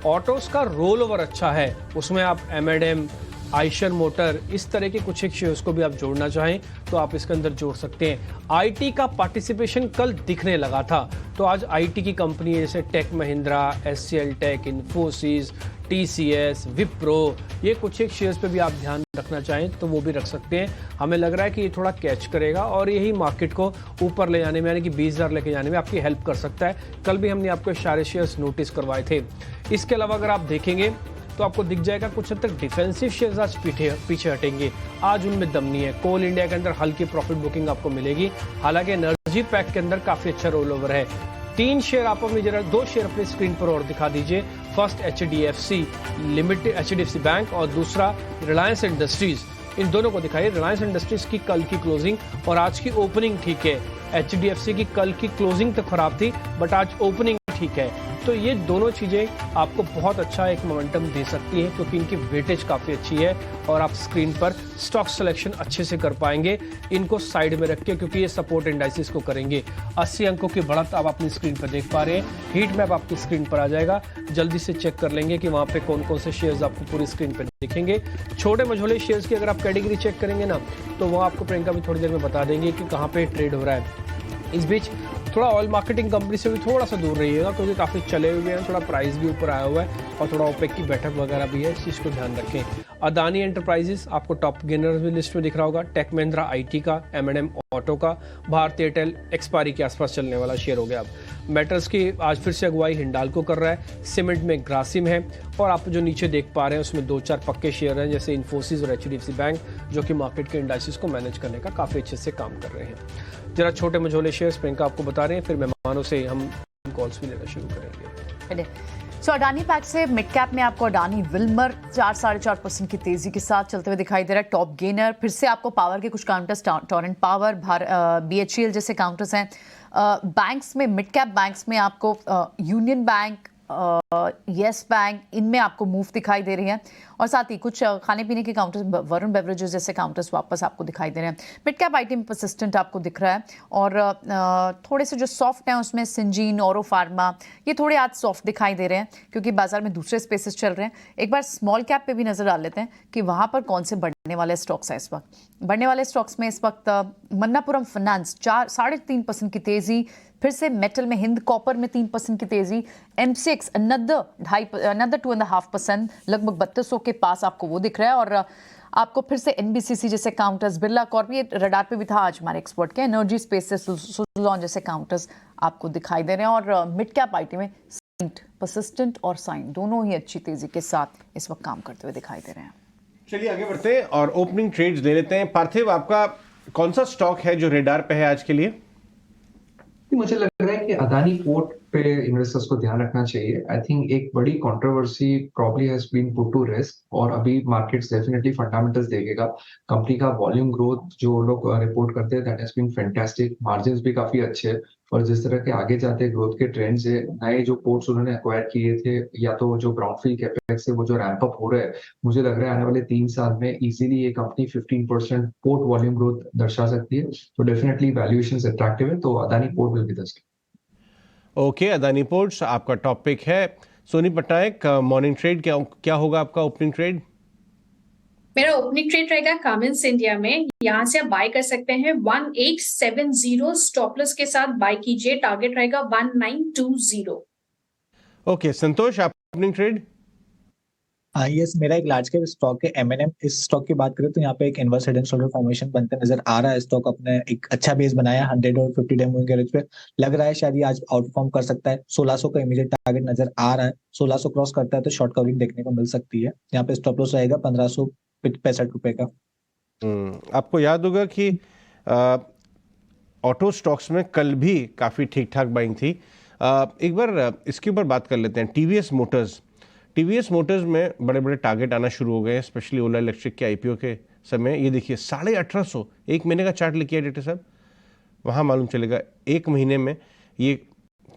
ऑटोस का रोल ओवर अच्छा है, उसमें आप M&M, आयशर मोटर, इस तरह के कुछ एक शेयर्स को भी आप जोड़ना चाहें तो आप इसके अंदर जोड़ सकते हैं। IT का पार्टिसिपेशन कल दिखने लगा था, तो आज IT की कंपनी जैसे tech Mahindra, SCL tech, Infosys, TCS, Wipro, ये कुछ एक शेयर्स पे भी आप ध्यान रखना चाहें तो वो भी रख सकते हैं। हमें लग रहा है कि ये थोड़ा कैच करेगा और यही मार्केट को ऊपर ले जाने में, यानी कि 20,000 लेके जाने में आपकी हेल्प कर सकता है। कल भी हमने आपको सारे शेयर्स नोटिस करवाए थे। इसके अलावा अगर आप देखेंगे तो आपको दिख जाएगा कुछ हद तक डिफेंसिव शेयर्स आज पीछे हटेंगे, आज उनमें दम नहीं है। कोल इंडिया के अंदर हल्की प्रॉफिट बुकिंग आपको मिलेगी, हालांकि एनर्जी पैक के अंदर काफी अच्छा रोल ओवर है। 3 शेयर आप अपनी जरा 2 शेयर अपनी स्क्रीन पर और दिखा दीजिए। First HDFC limited, HDFC bank, और दूसरा रिलायंस इंडस्ट्रीज। इन दोनों को दिखाइए। रिलायंस इंडस्ट्रीज की कल की क्लोजिंग और आज की ओपनिंग ठीक है। HDFC की कल की क्लोजिंग तो खराब थी, बट आज ओपनिंग ठीक है। तो ये दोनों चीजें आपको बहुत अच्छा एक मोमेंटम दे सकती है, क्योंकि इनकी वेटेज काफी अच्छी है और आप स्क्रीन पर स्टॉक सिलेक्शन अच्छे से कर पाएंगे इनको साइड में रख के, क्योंकि ये सपोर्ट इंडाइसिस को करेंगे। 80 अंकों की बढ़त आप अपनी स्क्रीन पर देख पा रहे हैं। हीट मैप आपकी स्क्रीन पर आ जाएगा, जल्दी से चेक कर लेंगे कि वहां पे कौन कौन से शेयर्स आपको पूरी स्क्रीन पर दिखेंगे। छोटे मझोले शेयर्स की अगर आप कैटेगरी चेक करेंगे ना, तो वो आपको प्रियंका भी थोड़ी देर में बता देंगे कि कहाँ पे ट्रेड हो रहा है। इस बीच थोड़ा ऑयल मार्केटिंग कंपनी से भी थोड़ा सा दूर रहिएगा, क्योंकि काफ़ी चले हुए हैं, थोड़ा प्राइस भी ऊपर आया हुआ है और थोड़ा ओपेक की बैठक वगैरह भी है, इस चीज़ को ध्यान रखें। अदानी एंटरप्राइजेस आपको टॉप गेनर भी लिस्ट में दिख रहा होगा। टेक महिंद्रा IT का, M&M ऑटो का, भारती एयरटेल एक्सपायरी के आसपास चलने वाला शेयर हो गया। अब मेटल्स की आज फिर से अगुवाई हिंडाल्को कर रहा है। सीमेंट में ग्रासिम है, और आप जो नीचे देख पा रहे हैं उसमें 2-4 पक्के शेयर हैं, जैसे इन्फोसिस और HDFC बैंक, जो कि मार्केट के इंडाइसिस को मैनेज करने का काफ़ी अच्छे से काम कर रहे हैं। जरा छोटे मझोले शेयर्स प्रियंका आपको बता रहे हैं, फिर मेहमानों से हम कॉल्स भी लेना शुरू करेंगे। सो अडानी पैक से मिड कैप में आपको अडानी विल्मर 4-4.5% की तेजी के साथ चलते हुए दिखाई दे रहा है। टॉप गेनर फिर से आपको पावर के कुछ काउंटर्स, टोरेंट पावर, BHEL जैसे काउंटर्स हैं। बैंक्स में, मिड कैप बैंक्स में आपको यूनियन बैंक, येस बैंक, इनमें आपको मूव दिखाई दे रही है, और साथ ही कुछ खाने पीने के काउंटर्स, वरुण बेवरेजेस जैसे काउंटर्स वापस आपको दिखाई दे रहे हैं। मिड कैप IT में परसिस्टेंट आपको दिख रहा है, और थोड़े से जो सॉफ्ट हैं उसमें सिंजीन, ओरो फार्मा, ये थोड़े आज सॉफ्ट दिखाई दे रहे हैं, क्योंकि बाजार में दूसरे स्पेसेस चल रहे हैं। एक बार स्मॉल कैप पे भी नजर डाल लेते हैं कि वहां पर कौन से बढ़ने वाले स्टॉक्स हैं इस वक्त। बढ़ने वाले स्टॉक्स में इस वक्त मन्नापुरम फाइनेंस 4-3.5% की तेजी, फिर से मेटल में हिंद कॉपर में 3% की तेजी, MCX another 2.5%, लगभग 3200 के पास आपको वो दिख रहा है। और आपको फिर से NBCC जैसे काउंटर्स, बिरला कॉर्प, ये रडार पे भी था आज हमारे एक्सपर्ट के, एनर्जी स्पेस से सुज़लॉन जैसे काउंटर्स आपको दिखाई दे रहे हैं। और मिड कैप IT में परसिस्टेंट और साइन दोनों ही अच्छी तेजी के साथ इस वक्त काम करते हुए दिखाई दे रहे हैं। चलिए आगे बढ़ते हैं और ओपनिंग ट्रेड्स ले लेते हैं। पार्थिव, आपका कौन सा स्टॉक है जो रेडार पे है आज के लिए? मुझे लग रहा है कि अदानी पोर्ट पे इन्वेस्टर्स को ध्यान रखना चाहिए। आई थिंक एक बड़ी controversy probably has been put to rest, और अभी मार्केट्स डेफिनेटली फंडामेंटल्स देखेगा। कंपनी का वॉल्यूम ग्रोथ जो लोग रिपोर्ट करते हैं that has been fantastic, margins भी काफी अच्छे हैं, और जिस तरह के आगे जाते ग्रोथ के ट्रेंड्स है, नए जो पोर्ट्स उन्होंने एक्वायर किए थे, या तो जो ब्राउनफील्ड कैपेक्स है वो जो रैंप अप हो रहा है, मुझे लग रहा है आने वाले 3 साल में इजीली ये कंपनी 15% पोर्ट वॉल्यूम ग्रोथ दर्शा सकती है। तो डेफिनेटली वैल्यूएशंस अट्रैक्टिव है, तो Adani port will be the stock. Okay, Adani ports आपका टॉपिक है। सोनी पटनायक, मॉर्निंग ट्रेड क्या होगा आपका ओपनिंग ट्रेड? मेरा ओपनिंग ट्रेड रहेगा कामिंस इंडिया में। यहाँ से आप बाय कर सकते हैं 1870, स्टॉप लॉस के साथ बाय कीजिए, टारगेट रहेगा 1920। ओके, संतोष, आप ओपनिंग ट्रेड? यस, मेरा एक लार्ज कैप स्टॉक है M&M। इस स्टॉक की बात करें तो यहाँ पे एक inverse head and shoulder formation बनते नजर आ रहा है। स्टॉक अपने एक अच्छा बेस बनाया 100 और 50 डे मूविंग एवरेज पे, लग रहा है शायद ये आज आउटफॉर्म कर सकता है। 1600 का इमीडिएट टारगेट नजर आ रहा है, 1600 क्रॉस करता है तो शॉर्ट कवरिंग देखने को मिल सकती है। यहाँ पे स्टॉप लॉस रहेगा 1565 रुपए का। आपको याद होगा कि ऑटो स्टॉक्स में कल भी काफ़ी ठीक ठाक बाइंग थी। एक बार इसके ऊपर बात कर लेते हैं। टीवीएस मोटर्स में बड़े बड़े टारगेट आना शुरू हो गए हैं, स्पेशली ओला इलेक्ट्रिक के IPO के समय। ये देखिए 1850, एक महीने का चार्ट लिखिए डाक्टर साहब, वहाँ मालूम चलेगा एक महीने में ये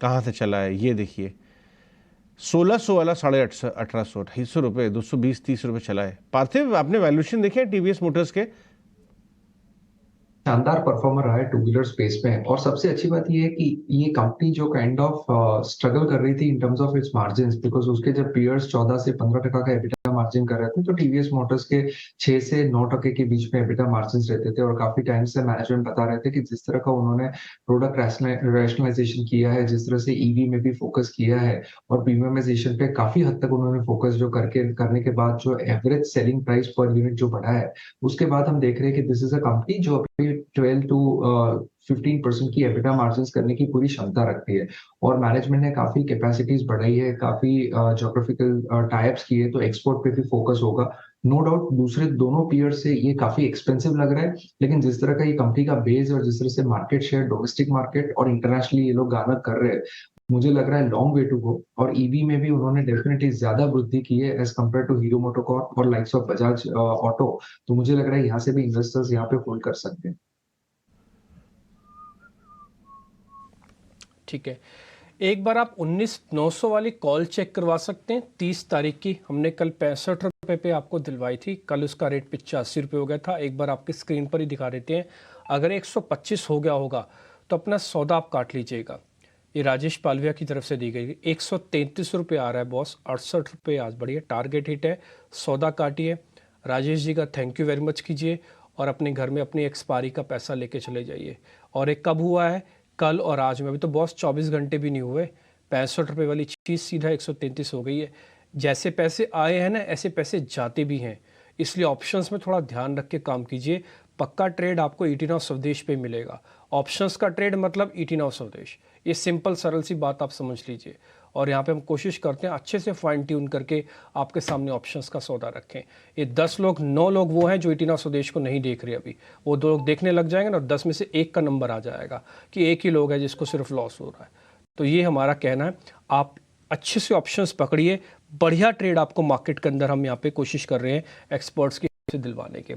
कहाँ से चला है। ये देखिए 1600 वाला 1850, 250 रुपये, 220-30 रुपये चला है। पार्थिव, आपने वैल्यूएशन देखे टीवीएस मोटर्स के? शानदार परफॉर्मर रहा है टू व्हीलर स्पेस में, और सबसे अच्छी बात ये है कि ये कंपनी जो काइंड ऑफ स्ट्रगल कर रही थी इन terms of its margins, because उसके जब पीयर्स 14 से 15% का एबिटा मार्जिन कर रहे थे, तो टीवीएस मोटर्स के 6 से 9% के बीच में एबिटा मार्जिन रहते थे। और काफी टाइम से मैनेजमेंट बता रहे थे कि जिस तरह का उन्होंने प्रोडक्ट रैशनलाइजेशन किया है, जिस तरह से ईवी में भी फोकस किया है, और प्रीमियमाइजेशन पे काफी हद तक उन्होंने फोकस जो करने के बाद जो average selling price per unit जो बढ़ा है, उसके बाद हम देख रहे हैं कि दिस इज अ कंपनी जो अभी 12 to 15% की एबिटा मार्जिन करने की पूरी क्षमता रखती है। और मैनेजमेंट ने काफी कैपेसिटीज बढ़ाई है, काफी ज्योग्राफिकल टाइप्स किए, तो एक्सपोर्ट पे भी फोकस होगा। नो डाउट दूसरे दोनों पीयर से ये काफी एक्सपेंसिव लग रहा है, लेकिन जिस तरह का ये कंपनी का बेस और जिस तरह से मार्केट शेयर डोमेस्टिक मार्केट और इंटरनेशनली ये लोग गार्नर कर रहे हैं, मुझे लग रहा है लॉन्ग वे टू गो। और ईवी में भी उन्होंने डेफिनेटली ज्यादा वृद्धि की है as compare to Hero MotoCorp और लाइक्स ऑफ बजाज ऑटो। तो मुझे लग रहा है यहाँ से भी इन्वेस्टर्स यहाँ पे होल्ड कर सकते हैं। ठीक है, एक बार आप 19,900 वाली कॉल चेक करवा सकते हैं। 30 तारीख की हमने कल 65 रुपये पे आपको दिलवाई थी, कल उसका रेट 85 रुपये हो गया था। एक बार आपकी स्क्रीन पर ही दिखा देते हैं। अगर 125 हो गया होगा तो अपना सौदा आप काट लीजिएगा। ये राजेश पालविया की तरफ से दी गई 133 रुपये आ रहा है बॉस, 68 रुपये आज बढ़िया टारगेट हिट है। सौदा काटिए, राजेश जी का थैंक यू वेरी मच कीजिए और अपने घर में अपनी एक्सपायरी का पैसा लेके चले जाइए। और एक कब हुआ है, कल और आज में, अभी तो बॉस 24 घंटे भी नहीं हुए। 65 रुपये वाली चीज़ सीधा 133 हो गई है। जैसे पैसे आए हैं ना, ऐसे पैसे जाते भी हैं, इसलिए ऑप्शंस में थोड़ा ध्यान रख के काम कीजिए। पक्का ट्रेड आपको 18 ऑफ स्वदेश पे मिलेगा। ऑप्शंस का ट्रेड मतलब 18 ऑफ स्वदेश, ये सिंपल सरल सी बात आप समझ लीजिए। और यहाँ पे हम कोशिश करते हैं अच्छे से फाइन ट्यून करके आपके सामने ऑप्शंस का सौदा रखें। ये 10 लोग 9 लोग वो हैं जो 18 ऑफ स्वदेश को नहीं देख रहे अभी, वो 2 लोग देखने लग जाएंगे ना, 10 में से 1 का नंबर आ जाएगा कि एक ही लोग है जिसको सिर्फ लॉस हो रहा है। तो ये हमारा कहना है, आप अच्छे से ऑप्शंस पकड़िए। बढ़िया ट्रेड आपको मार्केट के अंदर हम यहाँ पे कोशिश कर रहे हैं एक्सपर्ट्स की से दिलवाने के।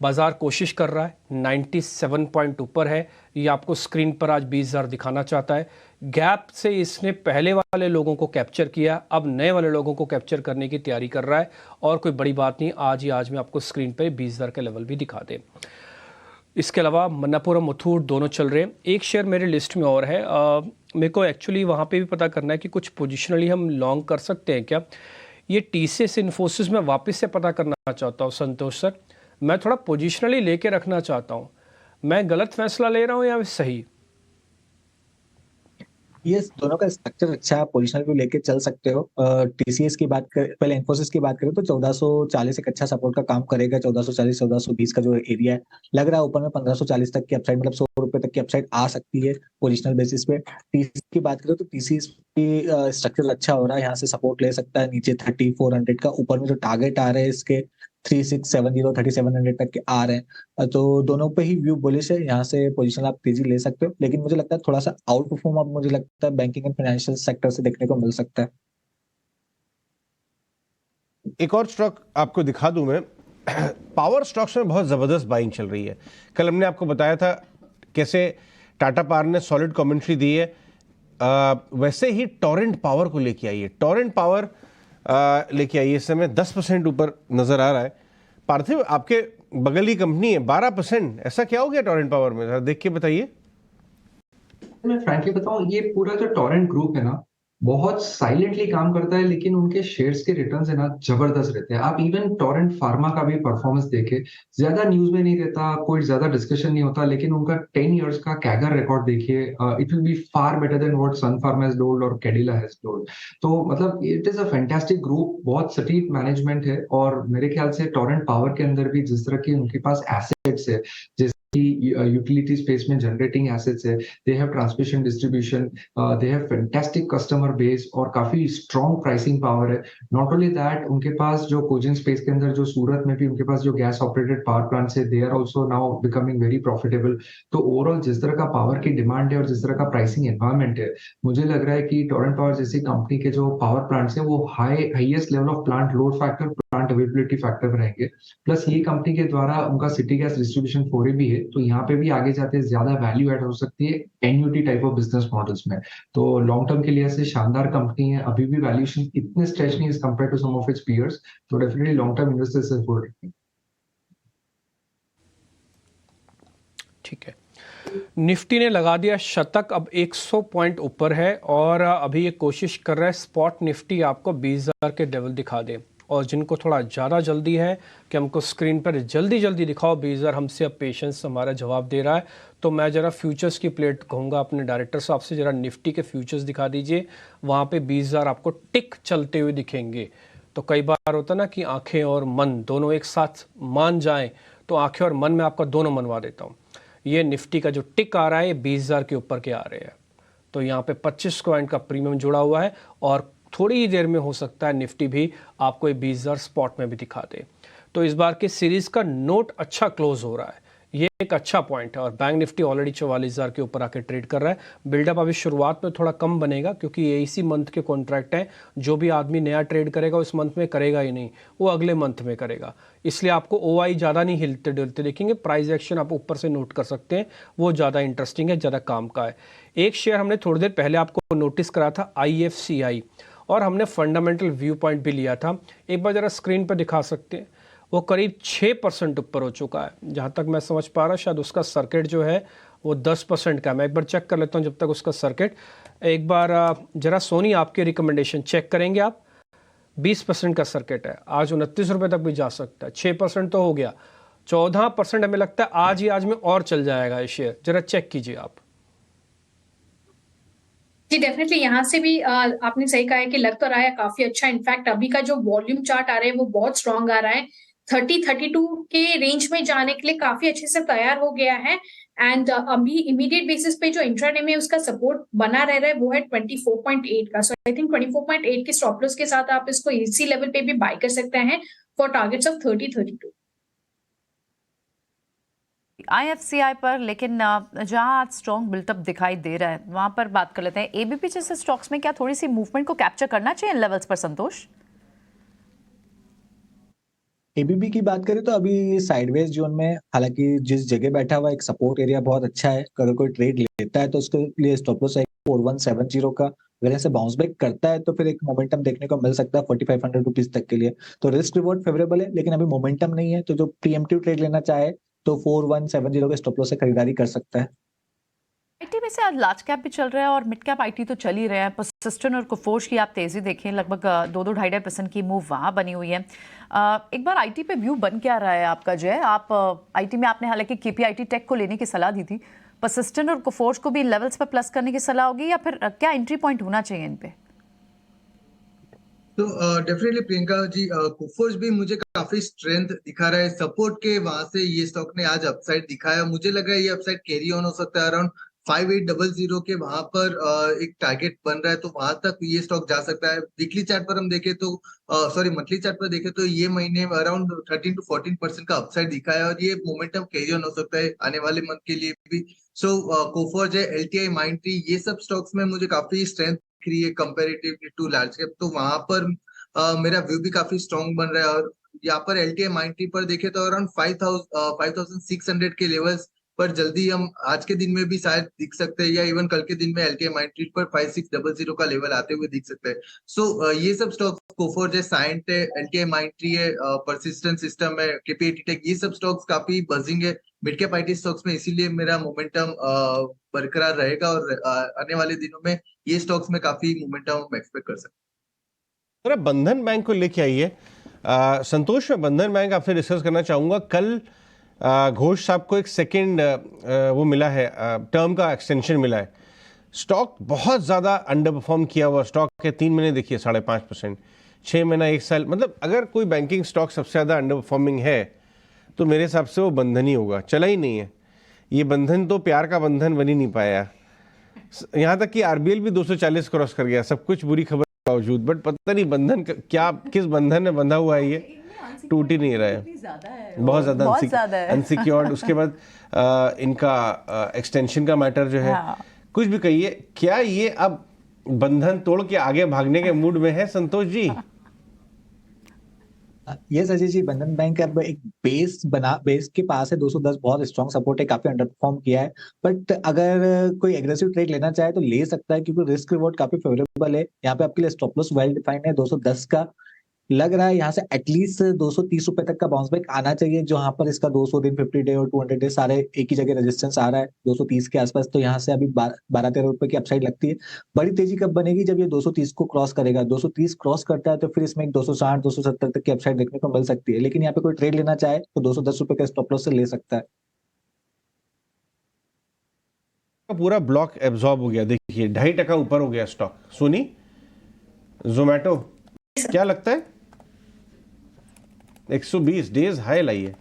बाजार कोशिश कर रहा है, 97 पॉइंट ऊपर है। ये आपको स्क्रीन पर आज 20,000 दिखाना चाहता है। गैप से इसने पहले वाले लोगों को कैप्चर किया, अब नए वाले लोगों को कैप्चर करने की तैयारी कर रहा है। और कोई बड़ी बात नहीं, आज में आपको स्क्रीन पे 20,000 के लेवल भी दिखा दे। इसके अलावा मन्नापुरम मुथूट दोनों चल रहे हैं। एक शेयर मेरे लिस्ट में और है, मेरे को एक्चुअली वहाँ पे भी पता करना है कि कुछ पोजिशनली हम लॉन्ग कर सकते हैं क्या। ये टीसीएस इन्फोसिस में वापस से पता करना चाहता हूँ संतोष सर, मैं थोड़ा पोजिशनली लेके रखना चाहता हूँ। मैं गलत फैसला ले रहा हूँ या सही? ये दोनों का स्ट्रक्चर अच्छा है, पोजिशनल भी लेके चल सकते हो। टीसीएस की बात करें, पहले इन्फोसिस की बात करें तो 1440 एक अच्छा सपोर्ट का काम करेगा। 1440 1420 का जो एरिया है, लग रहा है ऊपर में 1540 तक की अपसाइड, मतलब 100 रुपए तक की अपसाइड आ सकती है पोजिशनल बेसिस पे। टीसीएस की बात करें तो टीसीएस की स्ट्रक्चर अच्छा हो रहा है, यहाँ से सपोर्ट ले सकता है नीचे 3400 का। ऊपर में जो टारगेट आ रहे हैं इसके 3670 3700 तक के आ रहे हैं, तो दोनों पे ही व्यू बुलिश है। यहाँ से पोजीशन आप तेजी ले सकते हो, लेकिन मुझे लगता है थोड़ा सा आउट परफॉर्म अब मुझे लगता है बैंकिंग एंड फाइनेंशियल सेक्टर से देखने को मिल सकता है। एक और स्टॉक आपको दिखा दूं मैं, पावर स्टॉक्स में बहुत जबरदस्त बाइंग चल रही है। कल हमने आपको बताया था कैसे टाटा पावर ने सॉलिड कमेंट्री दी है, वैसे ही टोरेंट पावर को लेके आई है। टोरेंट पावर लेके आई, इस समय 10% ऊपर नजर आ रहा है। पार्थिव, आपके बगल की कंपनी है 12%, ऐसा क्या हो गया टोरेंट पावर में, जरा देख के बताइए। मैं फ्रैंकली बताऊं, ये पूरा जो टोरेंट ग्रुप है ना, बहुत साइलेंटली काम करता है, लेकिन उनके शेयर्स के रिटर्न्स है ना जबरदस्त रहते हैं। आप इवन टोरेंट फार्मा का भी परफॉर्मेंस देखे, ज्यादा न्यूज में नहीं रहता, कोई ज्यादा डिस्कशन नहीं होता, लेकिन उनका 10 इयर्स का कैगर रिकॉर्ड देखिए, it will be far better than what Sun Pharma has doled और कैडिला हैज डोल्ड। तो मतलब it is a fantastic group, बहुत सटीक मैनेजमेंट है। और मेरे ख्याल से टोरेंट पावर के अंदर भी जिस तरह की उनके पास एसेट्स है, जैसे यूटिलिटी स्पेस में जनरेटिंग एसेट्स है, they have transmission distribution, they have fantastic customer base और काफी स्ट्रॉन्ग प्राइसिंग पावर है। नॉट ओनली दैट, उनके पास जो कोजन स्पेस के अंदर जो सूरत में भी उनके पास जो गैस ऑपरेटेड पावर प्लांट्स है, they are also now becoming very profitable. तो ओवरऑल जिस तरह का पावर की डिमांड है और जिस तरह का प्राइसिंग एनवायरमेंट है, मुझे लग रहा है कि टोरेंट पावर जैसी कंपनी के जो पावर प्लांट्स है वो highest level of plant load factor, plant availability factor रहेंगे। प्लस ये कंपनी के द्वारा उनका सिटी गैस डिस्ट्रीब्यूशन 4A भी है, तो यहाँ पे भी आगे जाते ज्यादा वैल्यू ऐड हो सकती है annuity type of business models में। तो लॉन्ग टर्म के लिए से शानदार कंपनी है। अभी भी वैल्यूएशन इतने स्ट्रेच नहीं as compare to some of its peers, तो डेफिनेटली लॉन्ग टर्म इन्वेस्टर्स से होल्ड रखेंगे। ठीक है, निफ्टी ने लगा दिया शतक, अब 100 पॉइंट ऊपर है और अभी ये कोशिश कर रहा है स्पॉट निफ्टी आपको 20,000 के लेवल दिखा दे। और जिनको थोड़ा ज़्यादा जल्दी है कि हमको स्क्रीन पर जल्दी जल्दी दिखाओ 20,000, हमसे अब पेशेंस हमारा जवाब दे रहा है, तो मैं ज़रा फ्यूचर्स की प्लेट कहूँगा अपने डायरेक्टर साहब से, ज़रा निफ्टी के फ्यूचर्स दिखा दीजिए। वहाँ पे 20,000 आपको टिक चलते हुए दिखेंगे। तो कई बार होता ना कि आँखें और मन दोनों एक साथ मान जाएँ, तो आँखें और मन में आपका दोनों मनवा देता हूँ। ये निफ्टी का जो टिक आ रहा है ये 20,000 के ऊपर के आ रहे हैं, तो यहाँ पे 25 पॉइंट का प्रीमियम जुड़ा हुआ है और थोड़ी ही देर में हो सकता है निफ्टी भी आपको ये 20,000 स्पॉट में भी दिखा दे। तो इस बार की सीरीज का नोट अच्छा क्लोज हो रहा है, ये एक अच्छा पॉइंट है। और बैंक निफ्टी ऑलरेडी 44,000 के ऊपर आके ट्रेड कर रहा है। बिल्डअप अभी शुरुआत में थोड़ा कम बनेगा क्योंकि ये इसी मंथ के कॉन्ट्रैक्ट हैं। जो भी आदमी नया ट्रेड करेगा इस मंथ में करेगा ही नहीं, वो अगले मंथ में करेगा, इसलिए आपको ओआई ज़्यादा नहीं हिलते डुलते देखेंगे। प्राइस एक्शन आप ऊपर से नोट कर सकते हैं, वो ज़्यादा इंटरेस्टिंग है, ज़्यादा काम का है। एक शेयर हमने थोड़ी देर पहले आपको नोटिस करा था IFCI, और हमने फंडामेंटल व्यू पॉइंट भी लिया था। एक बार ज़रा स्क्रीन पर दिखा सकते हैं, वो करीब 6% ऊपर हो चुका है। जहाँ तक मैं समझ पा रहा, शायद उसका सर्किट जो है वो 10% का है। मैं एक बार चेक कर लेता हूँ जब तक उसका सर्किट। एक बार जरा सोनी आपके रिकमेंडेशन चेक करेंगे आप। 20% का सर्किट है, आज 29 रुपये तक भी जा सकता है। 6% तो हो गया, 14% हमें लगता है आज ही आज में और चल जाएगा ये शेयर। जरा चेक कीजिए आप। जी डेफिनेटली, यहाँ से भी आपने सही कहा है कि लग तो रहा है काफी अच्छा। इनफैक्ट अभी का जो वॉल्यूम चार्ट आ रहा है वो बहुत स्ट्रांग आ रहा है, 30-32 के रेंज में जाने के लिए काफी अच्छे से तैयार हो गया है। एंड अभी इमीडिएट बेसिस पे जो इंट्राडे में उसका सपोर्ट बना रह रहा है वो है 24.8 का। सो आई थिंक 24.8 के स्टॉप लॉस के साथ आप इसको इसी लेवल पे भी बाय कर सकते हैं फॉर टारगेट्स ऑफ 30-32। IFCI पर लेकिन जहां आज स्ट्रॉन्ग बिल्टअप दिखाई दे रहा है वहां पर बात कर लेते हैं। ABP जैसे स्टॉक्स में क्या थोड़ी सी मूवमेंट को कैप्चर करना चाहिए लेवल्स पर, संतोष? ABB की बात करें तो अभी साइडवेज जोन में, हालांकि जिस जगह बैठा हुआ एक सपोर्ट एरिया बहुत अच्छा है। अगर कोई ट्रेड लेता है तो उसके लिए स्टॉप लॉस है 4170 का। अगर ऐसे बाउंस बैक करता है तो फिर एक मोमेंटम देखने को मिल सकता है 4500 रुपीज तक के लिए। तो रिस्क रिवॉर्ड फेवरेबल है, लेकिन अभी मोमेंटम नहीं है। तो जो प्रीएम्प्टिव ट्रेड लेना चाहे तो 4170 के स्टॉप लॉस से खरीदारी कर सकता है। आईटी में से आज लार्ज कैप भी चल रहा है और मिड कैप आईटी तो चल ही रहा है। परसिस्टेंट और कोफोर्ज की आप तेजी देखें, लगभग 2-2.5% की मूव वहां बनी हुई है। एक बार आईटी पे व्यू बन क्या रहा है आपका जय? आप आईटी में आपने हालांकि KPIT टेक को लेने की सलाह दी थी, परसिस्टेंट और कोफोर्ज को भी लेवल्स पर प्लस करने की सलाह होगी या फिर क्या एंट्री पॉइंट होना चाहिए इन पे? तो डेफिनेटली प्रियंका जी, कोफोर्ज भी मुझे काफी स्ट्रेंथ दिखा रहा है। सपोर्ट के वहां से ये स्टॉक ने आज अपसाइड दिखाया। मुझे लग रहा है ये अपसाइड कैरी ऑन हो सकता है। अराउंड 5800 के वहां पर एक टारगेट बन रहा है, तो वहां तक ये स्टॉक जा सकता है। वीकली चार्ट पर हम देखें तो मंथली चार्ट पर देखें तो ये महीने में अराउंड 13-14% का अपसाइड दिखा है और ये मोमेंटम कैरी ऑन हो सकता है आने वाले मंथ के लिए भी। सो कोफोर्ज है, LTI, माइंडट्री, ये सब स्टॉक्स में मुझे काफी स्ट्रेंथ दिख रही है कंपेरेटिवली टू लार्ज कैप। तो वहां पर मेरा व्यू भी काफी स्ट्रॉन्ग बन रहा है। और यहाँ पर LTI, माइंडट्री पर देखें तो अराउंड 5600 के लेवल्स पर जल्दी हम आज के दिन में भी शायद दिख सकते हैं, या इवन कल के दिन में LTI, माइंडट्री पर 5600 का लेवल आते हुए दिख सकते हैं। सो ये सब स्टॉक, कोफोर्ज है, साइंट है, LTI, माइंडट्री है, परसिस्टेंट सिस्टम है, KPIT टेक, ये सब स्टॉक्स काफी बजिंग है मिड कैप आईटी स्टॉक्स में। इसीलिए मेरा मोमेंटम बरकरार रहेगा और आने वाले दिनों में ये स्टॉक्स में काफी मोमेंटम हम एक्सपेक्ट कर सकते हैं। जरा बंधन बैंक को लेके आइए संतोष। मैं बंधन बैंक आपसे डिस्कस करना चाहूँगा। कल घोष साहब को एक सेकेंड वो मिला है, टर्म का एक्सटेंशन मिला है। स्टॉक बहुत ज़्यादा अंडर परफॉर्म किया हुआ स्टॉक है। 3 महीने देखिए 5.5%, 6 महीना, 1 साल, मतलब अगर कोई बैंकिंग स्टॉक सबसे ज़्यादा अंडर परफॉर्मिंग है तो मेरे हिसाब से वो बंधन ही होगा। चला ही नहीं है ये बंधन, तो प्यार का बंधन बन ही नहीं पाया। यहाँ तक कि RBL भी 240 क्रॉस कर गया, सब कुछ बुरी खबर के बावजूद। बट पता नहीं बंधन क्या, किस बंधन में बंधा हुआ है, ये टूट ही नहीं रहा है, बहुत ज़्यादा अनसिक्योर्ड। उसके बाद इनका एक्सटेंशन का मैटर जो है, कुछ भी कहिए, क्या ये अब बंधन तोड़ के आगे भागने के मूड में है संतोष जी? यस अजय जी, बंधन बैंक अब एक बेस के पास है 210, बहुत स्ट्रॉन्ग सपोर्ट है, काफी अंडर परफॉर्म किया है। बट अगर कोई एग्रेसिव ट्रेड लेना चाहे तो ले सकता है, क्योंकि रिस्क रिवॉर्ड काफी फेवरेबल है। यहाँ पे आपके लिए स्टॉप लॉस वेल डिफाइंड है 210 का। लग रहा है यहाँ से एटलीस्ट 230 रुपए तक का बाउंस बैक आना चाहिए, जहां पर इसका 200 दिन, 50 डे और 200 डे सारे एक ही जगह रेजिस्टेंस आ रहा है 230 के आसपास। तो यहाँ से अभी 12-13 रुपए की अपसाइड लगती है। बड़ी तेजी कब बनेगी? जब ये 230 को क्रॉस करेगा। 230 क्रॉस करता है तो फिर इसमें 260, 270 तक की अपसाइड देखने को मिल सकती है। लेकिन यहाँ पे कोई ट्रेड लेना चाहे तो 210 रुपए का स्टॉप लॉस से ले सकता है। पूरा ब्लॉक एब्जॉर्ब हो गया, देखिए 2.5% ऊपर हो गया स्टॉक। सोनी, जोमेटो, क्या लगता है 120 डेज हाई लाई है?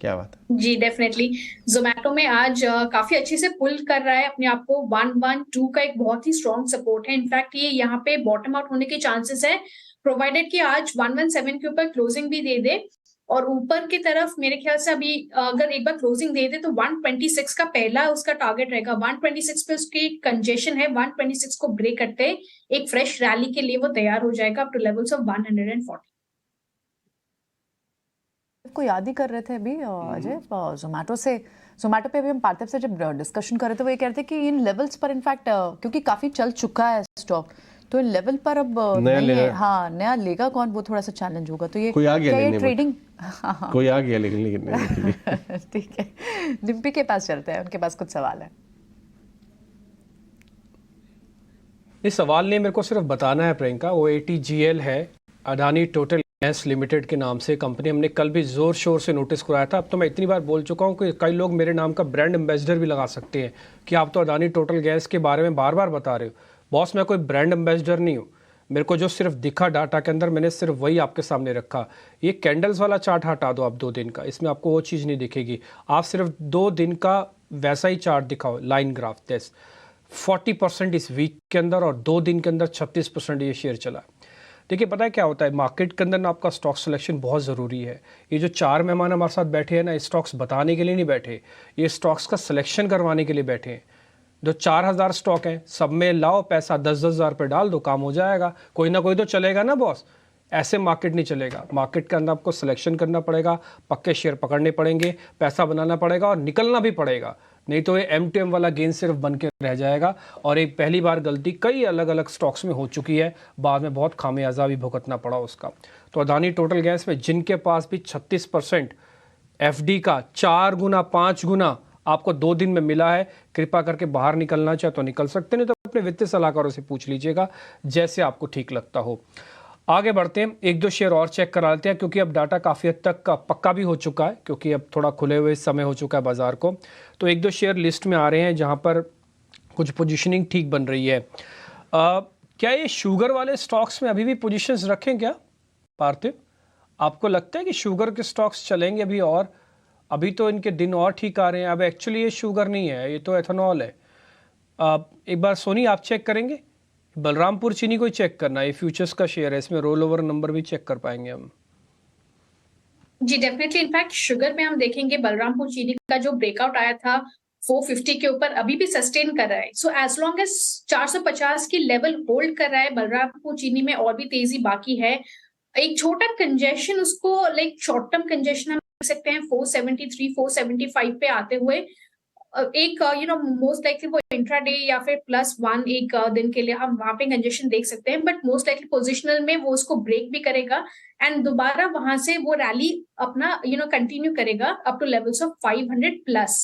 क्या बात है। जी डेफिनेटली जोमेटो में आज काफी अच्छे से पुल कर रहा है अपने आप को। 112 का एक बहुत ही स्ट्रॉन्ग सपोर्ट है। इनफैक्ट ये यहाँ पे बॉटम आउट होने के चांसेस है, प्रोवाइडेड कि आज 117 के ऊपर क्लोजिंग भी दे दे। और ऊपर की तरफ मेरे ख्याल से अभी अगर एक बार क्लोजिंग दे दे तो 126 का पहला उसका टारगेट रहेगा। 126 पे उसकी कंजेशन है, 126 को ब्रेक करते एक फ्रेश रैली के लिए वो तैयार हो जाएगा अप टू लेवल्स ऑफ 140। को याद ही कर रहे थे अभी अजय, जोमेटो पे अभी हम पार्थिव से जब डिस्कशन कर रहे थे वो ये कह रहे थे कि इन लेवल्स पर इनफैक्ट क्योंकि काफी चल चुका है स्टॉक, तो इन लेवल पर अब नहीं है। हाँ, नया लेगा कौन, वो थोड़ा सा चैलेंज होगा। तो ये कोई आ गया क्या ये लेने ट्रेडिंग कोई आ गया लेकिन ठीक है, डिम्पी के पास चलते हैं, उनके पास कुछ सवाल है। ये सवाल नहीं, मेरे को सिर्फ बताना है प्रियंका। वो ATGL है, अडानी टोटल गैस लिमिटेड के नाम से कंपनी। हमने कल भी जोर शोर से नोटिस कराया था। अब तो मैं इतनी बार बोल चुका हूँ कि कई लोग मेरे नाम का ब्रांड एम्बेसडर भी लगा सकते हैं कि आप तो अडानी टोटल गैस के बारे में बार बार बता रहे हो। बॉस, मैं कोई ब्रांड एम्बेसडर नहीं हूँ। मेरे को जो सिर्फ दिखा डाटा के अंदर, मैंने सिर्फ वही आपके सामने रखा। ये कैंडल्स वाला चार्ट हटा दो आप 2 दिन का, इसमें आपको वो चीज़ नहीं दिखेगी। आप सिर्फ 2 दिन का वैसा ही चार्ट दिखाओ, लाइन ग्राफ। दिस 40% इस वीक के अंदर और 2 दिन के अंदर 36% ये शेयर चला। देखिए, पता है क्या होता है, मार्केट के अंदर ना आपका स्टॉक सिलेक्शन बहुत ज़रूरी है। ये जो 4 मेहमान हमारे साथ बैठे हैं ना, स्टॉक्स बताने के लिए नहीं बैठे, ये स्टॉक्स का सिलेक्शन करवाने के लिए बैठे हैं। जो 4000 स्टॉक हैं, सब में लाओ पैसा, 10-10 हज़ार पे डाल दो, काम हो जाएगा। कोई ना कोई तो चलेगा ना बॉस। ऐसे मार्केट नहीं चलेगा। मार्केट के अंदर आपको सिलेक्शन करना पड़ेगा, पक्के शेयर पकड़ने पड़ेंगे, पैसा बनाना पड़ेगा और निकलना भी पड़ेगा। नहीं तो ये M2M वाला गेन सिर्फ बन के रह जाएगा। और एक पहली बार गलती कई अलग अलग स्टॉक्स में हो चुकी है, बाद में बहुत खामियाजा भी भुगतना पड़ा उसका। तो अडानी टोटल गैस में जिनके पास भी 36% FD का 4 गुना 5 गुना आपको 2 दिन में मिला है, कृपा करके बाहर निकलना चाहे तो निकल सकते, नहीं तो अपने वित्तीय सलाहकारों से पूछ लीजिएगा, जैसे आपको ठीक लगता हो। आगे बढ़ते हैं, 1-2 शेयर और चेक करा लेते हैं, क्योंकि अब डाटा काफ़ी हद तक पक्का भी हो चुका है, क्योंकि अब थोड़ा खुले हुए समय हो चुका है बाजार को। तो 1-2 शेयर लिस्ट में आ रहे हैं जहां पर कुछ पोजीशनिंग ठीक बन रही है। क्या ये शुगर वाले स्टॉक्स में अभी भी पोजीशंस रखें क्या पार्थिव? आपको लगता है कि शुगर के स्टॉक्स चलेंगे अभी? और अभी तो इनके दिन और ठीक आ रहे हैं। अब एक्चुअली ये शुगर नहीं है, ये तो एथेनॉल है। एक बार सोनी आप चेक करेंगे? बलरामपुर चीनी को चेक करना, ये फ्यूचर्स का शेयर है, इसमें रोल ओवर नंबर भी चेक कर पाएंगे हम। जी डेफिनेटली। इनफैक्ट शुगर में हम देखेंगे बलरामपुर चीनी का जो ब्रेकआउट आया था 450 के ऊपर, अभी भी सस्टेन कर रहा है। सो एज लॉन्ग एज 450 की लेवल होल्ड कर रहा है बलरामपुर चीनी में, और भी तेजी बाकी है। एक छोटा कंजेशन उसको, लाइक शॉर्ट टर्म कंजेशन हम देख सकते हैं 473 475 पे आते हुए। एक मोस्ट लाइकली वो इंट्राडे या फिर +1 एक दिन के लिए हम वहां पे कंजेशन देख सकते हैं, बट मोस्ट लाइकली पोजिशनल में वो उसको ब्रेक भी करेगा एंड दोबारा वहां से वो रैली अपना कंटिन्यू करेगा up two levels of 500+।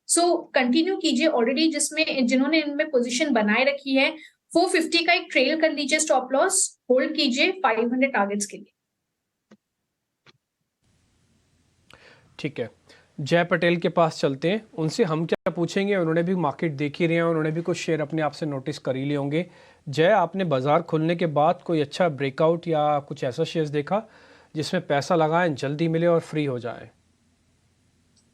So continue कीजिए ऑलरेडी, जिन्होंने इनमें पोजीशन बनाए रखी है। 450 का एक ट्रेल कर लीजिए, स्टॉप लॉस होल्ड कीजिए 500 टारगेट्स के लिए। ठीक है, जय पटेल के पास चलते हैं, उनसे हम क्या पूछेंगे। उन्होंने भी मार्केट देख ही रहे हैं, उन्होंने भी कुछ शेयर अपने आप से नोटिस कर ही लिए होंगे। जय, आपने बाजार खुलने के बाद कोई अच्छा ब्रेकआउट या कुछ ऐसा शेयर देखा जिसमें पैसा लगाएं, जल्दी मिले और फ्री हो जाए?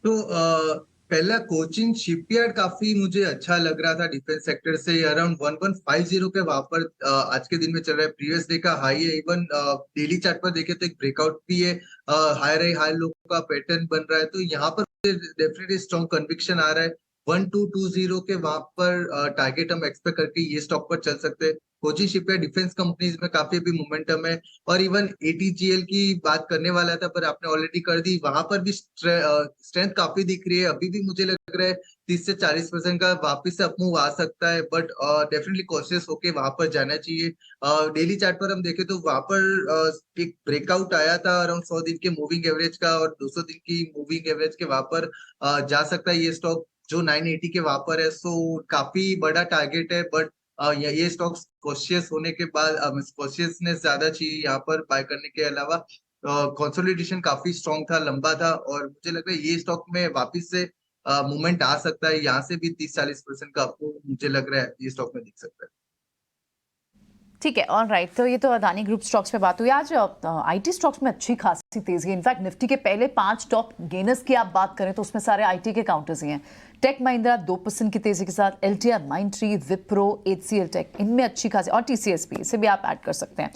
तो पहला कोचिन शिपयार्ड काफी मुझे अच्छा लग रहा था डिफेंस सेक्टर से। अराउंड 1150 के वहां पर आज के दिन में चल रहा है। प्रीवियस डे का हाई है। इवन डेली चार्ट पर देखे तो एक ब्रेकआउट भी है, हाई लो का पैटर्न बन रहा है। तो यहाँ पर डेफिनेटली स्ट्रॉन्ग कन्विक्शन आ रहा है। 1220 के वहां पर टारगेट हम एक्सपेक्ट करके ये स्टॉक पर चल सकते हैं। कोचिन शिपयार्ड डिफेंस कंपनीज में काफी भी मोमेंटम है। और इवन ATGL की बात करने वाला था पर आपने ऑलरेडी कर दी, वहां पर भी स्ट्रेंथ काफी दिख रही है। अभी भी मुझे लग रहा है 30 से 40% का वापस से अपमूव आ सकता है, बट डेफिनेटली कॉशियस होके वहां पर जाना चाहिए। डेली चार्ट पर हम देखें तो वहां पर एक ब्रेकआउट आया था अराउंड 100 दिन के मूविंग एवरेज का, और 200 दिन की मूविंग एवरेज के वहां पर जा सकता है ये स्टॉक जो 980 के वहां पर है। सो काफी बड़ा टारगेट है, बट ये स्टॉक्स कॉशियस होने के बाद कॉशियसनेस ज्यादा चाहिए यहाँ पर बाय करने के अलावा। कंसोलिडेशन काफी स्ट्रॉन्ग था, लंबा था, और मुझे लग रहा है ये स्टॉक में वापस से मूवमेंट आ सकता है। यहाँ से भी 30-40% का आपको मुझे लग रहा है ये स्टॉक में दिख सकता है। ठीक है, ऑल राइट। तो ये तो अदानी ग्रुप स्टॉक्स पे बात हुई। आज आईटी स्टॉक्स में अच्छी खासी तेजी है। इनफैक्ट निफ्टी के पहले 5 टॉप गेनर्स की आप बात करें तो उसमें सारे आईटी के काउंटर्स ही हैं। टेक महिंद्रा 2% की तेजी के साथ, LTR, Mindtree, Wipro, HCL tech, इनमें अच्छी खासी, और टीसीएस भी, इसे भी आप ऐड कर सकते हैं।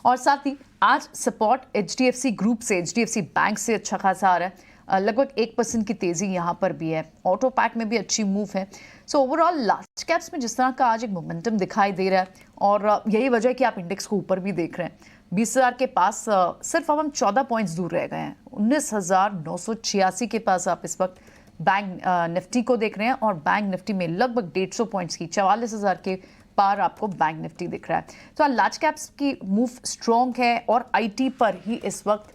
और साथ ही आज सपोर्ट एचडीएफसी ग्रुप से, एचडीएफसी बैंक से अच्छा खासा आ रहा है। लगभग 1% की तेजी यहाँ पर भी है। ऑटो पैक में भी अच्छी मूव है। सो ओवरऑल लार्ज कैप्स में जिस तरह का आज एक मोमेंटम दिखाई दे रहा है, और यही वजह है कि आप इंडेक्स को ऊपर भी देख रहे हैं। 20,000 के पास सिर्फ अब हम 14 पॉइंट्स दूर रह गए हैं। 19,986 के पास आप इस वक्त बैंक निफ्टी को देख रहे हैं, और बैंक निफ्टी में लगभग 150 पॉइंट्स की 44,000 के पार आपको बैंक निफ्टी दिख रहा है। तो लार्ज कैप्स की मूव स्ट्रॉन्ग है, और आईटी पर ही इस वक्त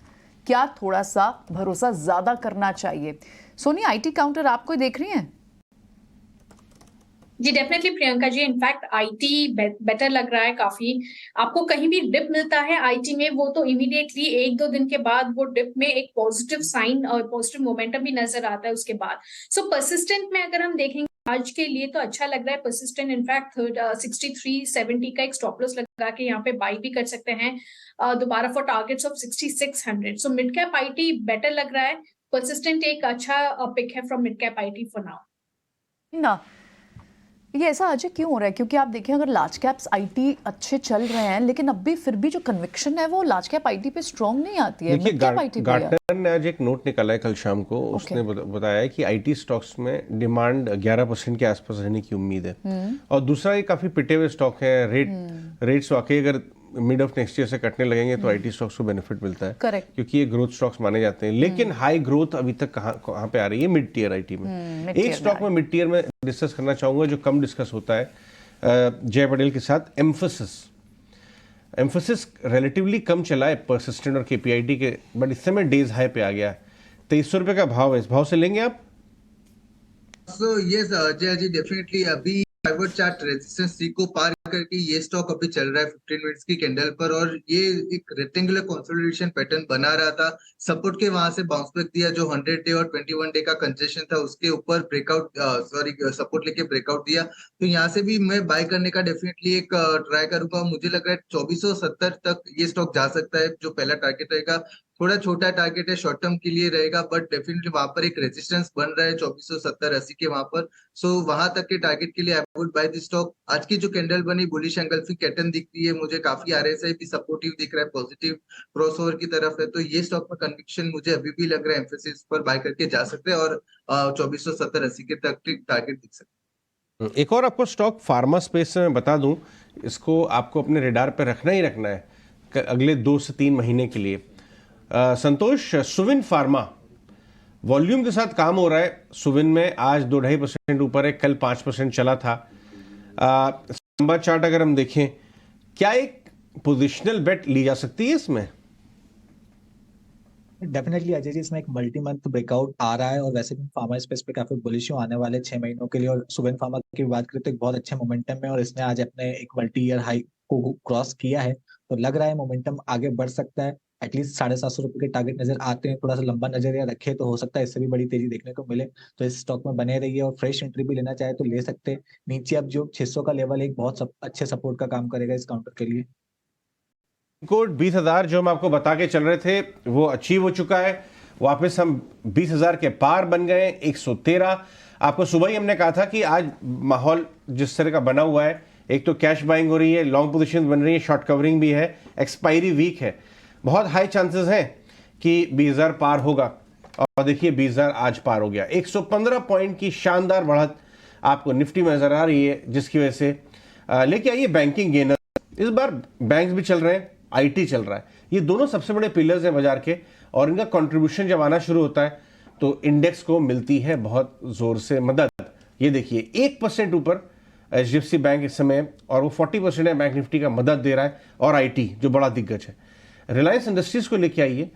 क्या थोड़ा सा भरोसा ज्यादा करना चाहिए? सोनी, आईटी काउंटर आपको देख रही हैं? जी definitely Priyanka ji, in fact IT better लग रहा है काफी। आपको कहीं भी डिप मिलता है आईटी में, वो तो इमीडिएटली 1-2 दिन के बाद वो डिप में एक पॉजिटिव साइन और पॉजिटिव मोमेंटम भी नजर आता है उसके बाद। सो परसिस्टेंट में अगर हम देखेंगे आज के लिए तो अच्छा लग रहा है परसिस्टेंट। इनफैक्ट 6370 का एक स्टॉप लॉस लगा के यहाँ पे बाई भी कर सकते हैं दोबारा for targets of 6600। So mid cap IT better लग रहा है। परसिस्टेंट एक अच्छा पिक है from mid cap IT for now ना। ये ऐसा अजय क्यों हो रहा है? क्योंकि आप देखें अगर लार्ज कैप्स आईटी अच्छे चल रहे हैं, लेकिन अब भी फिर भी जो कन्विक्शन है वो लार्ज कैप आईटी पे स्ट्रॉन्ग नहीं आती है। देखिए, गार्टनर ने आज एक नोट निकाला है कल शाम को। उसने बताया है कि आईटी स्टॉक्स में डिमांड 11% के आसपास रहने की उम्मीद है। और दूसरा, ये काफी पिटे हुए स्टॉक है। रेट्स वाकई अगर मिड ऑफ नेक्स्ट ईयर से कटने लगेंगे तो आईटी स्टॉक्स को बेनिफिट मिलता है। करेक्ट। क्योंकि ये ग्रोथ स्टॉक्स माने जाते हैं। लेकिन हाई ग्रोथ अभी तक कहाँ पे आ रही है? मिड टियर आईटी में। एक स्टॉक में मिड टियर में डिस्कस करना चाहूंगा जो कम डिस्कस होता है जय पटेल के साथ, एम्फोसिस रिलेटिवली कम चला है परसिस्टेंट और केपीआईटी के, बट इस समय डेज हाई पे आ गया है। 2300 रुपए का भाव है, इस भाव से लेंगे आप? So yes Ajay ji, definitely अभी पाइवट चार्ट रेजिस्टेंस सी को पार करके ये स्टॉक अभी चल रहा है 15 मिनट्स की कैंडल पर, और ये एक रेक्टेंगुलर कंसोलिडेशन पैटर्न बना रहा था। सपोर्ट के वहां से बाउंस बैक दिया, जो 100 डे और 21 डे का कंसेशन था उसके ऊपर ब्रेकआउट सपोर्ट लेके ब्रेकआउट दिया। तो यहाँ से भी मैं बाय करने का डेफिनेटली एक ट्राई करूंगा। मुझे लग रहा है 2470 तक ये स्टॉक जा सकता है, जो पहला टारगेट रहेगा। थोड़ा छोटा टारगेट है, शॉर्ट टर्म के लिए रहेगा, बट डेफिनेटली वहां पर एक रेजिस्टेंस बन रहा है 2470-80 के वहां पर। सो वहां तक के टारगेट के लिए I would by this stock. आज की जो कैंडल बनी बुलिश एंगल्फी पैटर्न दिख रही है मुझे, काफी आरएसआई भी सपोर्टिव दिख रहा है, पॉजिटिव क्रॉसओवर की तरफ है। तो ये स्टॉक में कन्विक्शन मुझे अभी भी लग रहा है, एम्फेसिस पर बाय करके जा सकते हैं, और 2470-80 के तक टारगेट दिख सकते हैं। एक और आपको स्टॉक फार्मा स्पेस में मैं बता दूं, इसको आपको अपने रेडार पे रखना ही रखना है अगले 2 से 3 महीने के लिए। संतोष, सुविन फार्मा वॉल्यूम के साथ काम हो रहा है। सुविन में आज 2-2.5% ऊपर है, कल 5% चला था। लंबा चार्ट अगर हम देखें, क्या एक पोजिशनल बेट ली जा सकती है इसमें? डेफिनेटली अजय जी, इसमें एक मल्टी मंथ ब्रेकआउट आ रहा है, और वैसे भी फार्मा स्पेस पे काफी बुलिश आने वाले 6 महीनों के लिए। और सुवेन फार्मा की बात करें तो एक बहुत अच्छे मोमेंटम में, और इसने आज अपने एक मल्टी ईयर हाई को क्रॉस किया है। तो लग रहा है मोमेंटम आगे बढ़ सकता है। एटलीस्ट 750 रुपए के टारगेट नजर आते हैं। थोड़ा सा लंबा नजरिया रखे तो हो सकता है इससे भी बड़ी तेजी देखने को मिले। तो इस स्टॉक में बने रहिए, और फ्रेश एंट्री भी लेना चाहे तो ले सकते हैं। नीचे अब जो 600 का लेवल एक बहुत अच्छे सपोर्ट का काम करेगा इस काउंटर के लिए। कोड 20,000 जो हम आपको बता के चल रहे थे वो अचीव हो चुका है। वापस हम 20,000 के पार बन गए, 113। आपको सुबह ही हमने कहा था कि आज माहौल जिस तरह का बना हुआ है, एक तो कैश बाइंग हो रही है, लॉन्ग पोजीशन बन रही है, शॉर्ट कवरिंग भी है, एक्सपायरी वीक है, बहुत हाई चांसेस हैं कि 20,000 पार होगा। और देखिए 20,000 आज पार हो गया। 115 पॉइंट की शानदार बढ़त आपको निफ्टी में नजर आ रही है, जिसकी वजह से लेके आइए बैंकिंग गेनर। इस बार बैंक्स भी चल रहे हैं, आईटी चल रहा है। ये दोनों सबसे बड़े पिलर्स हैं बाजार के, और इनका कंट्रीब्यूशन जब आना शुरू होता है तो इंडेक्स को मिलती है बहुत जोर से मदद। ये देखिए 1% ऊपर एचडीएफसी बैंक इस समय, और वो 40% है बैंक निफ्टी का मदद दे रहा है। और आईटी जो बड़ा दिग्गज है, रिलायंस इंडस्ट्रीज को लेके आइए।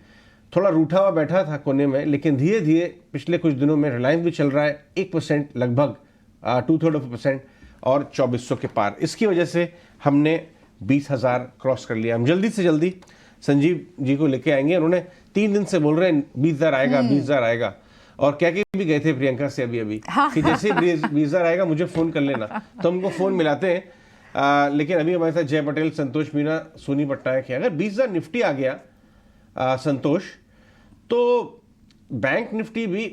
थोड़ा रूठा हुआ बैठा था कोने में, लेकिन धीरे धीरे पिछले कुछ दिनों में रिलायंस भी चल रहा है 1% लगभग, 2/3%, और 2400 के पार। इसकी वजह से हमने 20,000 क्रॉस कर लिया। हम जल्दी से जल्दी संजीव जी को लेके आएंगे। उन्होंने 3 दिन से बोल रहे हैं 20,000 आएगा, 20,000 आएगा, और क्या भी गए थे प्रियंका से अभी कि जैसे 20,000 आएगा मुझे फोन कर लेना। तो हमको फोन मिलाते हैं। लेकिन अभी हमारे साथ जय पटेल, संतोष मीना, सोनी पट्टायक है। अगर 20,000 निफ्टी आ गया संतोष, तो बैंक निफ्टी भी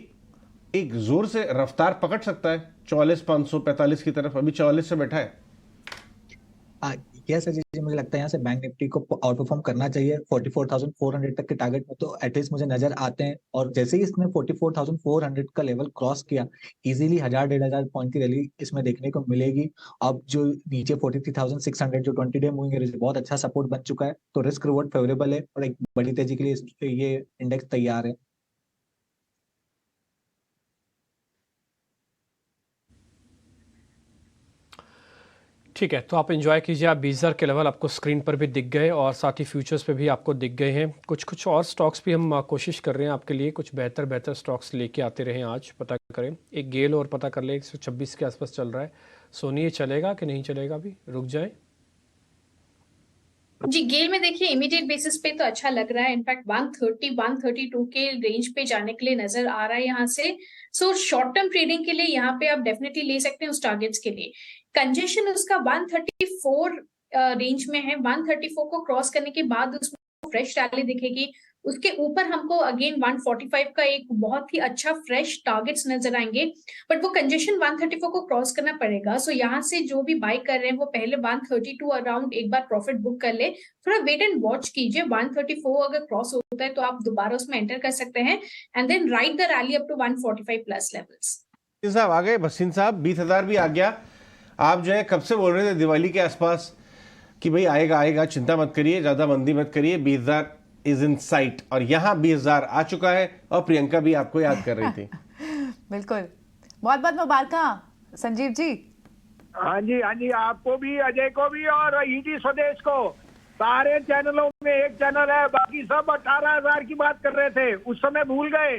एक जोर से रफ्तार पकड़ सकता है 44,545 की तरफ। अभी 44 से बैठा है। यस अजय जी, मुझे लगता है यहाँ से बैंक निफ्टी को आउट परफॉर्म करना चाहिए 44,400 तक के टारगेट में, तो एटलीस्ट मुझे नजर आते हैं। और जैसे ही इसने 44,400 का लेवल क्रॉस किया, इजीली 1,000-1,500 पॉइंट की रैली इसमें देखने को मिलेगी। अब जो नीचे 43,600 जो 20 डे मूविंग एवरेज बहुत अच्छा सपोर्ट बन चुका है, तो रिस्क रिवॉर्ड फेवरेबल है और एक बड़ी तेजी के लिए ये इंडेक्स तैयार है। ठीक है, तो आप एंजॉय कीजिए। आप 20,000 के लेवल आपको स्क्रीन पर भी दिख गए और साथ ही फ्यूचर्स पे भी आपको दिख गए हैं। कुछ और स्टॉक्स भी हम कोशिश कर रहे हैं आपके लिए कुछ बेहतर स्टॉक्स लेके आते रहे। आज पता करें, एक गेल और पता कर ले, 126 के आसपास चल रहा है। सोनी, ये चलेगा कि नहीं चलेगा? अभी रुक जाए जी, गेल में देखिए इमीडिएट बेसिस पे तो अच्छा लग रहा है। इनफैक्ट 130-132 के रेंज पे जाने के लिए नजर आ रहा है यहाँ से। सो शॉर्ट टर्म ट्रेडिंग के लिए यहाँ पे आप डेफिनेटली ले सकते हैं उस टारगेट्स के लिए। कंजेशन उसका 134 रेंज में है। 134 को क्रॉस करने के बाद उसमें फ्रेश रैली दिखेगी। उसके ऊपर हमको अगेन 145 का एक बहुत ही अच्छा फ्रेश टारगेट्स नजर आएंगे, बट वो कंजेशन 134 को क्रॉस करना पड़ेगा। सो यहाँ से जो भी बाय कर रहे हैं वो पहले 132 अराउंड एक बार प्रॉफिट बुक कर ले। थोड़ा वेट एंड वॉच कीजिए। 134 अगर क्रॉस होता है तो आप दोबारा उसमें एंटर कर सकते हैं and then ride the rally up to 145 plus levels. साहब आ गए, भसीन साहब 20,000 भी आ गया। आप जो है कब से बोल रहे थे दिवाली के आसपास कि भाई आएगा, चिंता मत करिए, ज्यादा मंदी मत करिए, 20,000 इज इन साइट, और यहाँ 20,000 आ चुका है। और प्रियंका भी आपको याद कर रही थी। बिल्कुल, बहुत बहुत मुबारक संजीव जी। हाँ जी, आपको भी, अजय को भी, और ईटी स्वदेश को। सारे चैनलों में एक चैनल है, बाकी सब 18,000 की बात कर रहे थे, उस समय भूल गए।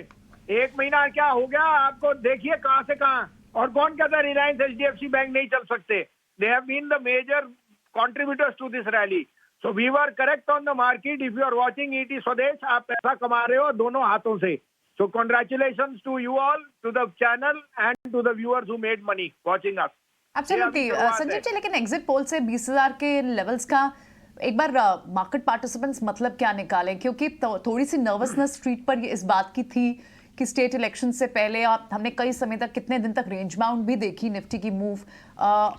एक महीना क्या हो गया आपको, देखिए कहां से कहां। और कौन कहता है रिलायंस HDFC बैंक नहीं चल सकते? They have been the major contributors to this rally. So we were correct on the market. If you are watching ET Swadesh, आप पैसा कमा रहे हो दोनों हाथों से। So congratulations to you all, to the channel and to the viewers who made money watching us. Absolutely Sanjeev ji, लेकिन एग्जिट पोल से 20,000 के लेवल्स का एक बार मार्केट पार्टिसिपेंट्स मतलब क्या निकालें? क्योंकि थोड़ी सी नर्वसनेस स्ट्रीट पर इस बात की थी कि स्टेट इलेक्शन से पहले हमने कई समय तक, कितने दिन तक रेंज बाउंड भी देखी निफ्टी की मूव,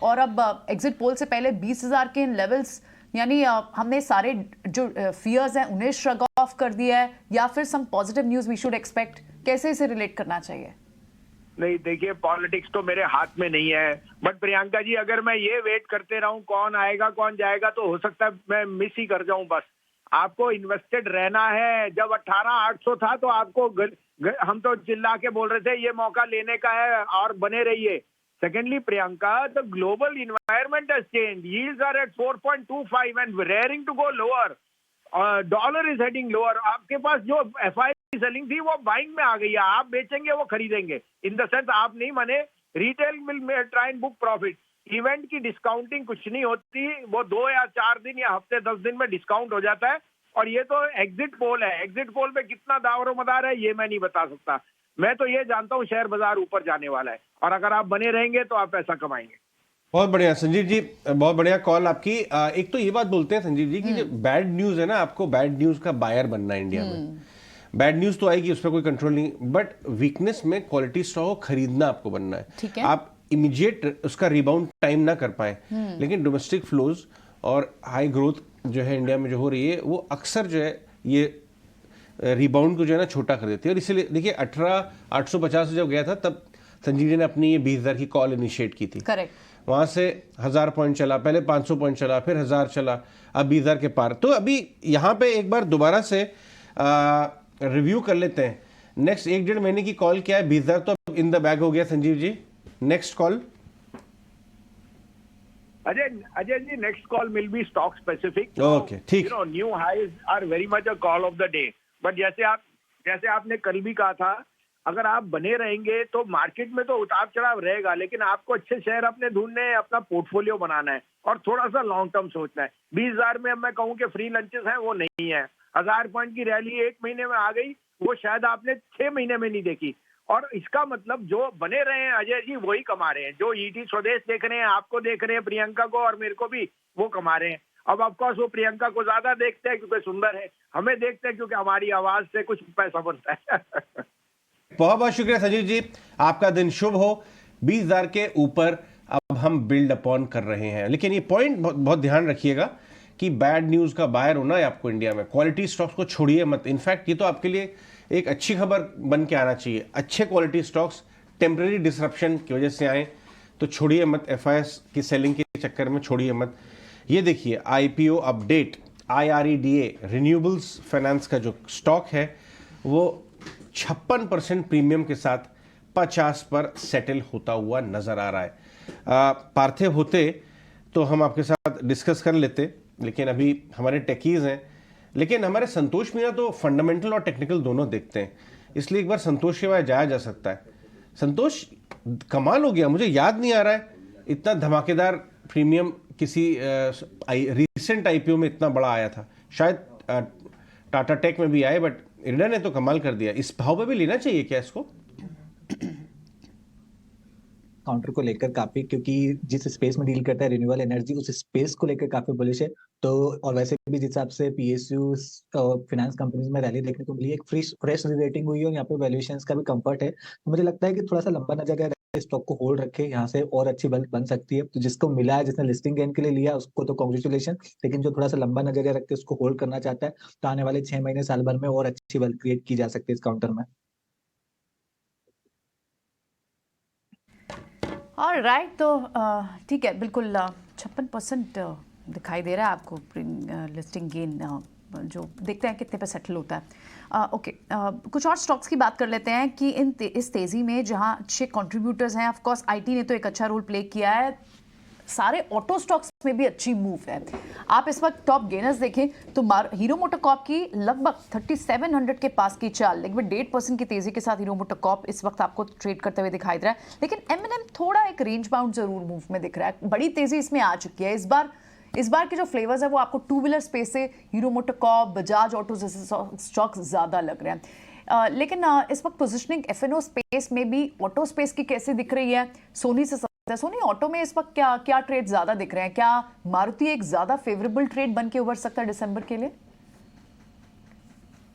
और अब एग्जिट पोल से पहले 20,000 के लेवल्स, यानी हमने सारे जो फियर्स हैं उन्हें श्रग ऑफ कर दिया है, या फिर some positive news we should expect? कैसे इसे रिलेट करना चाहिए? नहीं, देखिए पॉलिटिक्स तो मेरे हाथ में नहीं है, बट प्रियंका जी अगर मैं ये वेट करते रहूं कौन आएगा कौन जाएगा, तो हो सकता है मैं मिस ही कर जाऊं। बस आपको इन्वेस्टेड रहना है। जब 18,800 था तो आपको हम तो चिल्ला के बोल रहे थे ये मौका लेने का है और बने रहिए। Secondly Priyanka, the global environment has changed. Yields are at 4.25 and raring to go lower. Dollar is heading lower. आपके पास जो FI सेलिंग थी वो बाइंग में आ गई है। आप बेचेंगे वो खरीदेंगे, इन द सेंस आप नहीं माने। Retail will try and book profit. Event की डिस्काउंटिंग कुछ नहीं होती, वो 2 या 4 दिन या हफ्ते 10 दिन में डिस्काउंट हो जाता है। और ये तो एग्जिट पोल है, एग्जिट पोल पे कितना दावरो मदार है ये मैं नहीं बता सकता। मैं तो ये जानता हूँ शेयर बाजार ऊपर जाने वाला है, और अगर आप बने रहेंगे तो आप पैसा कमाएंगे। बहुत बढ़िया संजीव जी, बहुत बढ़िया कॉल आपकी। एक तो ये बात बोलते हैं संजीव जी कि जो बैड न्यूज है ना, आपको बैड न्यूज का बायर बनना है इंडिया में। बैड न्यूज तो आएगी, उस पर कोई कंट्रोल नहीं, बट वीकनेस में क्वालिटी स्टॉक को खरीदना आपको बनना है। ठीक है। आप इमीडिएट उसका रिबाउंड टाइम ना कर पाए, लेकिन डोमेस्टिक फ्लोज और हाई ग्रोथ जो है इंडिया में जो हो रही है, वो अक्सर जो है ये रिबाउंड को जो है ना छोटा कर देती है। और इसीलिए देखिए 18,850 जब गया था तब संजीव जी ने अपनी ये 20,000 की कॉल इनिशिएट की थी। करेक्ट। वहां से 1,000 पॉइंट चला, पहले 500 पॉइंट चला, फिर 1,000 चला, अब 20,000 के पार। तो अभी यहाँ पे एक बार दोबारा से रिव्यू कर लेते हैं। नेक्स्ट 1-1.5 महीने की कॉल क्या है? 20,000 तो अब इन द बैग हो गया Sanjeev ji. Next call Ajay ji, next call will be stock specific. Okay, ठीक। You know new highs are very much a call of the day. But जैसे आपने कल भी कहा था, अगर आप बने रहेंगे तो मार्केट में तो उतार चढ़ाव रहेगा, लेकिन आपको अच्छे शेयर अपने ढूंढने हैं, अपना पोर्टफोलियो बनाना है और थोड़ा सा लॉन्ग टर्म सोचना है। 20,000 में अब मैं कहूँ कि फ्री लंचेस हैं, वो नहीं है। 1,000 पॉइंट की रैली 1 महीने में आ गई, वो शायद आपने 6 महीने में नहीं देखी। और इसका मतलब जो बने रहे हैं अजय जी वही कमा रहे हैं, जो ईटी स्वदेश देख रहे हैं, आपको देख रहे हैं, प्रियंका को और मेरे को भी, वो कमा रहे हैं। अब ऑफकोर्स वो प्रियंका को ज्यादा देखते हैं क्योंकि सुंदर है, हमें देखते हैं क्योंकि हमारी आवाज से कुछ पैसा बनता है। बहुत बहुत शुक्रिया सजीव जी, आपका दिन शुभ हो। 20,000 के ऊपर अब हम बिल्ड अपॉन कर रहे हैं, लेकिन ये पॉइंट बहुत ध्यान रखिएगा कि बैड न्यूज का बायर होना है आपको इंडिया में, क्वालिटी स्टॉक्स को छोड़िए मत। इनफैक्ट ये तो आपके लिए एक अच्छी खबर बन के आना चाहिए, अच्छे क्वालिटी स्टॉक्स टेम्परेरी डिसरप्शन की वजह से आए तो छोड़िए मत, एफआईएस की सेलिंग के चक्कर में छोड़िए मत। ये देखिए IPO update, IREDA renewables finance का जो स्टॉक है वो 56% प्रीमियम के साथ 50 पर सेटल होता हुआ नजर आ रहा है। पार्थिव होते तो हम आपके साथ डिस्कस कर लेते, लेकिन अभी हमारे टेकीज हैं, लेकिन हमारे संतोष मीणा तो फंडामेंटल और टेक्निकल दोनों देखते हैं, इसलिए एक बार संतोष के बाद जाया जा सकता है। संतोष, कमाल हो गया, मुझे याद नहीं आ रहा है इतना धमाकेदार प्रीमियम किसी रीसेंट आईपीओ में इतना बड़ा आया था। शायद टाटा टेक में भी आए, बट इरडा ने तो कमाल कर दिया। इस भाव पे भी लेना चाहिए क्या इसको? काउंटर को लेकर काफी, क्योंकि जिस स्पेस में डील करता है रिन्यूएबल एनर्जी, उस स्पेस को लेकर काफी बुलिश है। तो और वैसे भी जिस हिसाब से पीएसयू फाइनेंस कंपनीज में रैली देखने को मिली, एक फ्रेश रेटिंग हुई है और यहाँ पे वैल्यूएशंस का भी कंफर्ट है। तो मुझे लगता है कि थोड़ा सा लंबा न जगह स्टॉक को होल्ड रखे, यहाँ से और अच्छी बन सकती है। तो जिसको मिला है, जिसने लिस्टिंग गेन के लिए लिया, उसको तो कांग्रेचुलेशन, लेकिन जो थोड़ा सा लंबा न जगह रख के उसको होल्ड करना चाहता है, तो आने वाले 6 महीने साल भर में और अच्छी वेल्थ क्रिएट की जा सकती है इस काउंटर में। और राइट, तो ठीक है, बिल्कुल 56% दिखाई दे रहा है आपको लिस्टिंग गेन, जो देखते हैं कितने पे सेटल होता है। ओके, कुछ और स्टॉक्स की बात कर लेते हैं कि इस तेज़ी में जहां अच्छे कंट्रीब्यूटर्स हैं, ऑफ कोर्स आईटी ने तो एक अच्छा रोल प्ले किया है, सारे ऑटो स्टॉक्स में भी अच्छी मूव है। आप इस वक्त टॉप गेनर्स देखें तो हीरो मोटोकॉर्प की लगभग 3700 के पास की चाल, लगभग 1.5% की तेजी के साथ हीरो मोटोकॉर्प इस वक्त आपको ट्रेड करते हुए दिखाई दे रहा है। लेकिन M&M थोड़ा एक रेंज बाउंड जरूर मूव में दिख रहा है, बड़ी तेजी इसमें आ चुकी है। इस बार के जो फ्लेवर्स है वो आपको टू व्हीलर स्पेस से हीरो मोटोकॉर्प, बजाज ऑटो जैसे स्टॉक्स ज्यादा लग रहे हैं। लेकिन इस वक्त पोजिशनिंग F&O स्पेस में भी ऑटो स्पेस की कैसे दिख रही है? सोनी ऑटो में इस वक्त क्या ट्रेड ज्यादा दिख रहे हैं? क्या मारुति एक ज्यादा फेवरेबल ट्रेड बन के उभर सकता है दिसंबर के लिए?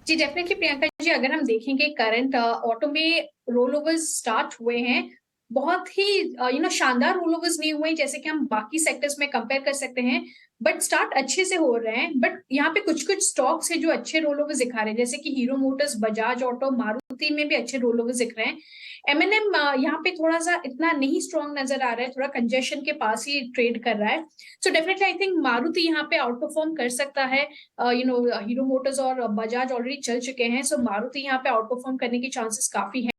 जी डेफिनेटली प्रियंका जी, अगर हम देखेंगे करंट ऑटो में रोल ओवर्स स्टार्ट हुए हैं, बहुत ही शानदार रोल ओवर्स नहीं हुए जैसे कि हम बाकी सेक्टर्स में कंपेयर कर सकते हैं, बट स्टार्ट अच्छे से हो रहे हैं। बट यहाँ पे कुछ स्टॉक्स है जो अच्छे रोल ओवर्स दिखा रहे हैं, जैसे कि hero Motors, Bajaj auto, Maruti में भी अच्छे रोल ओवर्स दिख रहे हैं। M&M यहाँ पे थोड़ा सा इतना नहीं स्ट्रॉन्ग नजर आ रहा है, थोड़ा कंजेशन के पास ही ट्रेड कर रहा है। So definitely I think Maruti यहाँ पे आउट परफॉर्म कर सकता है। हीरो मोटर्स और बजाज ऑलरेडी चल चुके हैं, सो मारुति यहाँ पे आउट परफॉर्म करने की चांसेस काफी हैं।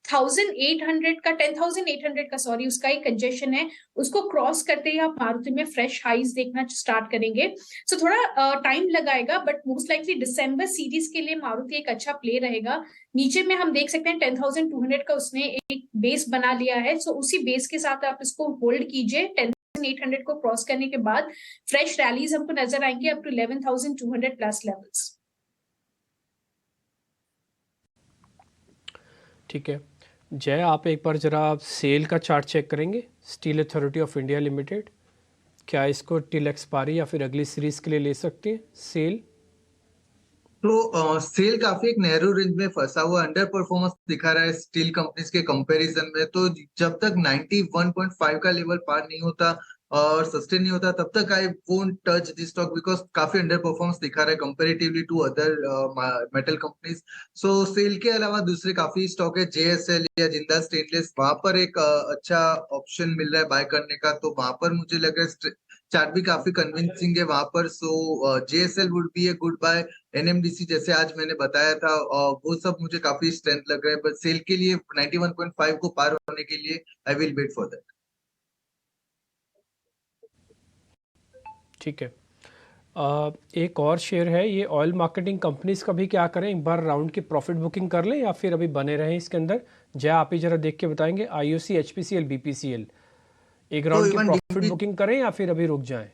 10,800 का सॉरी, उसका एक कंजेशन है, उसको क्रॉस करते ही आप मारुति में फ्रेश हाइज देखना स्टार्ट करेंगे। सो थोड़ा टाइम लगाएगा, but most likely December series के लिए मारुति एक अच्छा प्ले रहेगा। नीचे में हम देख सकते हैं 10,200 का उसने एक बेस बना लिया है, सो उसी बेस के साथ आप इसको होल्ड कीजिए। 10,800 को क्रॉस करने के बाद फ्रेश रैलीज हमको नजर आएंगे अप टू 11,200 प्लस लेवल्स। ठीक है जय, आप एक बार जरा सेल का चार्ट चेक करेंगे, steel authority of India limited, क्या इसको टिल एक्सपायरी या फिर अगली सीरीज के लिए ले सकते हैं सेल? तो सेल काफी एक नैरो रेंज में फंसा हुआ, अंडर परफॉर्मेंस दिखा रहा है स्टील कंपनीज के कंपैरिजन में। तो जब तक 91.5 का लेवल पार नहीं होता और सस्टेन नहीं होता, तब तक I won't touch this stock, because काफी अंडर परफॉर्मेंस दिखा रहा है comparatively to other metal companies. So sell के अलावा दूसरे काफी स्टॉक है, JSL या जिंदा स्टेनलेस, वहां पर एक अच्छा ऑप्शन मिल रहा है बाय करने का। तो वहां पर मुझे लग रहा है चार्ट भी काफी कन्विंसिंग है वहां पर। So JSL would be a good buy. NMDC जैसे आज मैंने बताया था, वो सब मुझे काफी स्ट्रेंथ लग रहा है, बट सेल के लिए 91.5 को पार होने के लिए I will wait for that. ठीक है, एक और शेयर है ये ऑयल मार्केटिंग कंपनीज का भी क्या करें, एक बार राउंड की प्रॉफिट बुकिंग कर लें या फिर अभी बने रहें इसके अंदर? जय आप ही जरा देख के बताएंगे, IOC, HPCL, BPCL, एक राउंड की प्रॉफिट बुकिंग करें या फिर अभी रुक जाएं?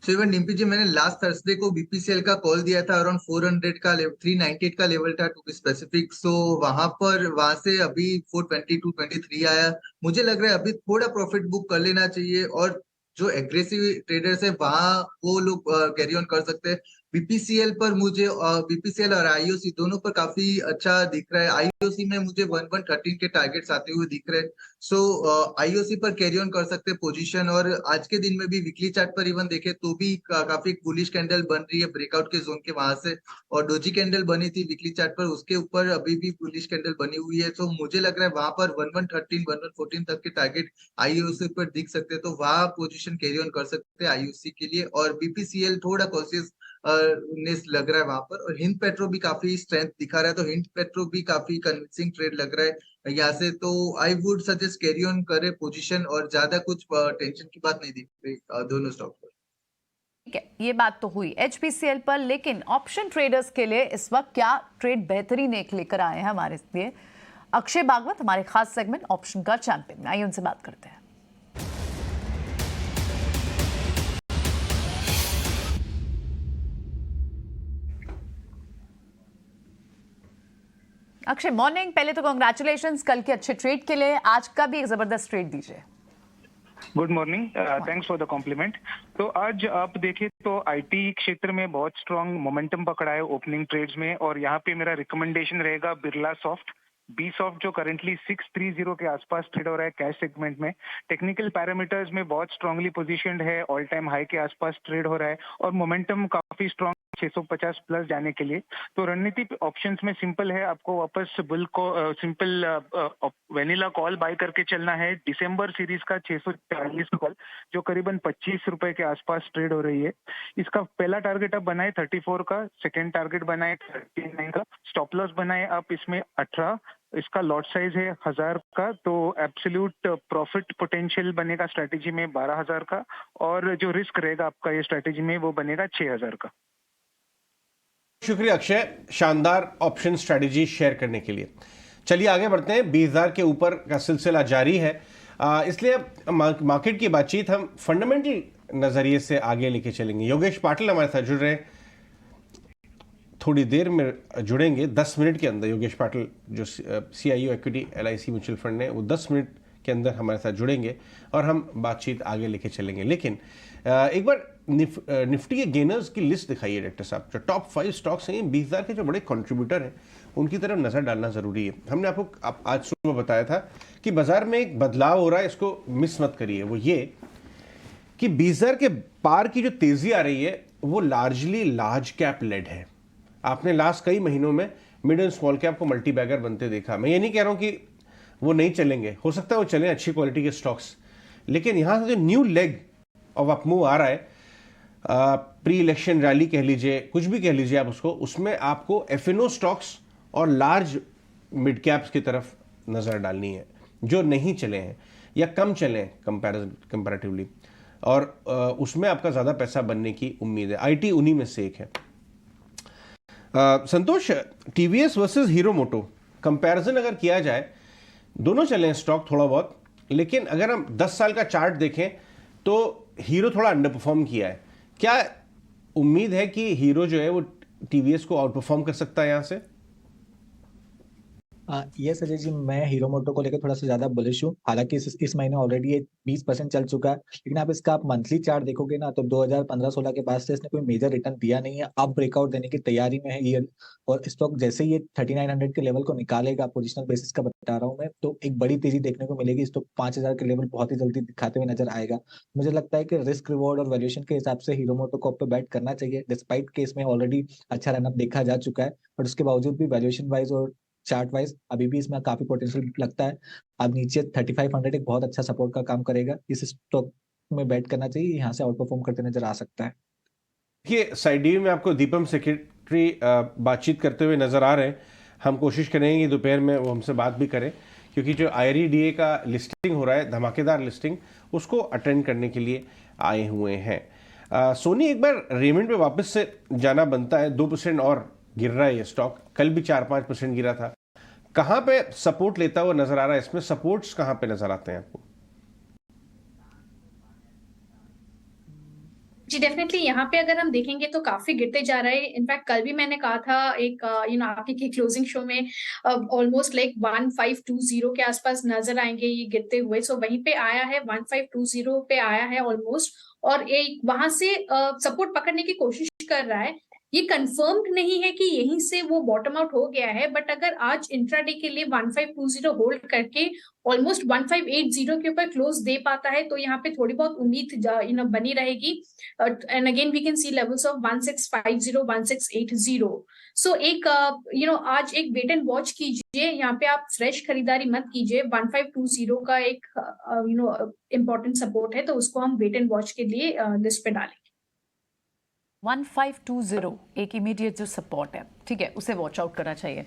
सो इवन डिम्पी जी, मैंने लास्ट थर्सडे को बीपीसीएल का कॉल दिया था, अराउंड 400 का 398 का लेवल था टू बी स्पेसिफिक। सो वहां से अभी 422 23 आया। मुझे लग रहा है अभी थोड़ा प्रॉफिट बुक कर लेना चाहिए, और जो एग्रेसिव ट्रेडर्स है वहां वो लोग कैरी ऑन कर सकते हैं। बीपीसीएल पर मुझे बीपीसीएल और आईओसी दोनों पर काफी अच्छा दिख रहा है। आईओसी में मुझे 1113 के टारगेट्स आते हुए दिख रहे हैं। सो आईओसी पर कैरी ऑन कर सकते हैं पोजीशन। और आज के दिन में भी वीकली चार्ट पर इवन देखे तो भी काफी बुलिश कैंडल बन रही है ब्रेकआउट के जोन के वहां से, और डोजी कैंडल बनी थी वीकली चार्ट पर, उसके ऊपर अभी भी बुलिश कैंडल बनी हुई है। तो मुझे लग रहा है वहां पर 1113 1114 तक के टारगेट आईओसी पर दिख सकते हैं, तो वहां पोजीशन कैरी ऑन कर सकते हैं आईओसी के लिए। और बीपीसीएल थोड़ा कॉशियस नेस लग रहा है वहां पर। और हिंद पेट्रो भी काफी स्ट्रेंथ दिखा रहा है, तो हिंद पेट्रो भी काफी कन्विंसिंग ट्रेड लग रहा है यहाँ से। तो I would suggest carry on करे पोजीशन, और ज्यादा कुछ टेंशन की बात नहीं दिख रही दोनों स्टॉक पर। ठीक है, ये बात तो हुई एचपीसीएल पर, लेकिन ऑप्शन ट्रेडर्स के लिए इस वक्त क्या ट्रेड बेहतरीन एक लेकर आए हैं हमारे लिए अक्षय भागवत, हमारे खास सेगमेंट ऑप्शन का चैंपियन। आइए उनसे बात करते हैं। अक्षय, मॉर्निंग। पहले तो कांग्रेचुलेशंस कल के अच्छे ट्रेड के लिए, आज का भी एक जबरदस्त ट्रेड दीजिए। Good morning, thanks for the compliment. तो आज आप देखें तो आईटी क्षेत्र में बहुत स्ट्रांग मोमेंटम पकड़ा है ओपनिंग ट्रेड्स में, और यहाँ पे मेरा रिकमेंडेशन रहेगा बिरला सॉफ्ट, बी सॉफ्ट, जो करंटली 630 के आसपास ट्रेड हो रहा है कैश सेगमेंट में। टेक्निकल पैरामीटर्स में बहुत स्ट्रांगली पोजीशनड है, ऑल टाइम हाई के आसपास ट्रेड हो रहा है, और मोमेंटम काफी स्ट्रांग 650 प्लस जाने के लिए। तो रणनीति ऑप्शंस में सिंपल है, आपको वापस बुल को सिंपल वेनिला कॉल बाय करके चलना है। दिसंबर सीरीज का 640 कॉल, जो करीबन 25 रुपए के आसपास ट्रेड हो रही है। इसका पहला टारगेट आप बनाए 34 का, सेकेंड टारगेट बनाए 39 का, स्टॉप लॉस बनाए आप इसमें 18, इसका लॉट साइज है 1000 का। तो एब्सोल्यूट प्रॉफिट पोटेंशियल बनेगा स्ट्रेटेजी में 12,000 का, और जो रिस्क रहेगा आपका ये स्ट्रेटेजी में वो बनेगा 6,000 का। शुक्रिया अक्षय, शानदार ऑप्शन स्ट्रेटजी शेयर करने के लिए। चलिए आगे बढ़ते हैं। 20,000 के ऊपर का सिलसिला जारी है, इसलिए मार्केट की बातचीत हम फंडामेंटल नजरिए से आगे लेके चलेंगे। योगेश पाटिल हमारे साथ जुड़ रहे हैं, थोड़ी देर में जुड़ेंगे, 10 मिनट के अंदर। योगेश पाटिल जो CIO equity LIC mutual fund है, वो 10 मिनट के अंदर हमारे साथ जुड़ेंगे और हम बातचीत आगे लेके चलेंगे। लेकिन एक बार निफ्टी के गेनर्स की लिस्ट दिखाइए डायरेक्टर साहब। जो टॉप 5 स्टॉक्स हैं 20,000 के, जो बड़े कंट्रीब्यूटर हैं, उनकी तरफ नजर डालना जरूरी है। हमने आपको आज सुबह बताया था कि बाजार में एक बदलाव हो रहा है, इसको मिस मत करिए। वो ये कि 20,000 के पार की जो तेजी आ रही है वो लार्जली लार्ज कैप लेड है। आपने लास्ट कई महीनों में मिड एंड स्मॉल कैप को मल्टी बैगर बनते देखा। मैं ये नहीं कह रहा हूं कि वो नहीं चलेंगे, हो सकता है वो चलें अच्छी क्वालिटी के स्टॉक्स, लेकिन यहां से जो न्यू लेग ऑफ अपमूव आ रहा है, प्री इलेक्शन रैली कह लीजिए, कुछ भी कह लीजिए आप उसको, उसमें आपको FNO स्टॉक्स और लार्ज मिड कैप्स की तरफ नजर डालनी है जो नहीं चले हैं या कम चले हैं कंपैरेटिवली, और उसमें आपका ज्यादा पैसा बनने की उम्मीद है। IT उन्हीं में से एक है। संतोष, TVS वर्सेस हीरो मोटो कंपैरिजन अगर किया जाए, दोनों चले हैं स्टॉक थोड़ा बहुत, लेकिन अगर हम 10 साल का चार्ट देखें तो हीरो थोड़ा अंडर परफॉर्म किया है। क्या उम्मीद है कि हीरो जो है वो TVS को आउट परफॉर्म कर सकता है यहां से? यस अजय जी, मैं हीरो मोटो को लेकर थोड़ा सा ज्यादा बुलिश हूँ। हालांकि इस महीने ऑलरेडी ये 20% चल चुका है, लेकिन आप इसका मंथली चार्ट देखोगे ना तो 2015-16 के बाद से इसने कोई मेजर रिटर्न दिया नहीं है। अब ब्रेकआउट देने की तैयारी में है ये, और स्टॉक जैसे ये 3900 के लेवल को निकालेगा, पोजिशनल बेसिस का बता रहा हूँ मैं, तो एक बड़ी तेजी देखने को मिलेगी। स्टॉक 5000 के लेवल बहुत ही जल्दी दिखाते हुए नजर आएगा। मुझे लगता है कि रिस्क रिवॉर्ड और वैल्यूएशन के हिसाब से हीरो मोटो को पे बैट करना चाहिए, डिस्पाइट के इसमें ऑलरेडी अच्छा रनअप देखा जा चुका है, बट उसके बावजूद भी वैल्यूएशन वाइज और चार्ट वाइज अभी भी इसमें काफी पोटेंशियल लगता है। अब नीचे 3500 एक बहुत अच्छा सपोर्ट का काम करेगा, इस स्टॉक में बैट करना चाहिए, यहाँ से आउट परफॉर्म करते नजर आ सकता है। देखिए साइड डी में आपको दीपम सेक्रेटरी बातचीत करते हुए नजर आ रहे हैं। हम कोशिश करेंगे कि दोपहर में वो हमसे बात भी करें, क्योंकि जो IRDA का लिस्टिंग हो रहा है, धमाकेदार लिस्टिंग, उसको अटेंड करने के लिए आए हुए हैं। सोनी, एक बार रेमंड पे वापस से जाना बनता है। 2% और गिर रहा है ये स्टॉक, कल भी 4-5% गिरा था। कहां पे सपोर्ट लेता हुआ नजर आ रहा है? इसमें सपोर्ट्स कहां पे नजर आते हैं आपको? जी डेफिनेटली यहाँ पे अगर हम देखेंगे तो काफी गिरते जा रहा है। इनफैक्ट कल भी मैंने कहा था एक आपके क्लोजिंग शो में ऑलमोस्ट लाइक 1520 के आसपास नजर आएंगे ये गिरते हुए। सो वहीं पे आया है, 1520 पे आया है ऑलमोस्ट, और एक वहां से सपोर्ट पकड़ने की कोशिश कर रहा है। ये कंफर्म्ड नहीं है कि यहीं से वो बॉटम आउट हो गया है, बट अगर आज इंट्राडे के लिए 1520 होल्ड करके ऑलमोस्ट 1580 के ऊपर क्लोज दे पाता है तो यहाँ पे थोड़ी बहुत उम्मीद बनी रहेगी। And again we can see levels of 1650 1680। So एक आज एक वेट एंड वॉच कीजिए, यहाँ पे आप फ्रेश खरीदारी मत कीजिए। 1520 का एक इम्पोर्टेंट सपोर्ट है, तो उसको हम वेट एंड वॉच के लिए लिस्ट पे डालेंगे। 1520 एक इमीडिएट जो सपोर्ट है, ठीक है, उसे वॉच आउट करना चाहिए।